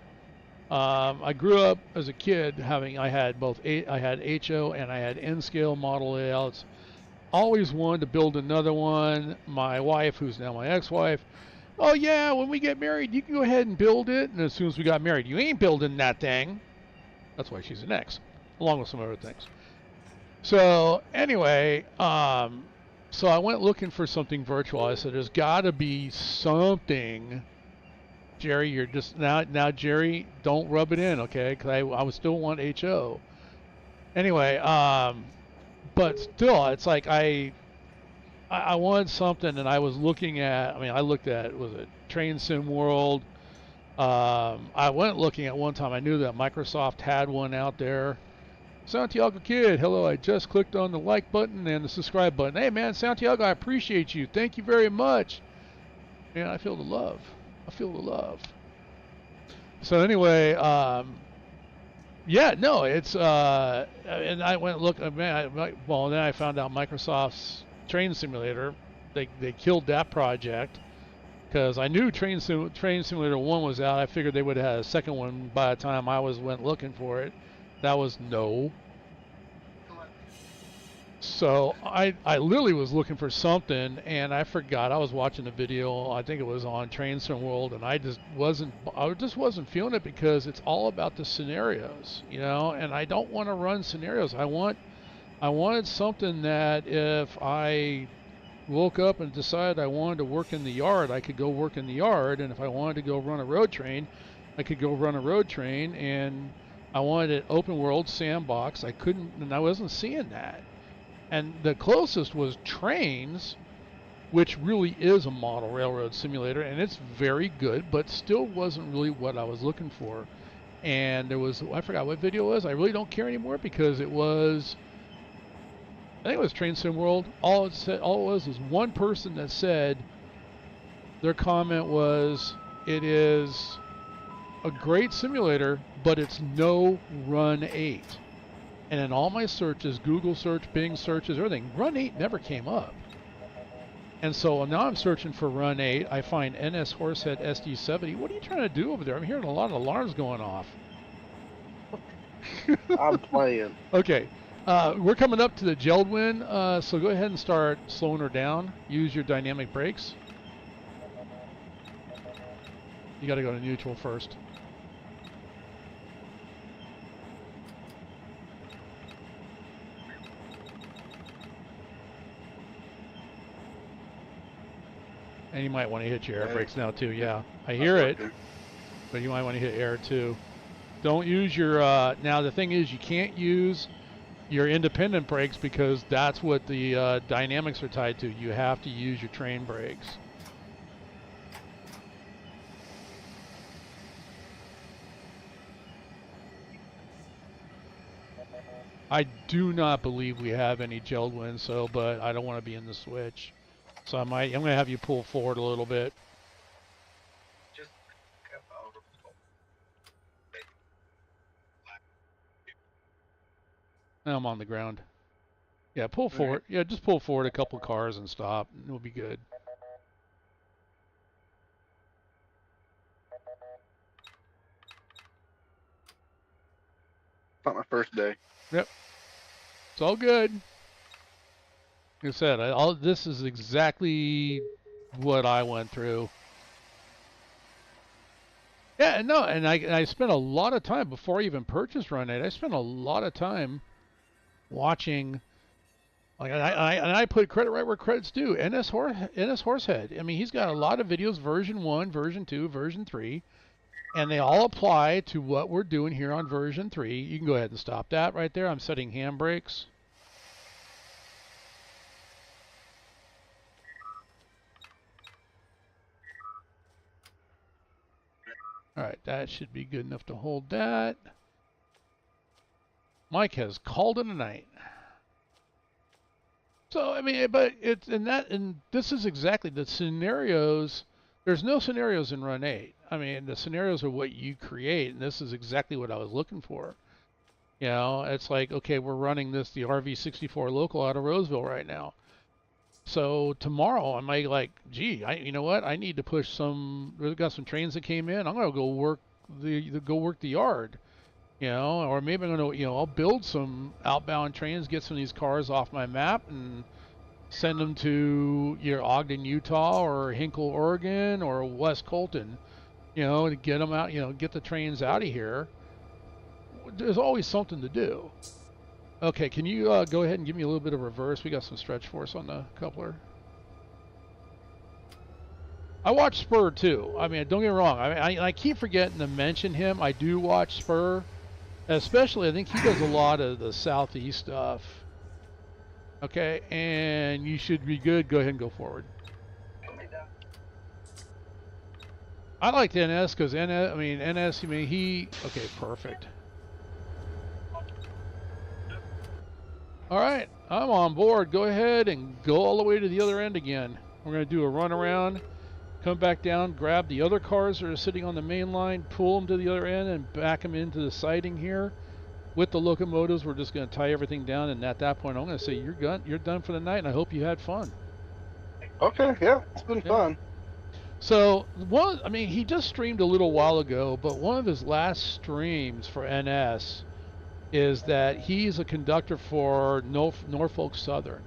I grew up as a kid I had HO and I had N-scale model layouts. Always wanted to build another one. My wife, who's now my ex-wife, oh yeah, when we get married, you can go ahead and build it. And as soon as we got married, you ain't building that thing. That's why she's an ex, along with some other things. So anyway, so I went looking for something virtual. I said, there's got to be something. Jerry, you're just now. Jerry, don't rub it in, okay? Because I would still want HO. Anyway, but still, it's like I wanted something, and I was looking at. I mean, I looked at was it Train Sim World. I went looking at one time. I knew that Microsoft had one out there. Santiago Kid, hello. I just clicked on the like button and the subscribe button. Hey man, Santiago, I appreciate you. Thank you very much. Man, I feel the love. I feel the love. So anyway, yeah, no, it's and I went look. Man, then I found out Microsoft's Train Simulator. They killed that project because I knew Train Simulator 1 was out. I figured they would have had a second one by the time I went looking for it. That was no. So I literally was looking for something, and I forgot. I was watching a video. I think it was on Train Sim World, and I just wasn't feeling it because it's all about the scenarios, you know. And I don't want to run scenarios. I wanted something that if I woke up and decided I wanted to work in the yard, I could go work in the yard, and if I wanted to go run a road train, I could go run a road train. And I wanted an open world sandbox. I couldn't, and I wasn't seeing that. And the closest was Trains, which really is a model railroad simulator, and it's very good, but still wasn't really what I was looking for. And there was, I forgot what video it was. I really don't care anymore because it was, I think it was Train Sim World. All it was one person that said, their comment was, it is a great simulator, but it's no Run8. And in all my searches, Google search, Bing searches, everything, Run8 never came up. And so now I'm searching for Run8. I find NS Horsehead SD70. What are you trying to do over there? I'm hearing a lot of alarms going off. I'm playing. Okay. We're coming up to the Geldwin, so go ahead and start slowing her down. Use your dynamic brakes. You got to go to neutral first. And you might want to hit your air brakes now too. Yeah, I hear it, but you might want to hit air too. Don't use your, now the thing is you can't use your independent brakes because that's what the dynamics are tied to. You have to use your train brakes. I do not believe we have any Geldwin, so, but I don't want to be in the switch. So I'm going to have you pull forward a little bit. I'm on the ground. Yeah, pull forward. Yeah, just pull forward a couple cars and stop. It'll be good. Not my first day. Yep. It's all good. Like I said, all this is exactly what I went through. Yeah, no, and I spent a lot of time before I even purchased Run8. I spent a lot of time watching. Like I put credit right where credit's due. NS Horsehead. I mean, he's got a lot of videos, version 1, version 2, version 3, and they all apply to what we're doing here on version 3. You can go ahead and stop that right there. I'm setting handbrakes. All right, that should be good enough to hold that. Mike has called it a night. So I mean, but it's and this is exactly the scenarios. There's no scenarios in Run8. I mean, the scenarios are what you create, and this is exactly what I was looking for. You know, it's like, okay, we're running the RV64 local out of Roseville right now. So tomorrow I might like, gee, you know what? I need to push some. We've got some trains that came in. I'm gonna go work the yard. You know, or maybe I'm gonna, I'll build some outbound trains, get some of these cars off my map, and send them to Ogden, Utah, or Hinkle, Oregon, or West Colton. To get them out. Get the trains out of here. There's always something to do. Okay, can you go ahead and give me a little bit of reverse? We got some stretch force on the coupler. I watch Spur too. I mean, don't get me wrong. I keep forgetting to mention him. I do watch Spur, especially I think he does a lot of the southeast stuff. Okay, and you should be good. Go ahead and go forward. I like NS because NS. Okay, perfect. All right, I'm on board. Go ahead and go all the way to the other end again. We're going to do a run around, come back down, grab the other cars that are sitting on the main line, pull them to the other end, and back them into the siding here. With the locomotives, we're just going to tie everything down, and at that point, I'm going to say you're done for the night, and I hope you had fun. Okay, yeah, it's been fun. So he just streamed a little while ago, but one of his last streams for NS is that he's a conductor for Norfolk Southern.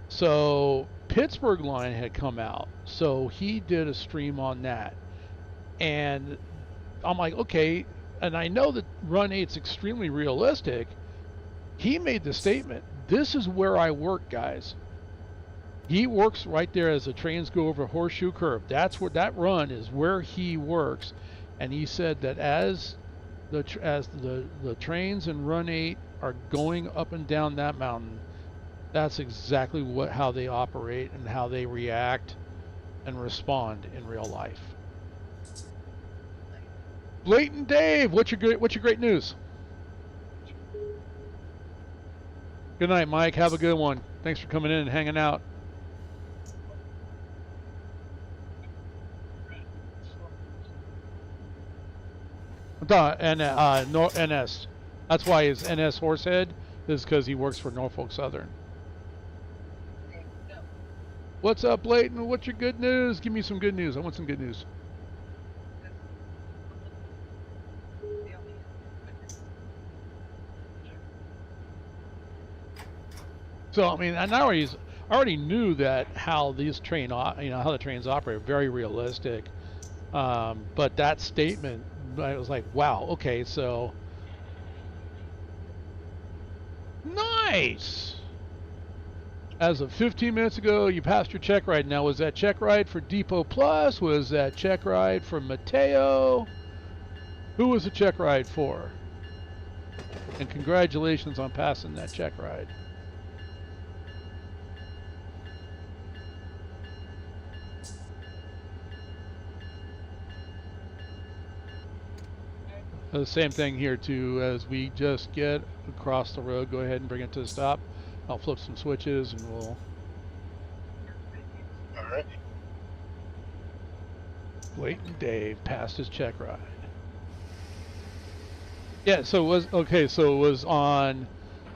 So Pittsburgh line had come out, so he did a stream on that, and I'm like, okay, and I know that Run8's extremely realistic. He made the statement, "This is where I work, guys." He works right there as the trains go over Horseshoe Curve. That's where that run is, where he works, and he said that as the trains in Run8 are going up and down that mountain, that's exactly how they operate and how they react and respond in real life. Blatant Dave, what's your great news? Good night, Mike. Have a good one. Thanks for coming in and hanging out. NS. That's why his NS Horsehead is because he works for Norfolk Southern. What's up, Leighton? What's your good news? Give me some good news. I want some good news. So I already knew that how these how the trains operate, very realistic. But that statement, I was like, wow, okay, so nice. As of 15 minutes ago, you passed your check ride. Now, was that check ride for Depot Plus? Was that check ride for Mateo? Who was the check ride for? And congratulations on passing that check ride. The same thing here too. As we just get across the road, go ahead and bring it to the stop. I'll flip some switches and we'll. All right. Blatant Dave passed his check ride. Yeah, so it was on.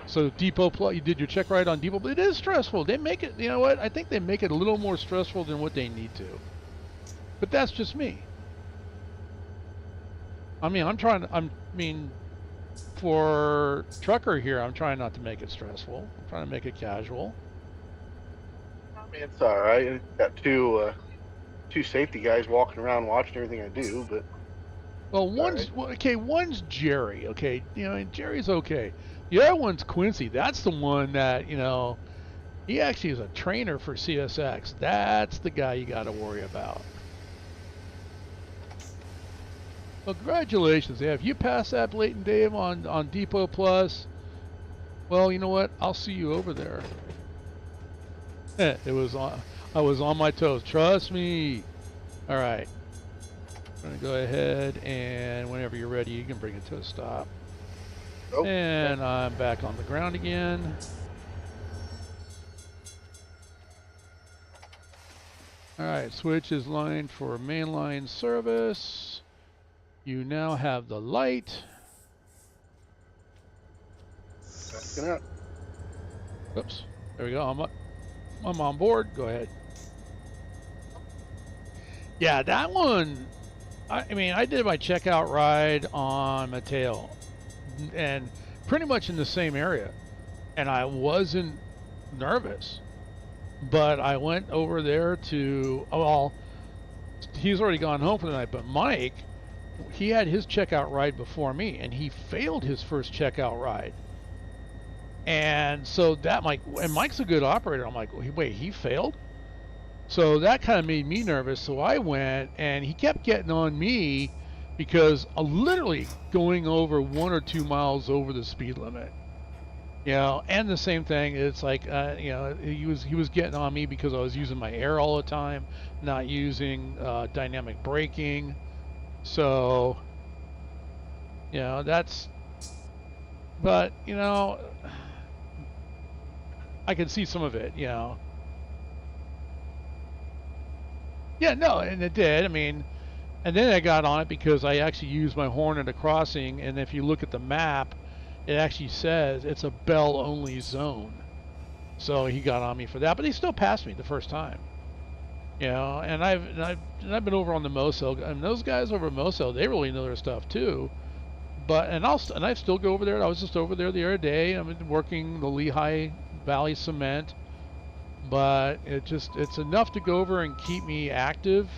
So Depot Plus, you did your check ride on Depot. But it is stressful. They make it. You know what? I think they make it a little more stressful than what they need to. But that's just me. For trucker here, I'm trying not to make it stressful. I'm trying to make it casual. mean, it's all right. Got two safety guys walking around watching everything I do, but Well, it's all right. one's Jerry. Okay, and Jerry's okay. The other one's Quincy. That's the one that he actually is a trainer for CSX. That's the guy you got to worry about. Well, congratulations. Yeah, if you pass that Blatant Dave on Depot Plus, well, you know what? I'll see you over there. I was on my toes. Trust me. All right. I'm gonna go ahead and whenever you're ready, you can bring it to a stop. Oh, And I'm back on the ground again. All right, switch is lined for mainline service. You now have the light. backing up. Oops, there we go. I'm on board. Go ahead. Yeah, that one. I mean, I did my checkout ride on Mateo, and pretty much in the same area, and I wasn't nervous. But I went over there to well, he's already gone home for the night. But Mike, he had his checkout ride before me, and he failed his first checkout ride. And so Mike's a good operator. I'm like, wait, he failed? So that kind of made me nervous. So I went, and he kept getting on me because I'm literally going over 1 or 2 miles over the speed limit. And the same thing. It's like, he was getting on me because I was using my air all the time, not using dynamic braking. So, that's. But I can see some of it. Yeah, no, and it did. I mean, and then I got on it because I actually used my horn at a crossing, and if you look at the map, it actually says it's a bell-only zone. So he got on me for that, but he still passed me the first time. And I've been over on the Moso, and those guys over at Moso, they really know their stuff too. But I still go over there. I was just over there the other day. I'm working the Lehigh Valley Cement. But it's enough to go over and keep me active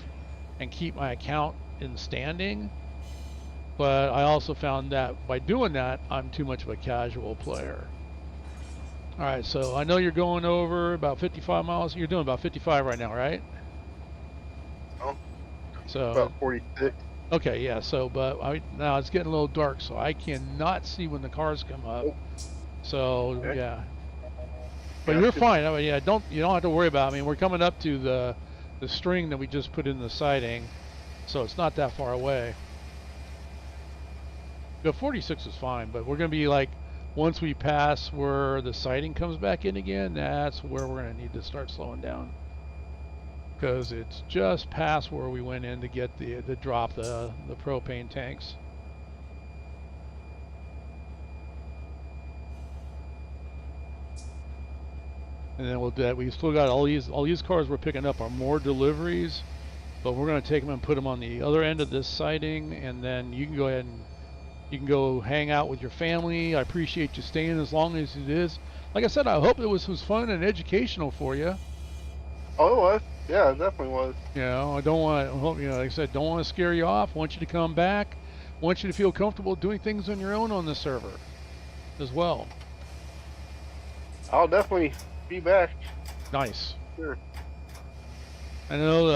and keep my account in standing. But I also found that by doing that, I'm too much of a casual player. All right, so I know you're going over about 55 miles. You're doing about 55 right now, right? Oh, So about 46. okay, yeah. So now it's getting a little dark, so I cannot see when the cars come up. Oh, So okay. yeah. But you're fine. I mean, you don't have to worry about it. I mean, we're coming up to the string that we just put in the siding, so it's not that far away. The 46 is fine, but we're going to be like, once we pass where the siding comes back in again, that's where we're going to need to start slowing down. Because it's just past where we went in to get the drop the propane tanks. And then we'll do that. We still got all these cars we're picking up are more deliveries, but we're going to take them and put them on the other end of this siding, and then you can go ahead and you can go hang out with your family. I appreciate you staying as long as it is. Like I said, I hope it was fun and educational for you. Oh, it was. Yeah, it definitely was. I don't want, like I said, don't want to scare you off. Want you to come back. Want you to feel comfortable doing things on your own on the server as well. I'll definitely be back. Nice. Sure. I know.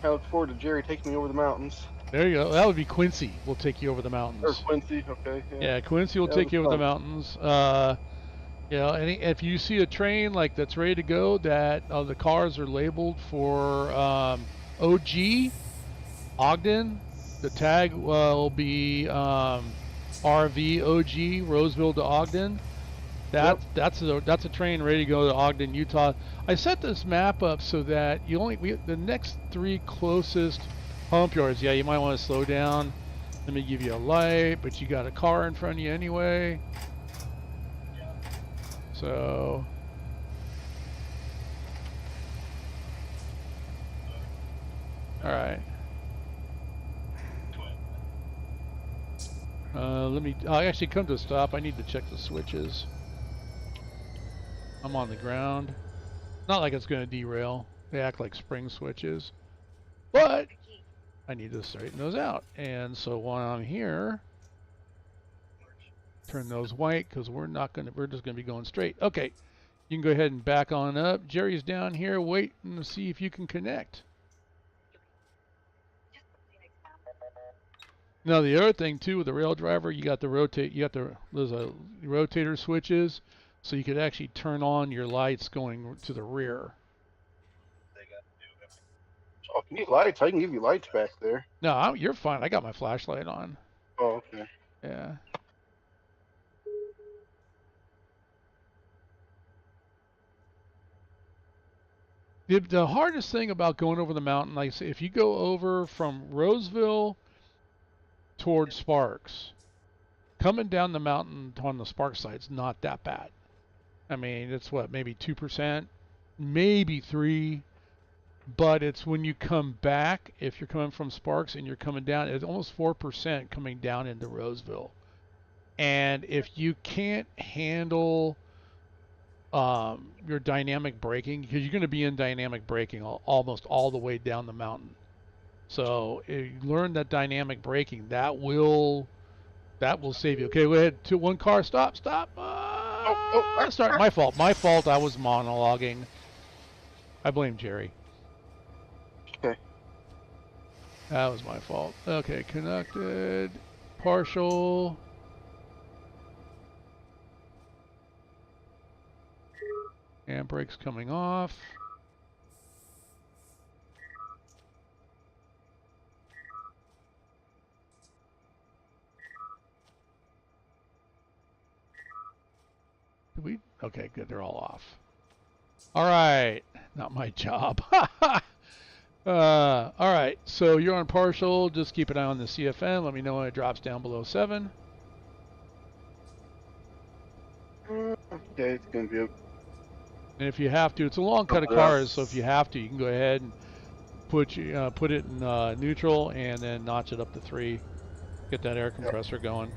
I look forward to Jerry taking me over the mountains. There you go. That would be Quincy. We'll take you over the mountains. Or Quincy, okay. Yeah, Quincy will take you over the mountains. If you see a train like that's ready to go, that the cars are labeled for OG, Ogden. The tag will be RV OG, Roseville to Ogden. That's a train ready to go to Ogden, Utah. I set this map up so that the next 3 closest hump yards. Yeah, you might want to slow down. Let me give you a light, but you got a car in front of you anyway. So all right. I'll actually come to a stop. I need to check the switches. I'm on the ground. Not like it's going to derail. They act like spring switches. But I need to straighten those out. And so while I'm here, turn those white because we're just going to be going straight. Okay, you can go ahead and back on up. Jerry's down here waiting to see if you can connect. Now the other thing too with the rail driver, you got those rotator switches, so you could actually turn on your lights going to the rear. Oh, if you need lights, I can give you lights back there. No, you're fine. I got my flashlight on. Oh, okay. Yeah. The hardest thing about going over the mountain, like I say, if you go over from Roseville towards Sparks, coming down the mountain on the Sparks side is not that bad. I mean, it's what, maybe 2%, maybe 3%. But it's when you come back, if you're coming from Sparks and you're coming down, it's almost 4% coming down into Roseville. And if you can't handle your dynamic braking, because you're going to be in dynamic braking almost all the way down the mountain. So if you learn that dynamic braking, that will save you. Okay, go ahead. One car, stop. Start. My fault. I was monologuing. I blame Jerry. Okay. That was my fault. Okay, connected, partial. And brakes coming off. Okay, good, they're all off. All right, not my job. All right, so you're on partial. Just keep an eye on the CFM. Let me know when it drops down below 7. Okay, it's gonna be. And if you have to, it's a long cut of cars, so if you have to, you can go ahead and put it in neutral and then notch it up to 3. Get that air compressor going.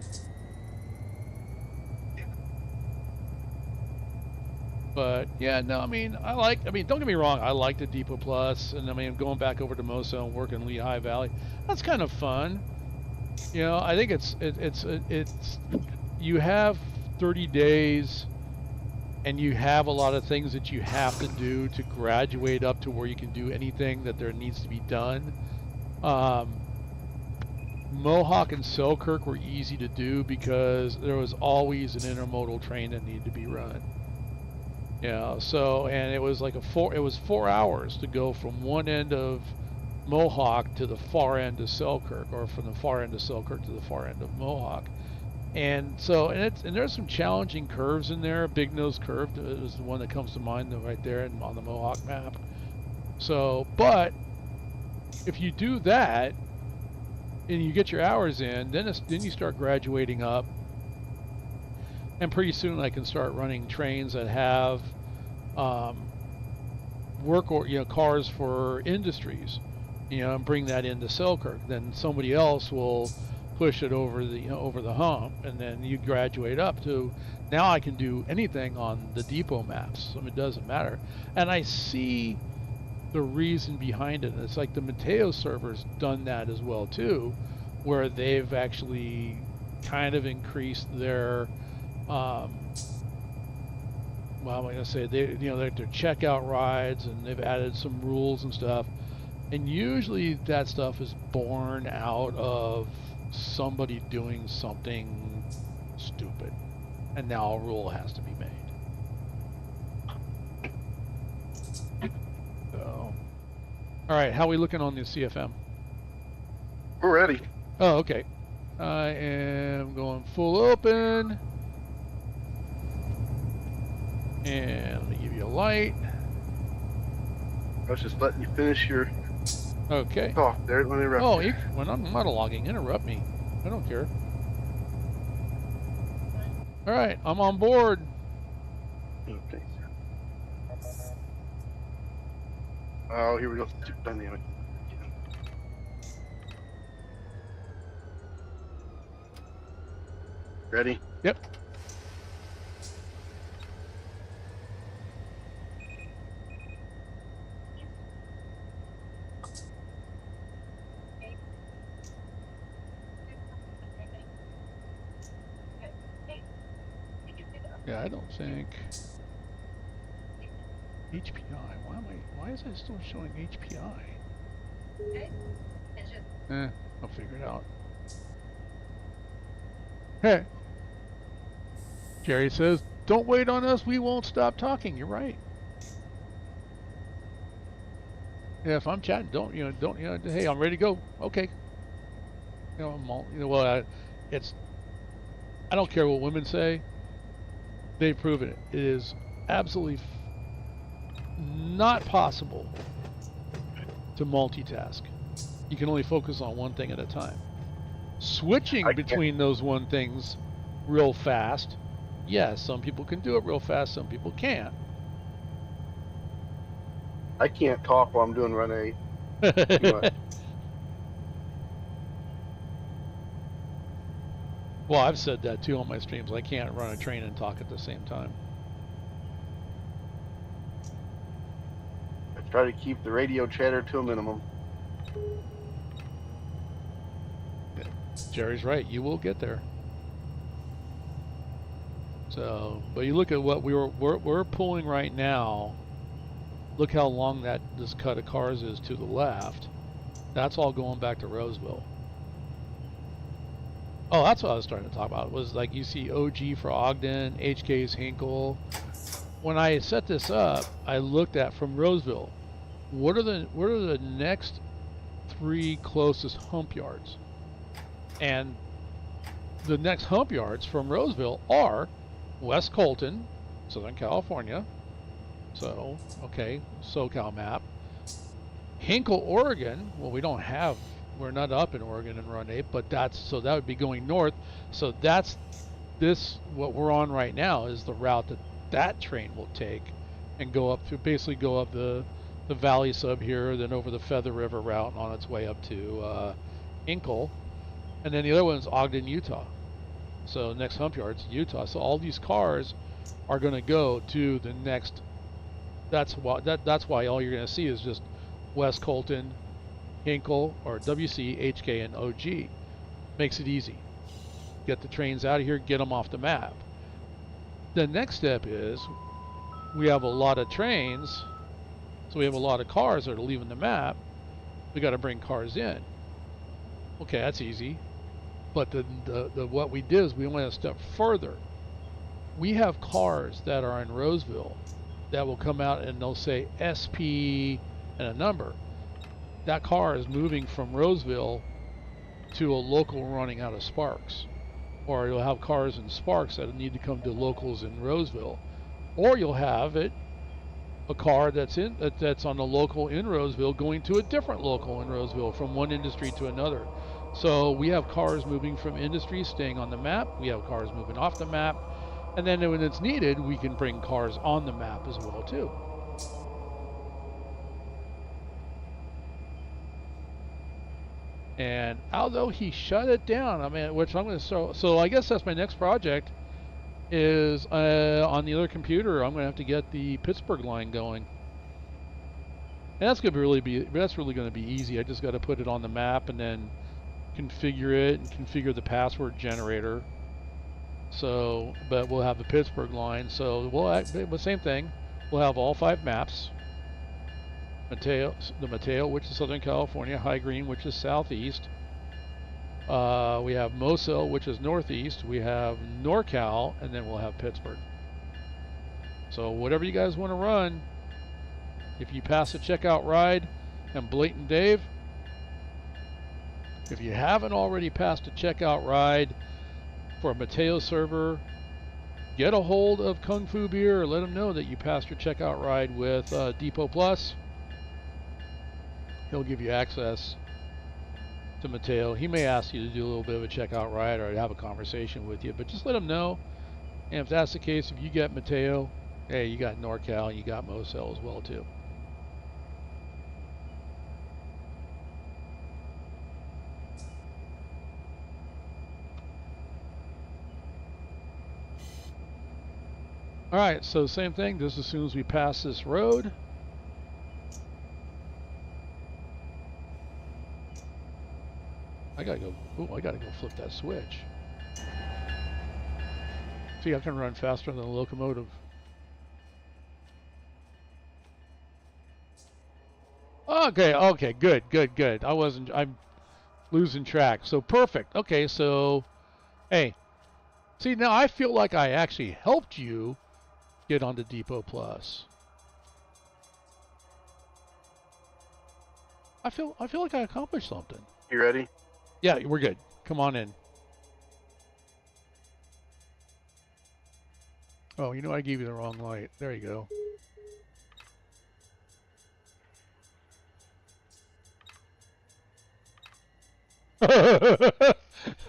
But yeah, no, I mean, don't get me wrong, I like the Depot Plus, and I mean, going back over to Moso and working Lehigh Valley, that's kind of fun. You know, I think it's you have 30 days, and you have a lot of things that you have to do to graduate up to where you can do anything that there needs to be done. Mohawk and Selkirk were easy to do because there was always an intermodal train that needed to be run. Yeah, so, and it was like it was 4 hours to go from one end of Mohawk to the far end of Selkirk, or from the far end of Selkirk to the far end of Mohawk. And so, and there's some challenging curves in there. Big Nose Curve is the one that comes to mind right there on the Mohawk map. So, but if you do that and you get your hours in, then you start graduating up. And pretty soon I can start running trains that have cars for industries, and bring that into Selkirk. Then somebody else will push it over the hump, and then you graduate up to, now I can do anything on the depot maps. So it doesn't matter. And I see the reason behind it. And it's like the Mateo server's done that as well too, where they've actually kind of increased their well, I'm gonna say their checkout rides, and they've added some rules and stuff. And usually that stuff is born out of somebody doing something stupid, and now a rule has to be made. So, all right, how are we looking on the CFM? We're ready. Oh, okay. I am going full open. And let me give you a light. I was just letting you finish your talk there. Let me interrupt. Oh, when I'm monologuing, interrupt me. I don't care. All right, I'm on board. Okay. Oh, here we go. Super dynamic. Ready? Yep. Yeah, I don't think HPI. Why is it still showing HPI? I'll figure it out. Hey, Jerry says, "Don't wait on us. We won't stop talking." You're right. Yeah, if I'm chatting, don't hey, I'm ready to go. Okay. Well, it's I don't care what women say. They've proven it. It is absolutely not possible to multitask. You can only focus on one thing at a time. Switching I can't. between those one things real fast, yes, some people can do it real fast, some people can't. I can't talk while I'm doing Run 8. Too much. Well, I've said that too on my streams. I can't run a train and talk at the same time. I try to keep the radio chatter to a minimum. Jerry's right. You will get there. So, but you look at what we're pulling right now. Look how long this cut of cars is to the left. That's all going back to Roseville. Oh, that's what I was starting to talk about. Was like you see OG for Ogden, HK's Hinkle. When I set this up, I looked at from Roseville. What are the next 3 closest hump yards? And the next hump yards from Roseville are West Colton, Southern California. So, okay, SoCal map. Hinkle, Oregon. Well, we're not up in Oregon in Run 8, but that would be going north. So that's what we're on right now is the route that train will take and basically go up the valley sub here, then over the Feather River route on its way up to Hinkle. And then the other one's Ogden, Utah. So next hump yard's Utah. So all these cars are going to go to the next. That's why all you're going to see is just West Colton, Hinkle, or WC, HK, and OG. Makes it easy. Get the trains out of here, get them off the map. The next step is we have a lot of trains, so we have a lot of cars that are leaving the map. We got to bring cars in. Okay, that's easy. But the what we did is we went a step further. We have cars that are in Roseville that will come out and they'll say SP and a number. That car is moving from Roseville to a local running out of Sparks. Or you'll have cars in Sparks that need to come to locals in Roseville. Or you'll have a car that's on the local in Roseville going to a different local in Roseville from one industry to another. So we have cars moving from industry staying on the map. We have cars moving off the map. And then when it's needed, we can bring cars on the map as well too. And although he shut it down, I mean, which I'm going to so I guess that's my next project is on the other computer. I'm going to have to get the Pittsburgh line going. And that's really going to be easy. I just got to put it on the map and then configure it and configure the password generator. So, but we'll have the Pittsburgh line. So the same thing. We'll have all 5 maps. The Mateo, which is Southern California, High Green, which is southeast. We have Moselle, which is northeast. We have NorCal, and then we'll have Pittsburgh. So whatever you guys want to run, if you pass a checkout ride, and Blatant Dave, if you haven't already passed a checkout ride for a Mateo server, get a hold of Kung Fu Beer or let them know that you passed your checkout ride with Depot Plus. He'll give you access to Mateo. He may ask you to do a little bit of a checkout ride or have a conversation with you, but just let him know. And if that's the case, if you get Mateo, hey, you got NorCal, you got Moselle as well too. All right, so same thing. Just as soon as we pass this road, I gotta go flip that switch. See, I can run faster than the locomotive. Okay, okay, good, good, good. I'm losing track. So perfect. Okay, so, hey, see, now I feel like I actually helped you get onto Depot Plus. I feel like I accomplished something. You ready? Yeah, we're good. Come on in. Oh, you know I gave you the wrong light. There you go.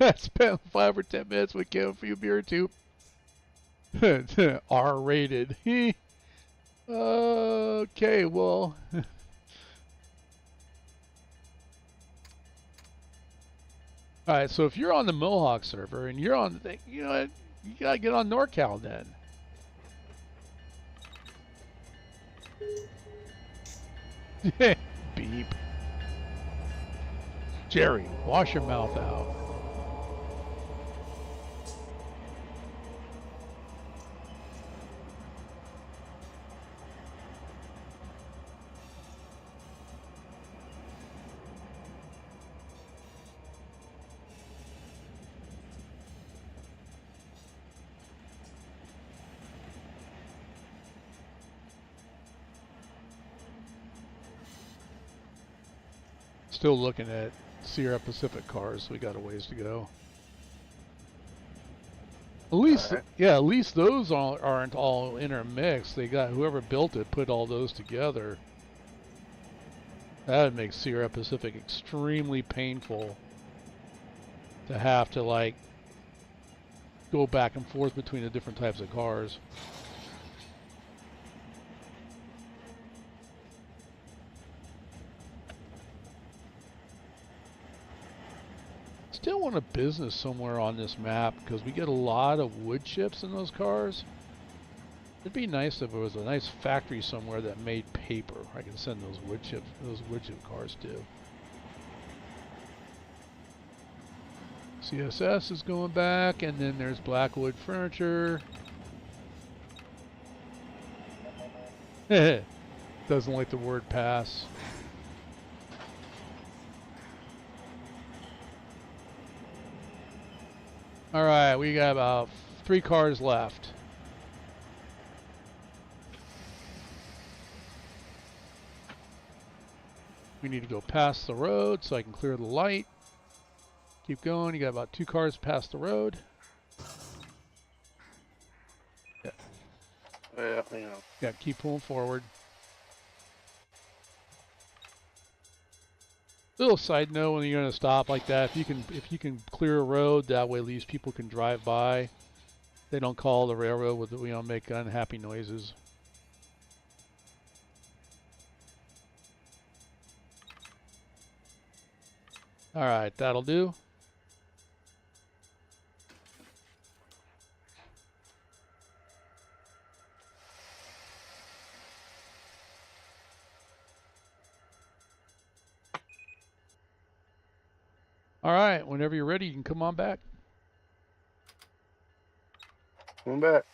I spent 5 or 10 minutes with Kim for you beer too. R rated. Okay, well. Alright, so if you're on the Mohawk server and you're on the thing, you know, you gotta get on NorCal then. Beep. Jerry, wash your mouth out. Still looking at Sierra Pacific cars. We got a ways to go. At least, All right. yeah, at least those aren't all intermixed. They got whoever built it put all those together. That would make Sierra Pacific extremely painful to have to like go back and forth between the different types of cars. Still want a business somewhere on this map because we get a lot of wood chips in those cars. It'd be nice if there was a nice factory somewhere that made paper. I can send those wood chip cars to. CSS is going back, and then there's Blackwood Furniture. Doesn't like the word pass. All right, we got about 3 cars left. We need to go past the road so I can clear the light. Keep going. You got about 2 cars past the road. Yeah. Yeah, you know. Yeah, keep pulling forward. Little side note: when you're gonna stop like that, if you can clear a road, that way at least people can drive by. They don't call the railroad with make unhappy noises. All right, that'll do. All right, whenever you're ready, you can come on back. Come back.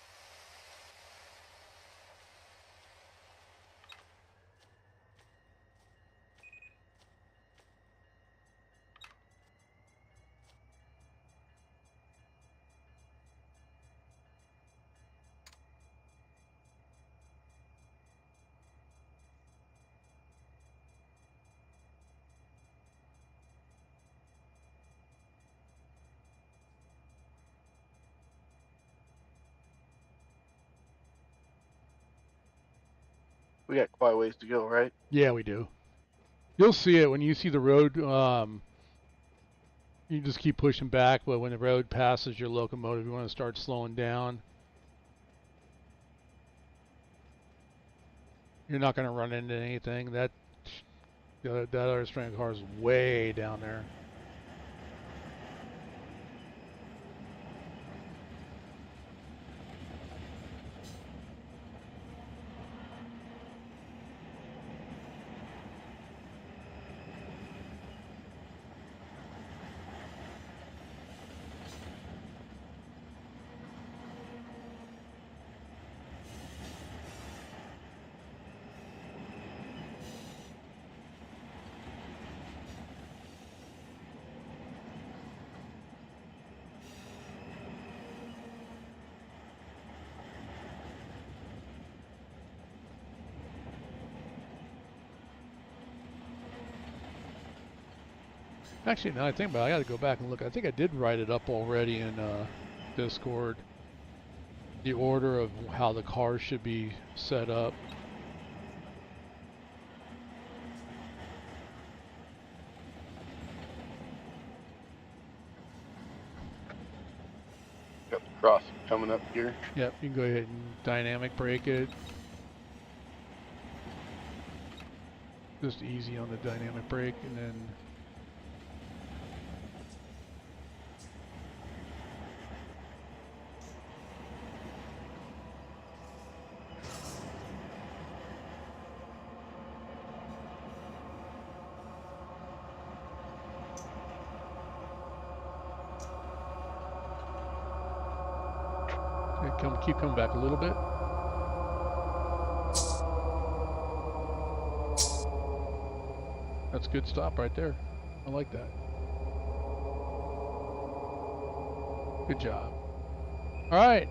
We got quite a ways to go, right? Yeah, we do. You'll see it when you see the road. You just keep pushing back, but when the road passes your locomotive, you want to start slowing down. You're not going to run into anything. That other strand car is way down there. Actually, now I think about it, I got to go back and look. I think I did write it up already in Discord. The order of how the cars should be set up. Got the cross coming up here. Yep, you can go ahead and dynamic brake it. Just easy on the dynamic brake, and then keep coming back a little bit. That's a good stop right there. I like that. Good job. All right.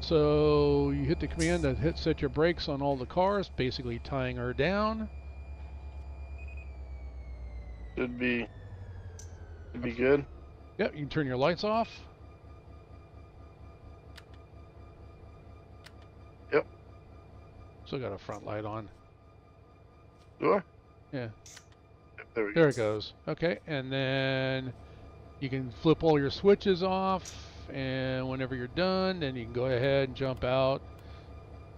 So you hit the command that set your brakes on all the cars, basically tying her down. Should be good. Yep, you can turn your lights off. Yep. Still got a front light on. Do I? Yeah. Yep, there we There go. it goes. Okay, and then you can flip all your switches off, and whenever you're done, then you can go ahead and jump out.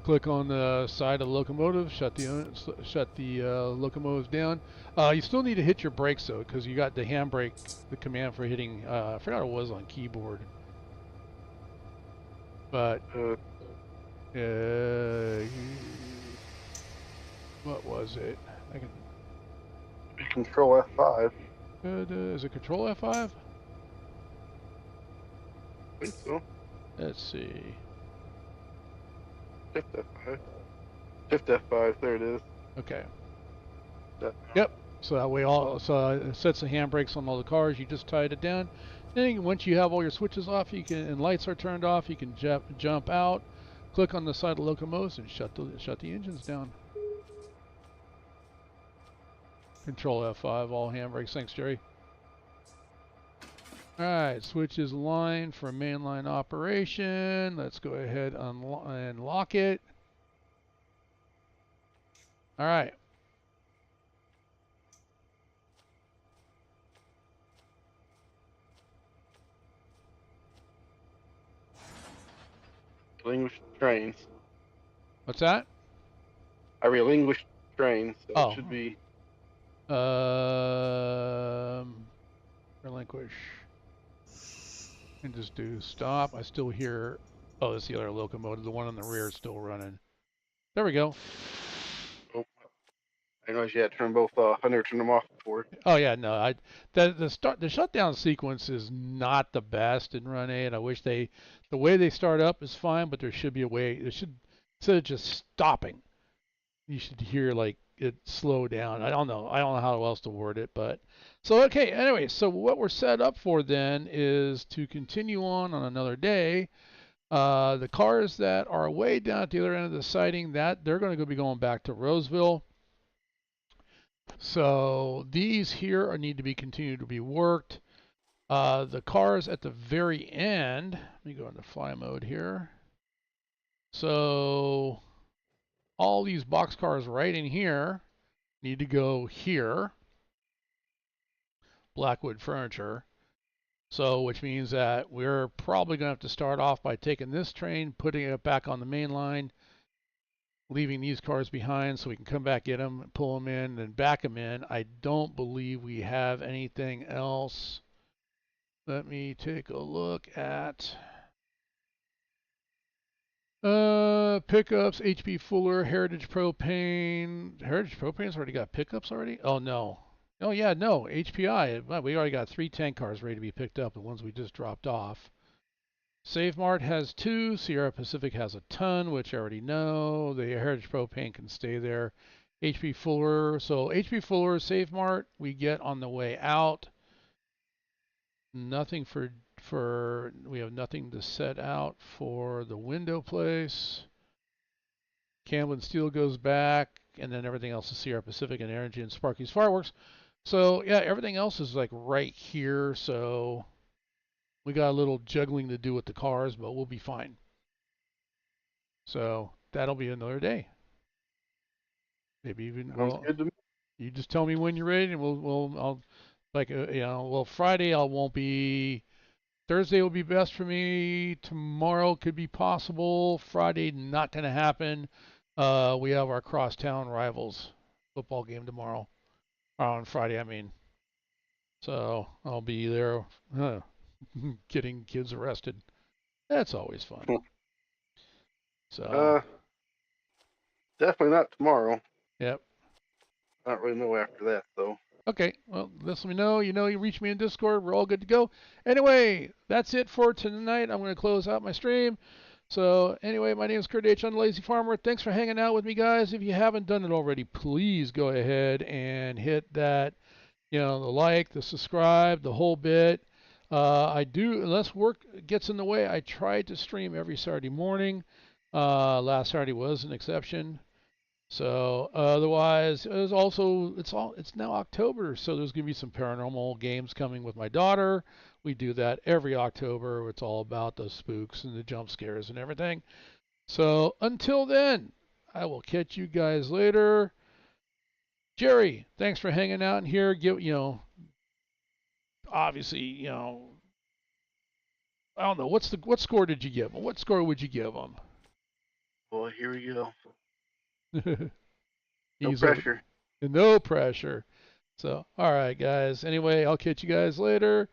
Click on the side of the locomotive, shut the locomotives down. You still need to hit your brakes though, because you got the handbrake, the command for hitting. I forgot what it was on keyboard, but what was it? I can. Control F5. Is it Control F5? I think so. Let's see. Shift F5. Shift F5. There it is. Okay. That, Yep. So that way, so it sets the handbrakes on all the cars. You just tied it down. Then once you have all your switches off, you can and lights are turned off. You can jump out, click on the side of the locomotives, and shut the engines down. Control F5, all handbrakes. Thanks, Jerry. All right, switches line for mainline operation. Let's go ahead and lock it. All right. relinquished trains. What's that? I relinquished trains, so Oh. it should be. Relinquish. And just do stop. I still hear. Oh, that's the other locomotive. The one on the rear is still running. There we go. Oh, I realized you had to turn both on or turn them off before. Oh yeah, no. The shutdown sequence is not the best in Run8. I wish the way they start up is fine, but there should be a way. There should, instead of just stopping, you should hear like it slow down. I don't know how else to word it, but so okay. Anyway, so what we're set up for then is to continue on another day. The cars that are way down at the other end of the siding, that they're going to be going back to Roseville. So these here need to be continued to be worked. The cars at the very end, let me go into fly mode here. So all these box cars right in here need to go here. Blackwood Furniture. So, which means that we're probably going to have to start off by taking this train, putting it back on the main line, leaving these cars behind so we can come back, get them, pull them in, and back them in. I don't believe we have anything else. Let me take a look at pickups, HP Fuller, Heritage Propane. Heritage Propane's already got pickups already? Oh, no. Oh, yeah, no. HPI. Well, we already got 3 tank cars ready to be picked up, the ones we just dropped off. Save Mart has 2. Sierra Pacific has a ton, which I already know. The Heritage Propane can stay there. HP Fuller. So HP Fuller, Save Mart, we get on the way out. Nothing we have nothing to set out for the window place. Camlin Steel goes back, and then everything else is Sierra Pacific and Energy and Sparky's Fireworks. So yeah, everything else is like right here. So we got a little juggling to do with the cars, but we'll be fine. So that'll be another day. Maybe even Sounds well, good to me. you just tell me when you're ready, and I'll like well Friday I won't be. Thursday will be best for me. Tomorrow could be possible. Friday not gonna happen. We have our crosstown rivals football game tomorrow. On Friday, I mean. So I'll be there, getting kids arrested. That's always fun. So, Uh, definitely not tomorrow. yep. I don't really know after that though. Okay, well, let me know. You know, you reach me in Discord. We're all good to go. Anyway, that's it for tonight. I'm going to close out my stream. So, anyway, my name is Kurt H. I'm the Lazy Farmer. Thanks for hanging out with me, guys. If you haven't done it already, please go ahead and hit that, the like, the subscribe, the whole bit. I do, unless work gets in the way, I try to stream every Saturday morning. Last Saturday was an exception. So otherwise, it's now October, so there's gonna be some paranormal games coming with my daughter. We do that every October. It's all about the spooks and the jump scares and everything. So until then, I will catch you guys later. Jerry, thanks for hanging out here. Obviously, I don't know what score did you give him? What score would you give Boy, here we go. him? No He's over. pressure. No pressure. So, all right, guys. Anyway, I'll catch you guys later.